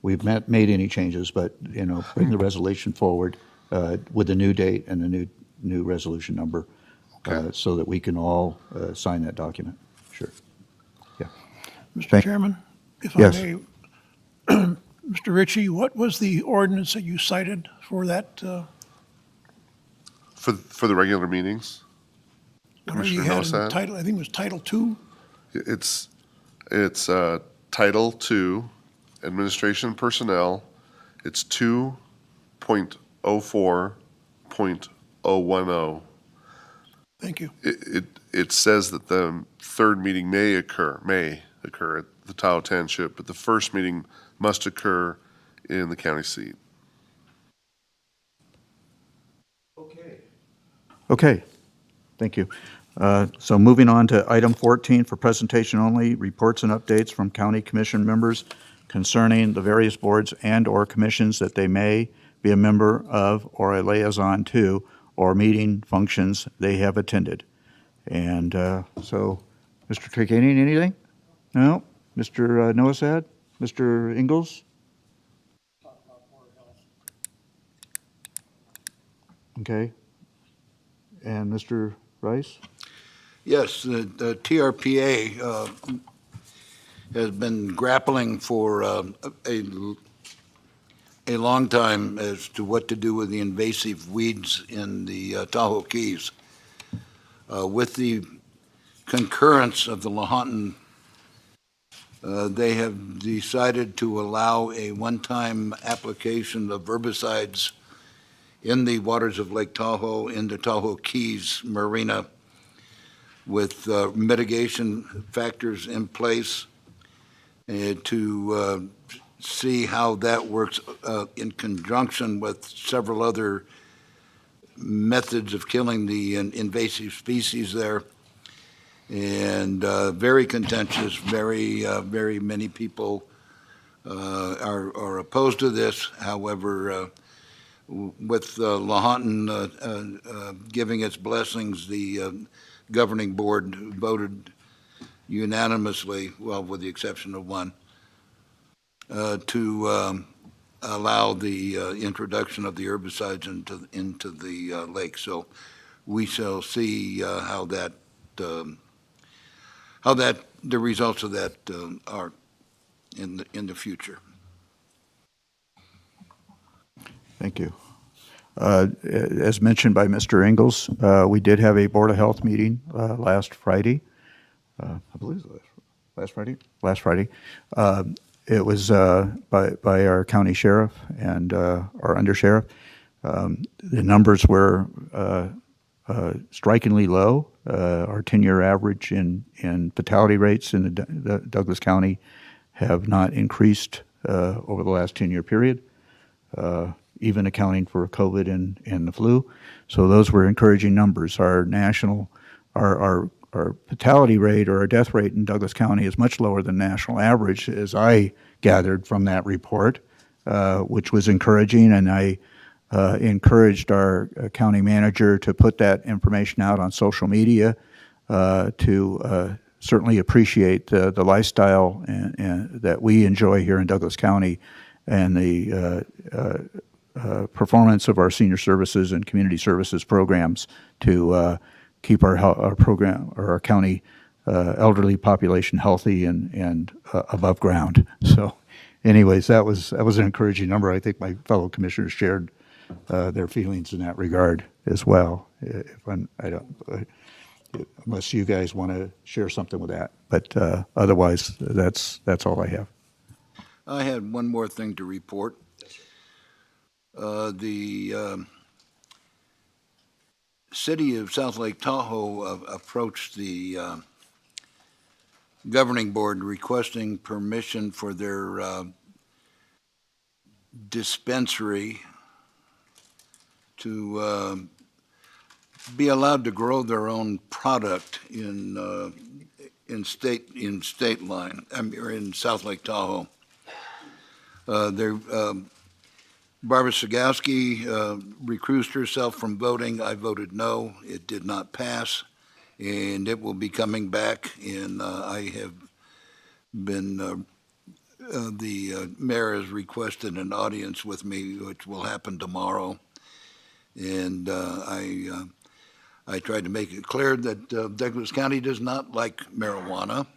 we've made any changes, but, bring the resolution forward with the new date and the new resolution number so that we can all sign that document. Sure. Yeah. Mr. Chairman, if Yes. I may, Mr. Ritchie, what was the ordinance that you cited for that? For the regular meetings? Whatever you Commissioner had in the Nosad? title, I think it was Title II? It's Title II, Administration and Personnel. It's 2.04.010. Thank you. It says that the third meeting may occur at the Tahoe Township, but the first meeting must occur in the county seat. Okay, thank you. So moving on to item 14 for presentation only, reports and updates from county commission members concerning the various boards and/or commissions that they may be a member of or a liaison to, or meeting functions they have attended. And so, Mr. Trickanian, anything? No? Mr. Nosad? Mr. Ingalls? Okay. And Mr. Rice? Yes, the TRPA has been grappling for a long time as to what to do with the invasive weeds in the Tahoe Keys. With the concurrence of the Lahontan, they have decided to allow a one-time application of herbicides in the waters of Lake Tahoe, in the Tahoe Keys Marina, with mitigation factors in place to see how that works in conjunction with several other methods of killing the invasive species there. And very contentious, very many people are opposed to this. However, with Lahontan giving its blessings, the governing board voted unanimously, well, with the exception of one, to allow the introduction of the herbicides into the lake. So we shall see how the results of that are in the future. Thank you. As mentioned by Mr. Ingalls, we did have a Board of Health meeting last Friday. I believe it was last Friday. Last Friday. It was by our county sheriff and our undersheriff. The numbers were strikingly low. Our 10-year average in fatality rates in the Douglas County have not increased over the last 10-year period, even accounting for COVID and the flu. So those were encouraging numbers. Our fatality rate or our death rate in Douglas County is much lower than national average, as I gathered from that report, which was encouraging. And I encouraged our county manager to put that information out on social media to certainly appreciate the lifestyle and that we enjoy here in Douglas County and the performance of our senior services and community services programs to keep our program or our county elderly population healthy and above ground. So anyways, that was an encouraging number. I think my fellow commissioners shared their feelings in that regard as well. Unless you guys want to share something with that, but otherwise, that's all I have. I had one more thing to report. The city of South Lake Tahoe approached the governing board requesting permission for their dispensary to be allowed to grow their own product in state line, or in South Lake Tahoe. Barbara Sagowski recused herself from voting. I voted no. It did not pass, and it will be coming back. And I have been, the mayor has requested an audience with me, which will happen tomorrow. And I tried to make it clear that Douglas County does not like marijuana,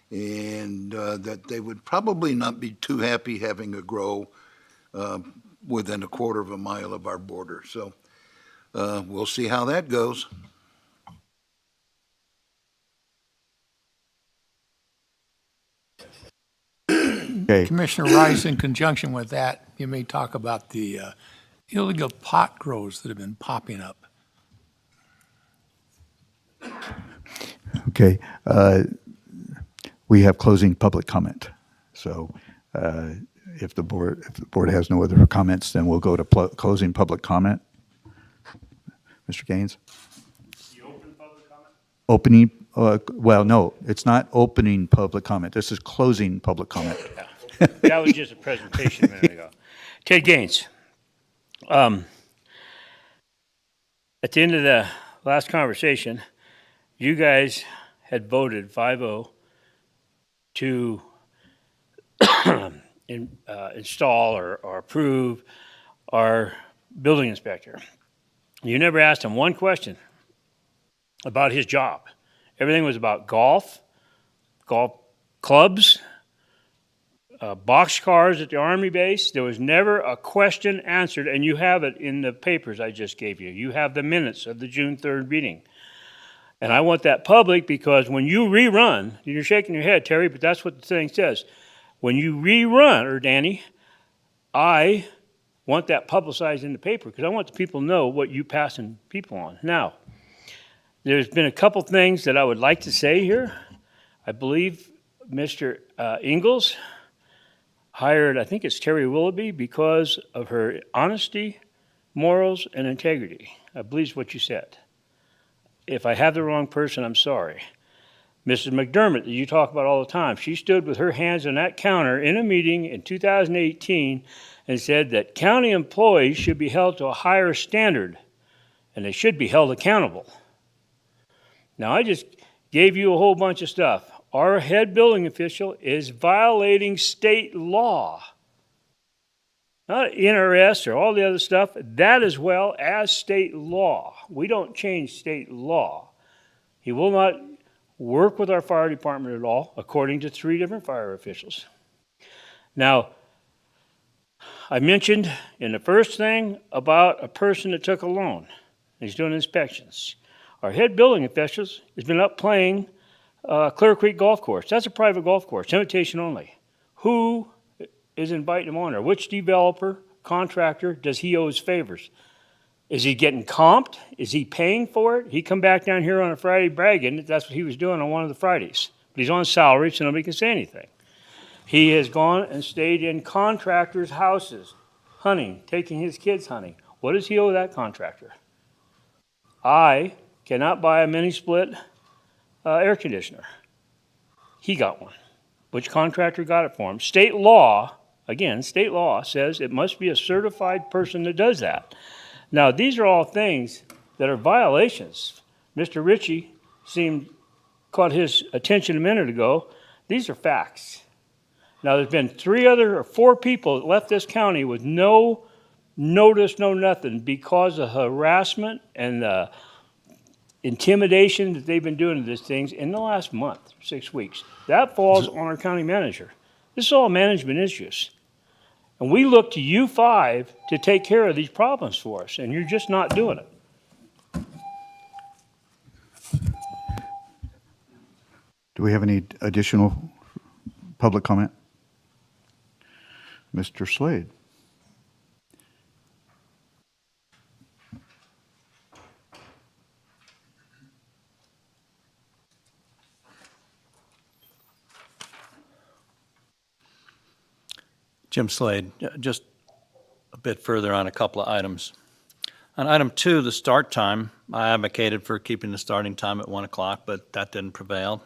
and that they would probably not be too happy having a grow within a quarter of a mile of our border. So we'll see how that goes. Okay. Commissioner Rice, in conjunction with that, you may talk about the illegal pot grows that have been popping up. Okay. We have closing public comment. So if the board has no other comments, then we'll go to closing public comment. Mr. Gaines? You open public comment? Opening, well, no, it's not opening public comment. This is closing public comment. That was just a presentation a minute ago. Ted Gaines. At the end of the last conversation, you guys had voted 5-0 to install or approve our building inspector. You never asked him one question about his job. Everything was about golf clubs, boxcars at the Army base. There was never a question answered, and you have it in the papers I just gave you. You have the minutes of the June 3rd meeting. And I want that public because when you rerun, you're shaking your head, Terry, but that's what the thing says. When you rerun, or Danny, I want that publicized in the paper because I want the people to know what you passing people on. Now, there's been a couple things that I would like to say here. I believe Mr. Ingalls hired, I think it's Terry Willoughby, because of her honesty, morals, and integrity. I believe is what you said. If I have the wrong person, I'm sorry. Mrs. McDermott, that you talk about all the time, she stood with her hands on that counter in a meeting in 2018 and said that county employees should be held to a higher standard and they should be held accountable. Now, I just gave you a whole bunch of stuff. Our head building official is violating state law. Not NRS or all the other stuff, that as well as state law. We don't change state law. He will not work with our fire department at all, according to 3 different fire officials. Now, I mentioned in the first thing about a person that took a loan. He's doing inspections. Our head building officials has been up playing Clear Creek Golf Course. That's a private golf course, invitation only. Who is inviting him on there? Which developer, contractor does he owe his favors? Is he getting comped? Is he paying for it? He come back down here on a Friday bragging that that's what he was doing on one of the Fridays. But he's on salary, so nobody can say anything. He has gone and stayed in contractors' houses, hunting, taking his kids hunting. What does he owe that contractor? I cannot buy a mini-split air conditioner. He got one. Which contractor got it for him? State law, again, state law says it must be a certified person that does that. Now, these are all things that are violations. Mr. Ritchie caught his attention a minute ago. These are facts. Now, there's been 3 other or 4 people that left this county with no notice, no nothing, because of harassment and intimidation that they've been doing to these things in the last month, 6 weeks. That falls on our county manager. This is all management issues. And we look to you five to take care of these problems for us, and you're just not doing it. Do we have any additional public comment? Mr. Slade? Jim Slade, just a bit further on a couple of items. On item 2, the start time, I advocated for keeping the starting time at 1 o'clock, but that didn't prevail.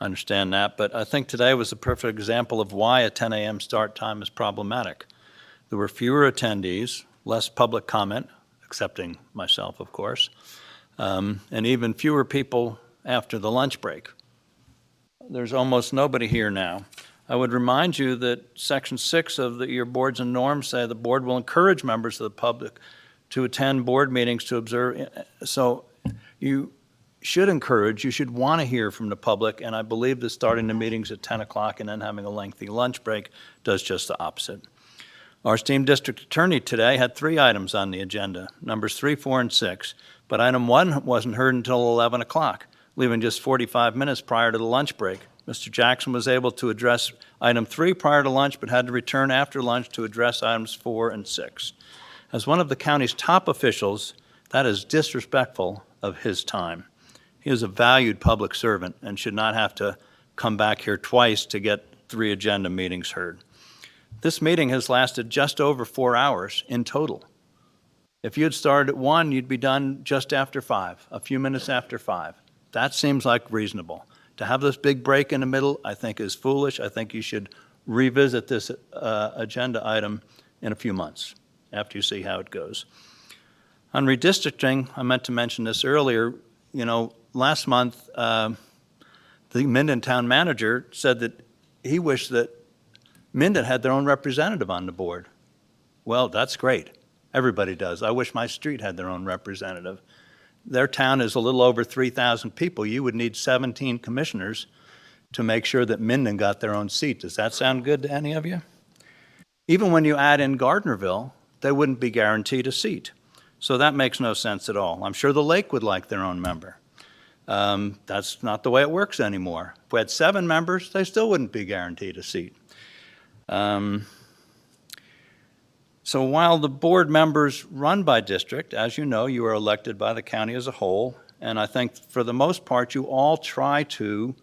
I understand that, but I think today was a perfect example of why a 10 a.m. start time is problematic. There were fewer attendees, less public comment, excepting myself, of course, and even fewer people after the lunch break. There's almost nobody here now. I would remind you that Section 6 of your boards and norms say the board will encourage members of the public to attend board meetings to observe. So you should encourage, you should want to hear from the public, and I believe that starting the meetings at 10 o'clock and then having a lengthy lunch break does just the opposite. Our esteemed district attorney today had 3 items on the agenda, numbers 3, 4, and 6, but item 1 wasn't heard until 11 o'clock, leaving just 45 minutes prior to the lunch break. Mr. Jackson was able to address item 3 prior to lunch, but had to return after lunch to address items 4 and 6. As one of the county's top officials, that is disrespectful of his time. He is a valued public servant and should not have to come back here twice to get 3 agenda meetings heard. This meeting has lasted just over 4 hours in total. If you had started at 1, you'd be done just after 5, a few minutes after 5. That seems like reasonable. To have this big break in the middle, I think is foolish. I think you should revisit this agenda item in a few months after you see how it goes. On redistricting, I meant to mention this earlier. You know, last month, the Minden town manager said that he wished that Minden had their own representative on the board. Well, that's great. Everybody does. I wish my street had their own representative. Their town is a little over 3,000 people. You would need 17 commissioners to make sure that Minden got their own seat. Does that sound good to any of you? Even when you add in Gardnerville, they wouldn't be guaranteed a seat. So that makes no sense at all. I'm sure the Lake would like their own member. That's not the way it works anymore. If we had 7 members, they still wouldn't be guaranteed a seat. So while the board members run by district, as you know, you are elected by the county as a whole, and I think for the most part, you all try to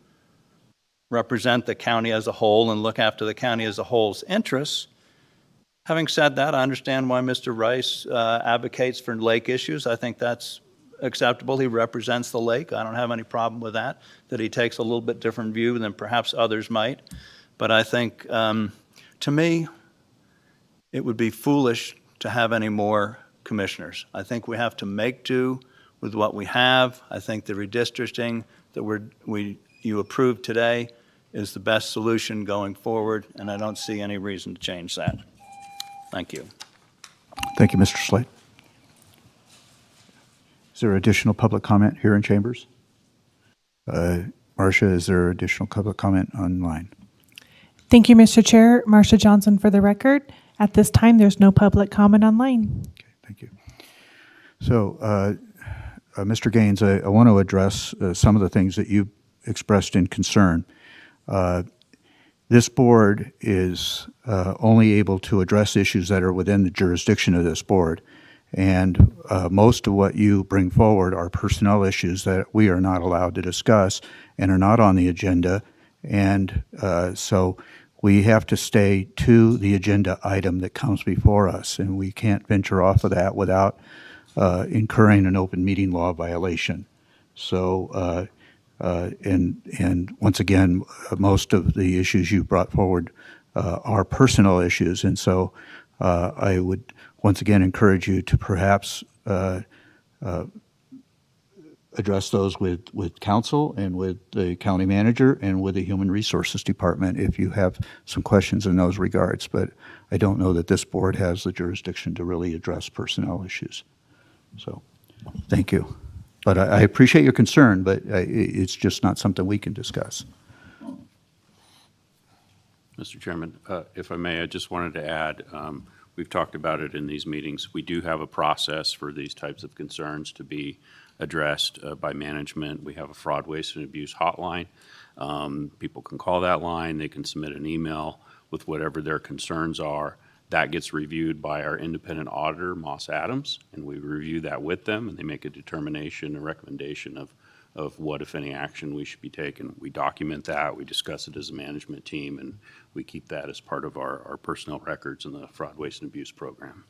represent the county as a whole and look after the county as a whole's interests. Having said that, I understand why Mr. Rice advocates for lake issues. I think that's acceptable. He represents the lake. I don't have any problem with that he takes a little bit different view than perhaps others might. But I think, to me, it would be foolish to have any more commissioners. I think we have to make do with what we have. I think the redistricting that you approved today is the best solution going forward, and I don't see any reason to change that. Thank you. Thank you, Mr. Slade. Is there additional public comment here in chambers? Marcia, is there additional public comment online? Thank you, Mr. Chair. Marcia Johnson for the record. At this time, there's no public comment online. Okay, thank you. So, Mr. Gaines, I want to address some of the things that you expressed in concern. This board is only able to address issues that are within the jurisdiction of this board. And most of what you bring forward are personnel issues that we are not allowed to discuss and are not on the agenda. And so we have to stay to the agenda item that comes before us, and we can't venture off of that without incurring an open meeting law violation. So, and once again, most of the issues you brought forward are personnel issues, and so I would once again encourage you to perhaps address those with council and with the county manager and with the Human Resources Department if you have some questions in those regards. But I don't know that this board has the jurisdiction to really address personnel issues. So, thank you. But I appreciate your concern, but it's just not something we can discuss. Mr. Chairman, if I may, I just wanted to add, we've talked about it in these meetings. We do have a process for these types of concerns to be addressed by management. We have a fraud, waste, and abuse hotline. People can call that line. They can submit an email with whatever their concerns are. That gets reviewed by our independent auditor, Moss Adams, and we review that with them, and they make a determination, a recommendation of what, if any, action we should be taking. We document that, we discuss it as a management team, and we keep that as part of our personnel records in the fraud, waste, and abuse program.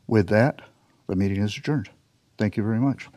With that, the meeting is adjourned. Thank you very much.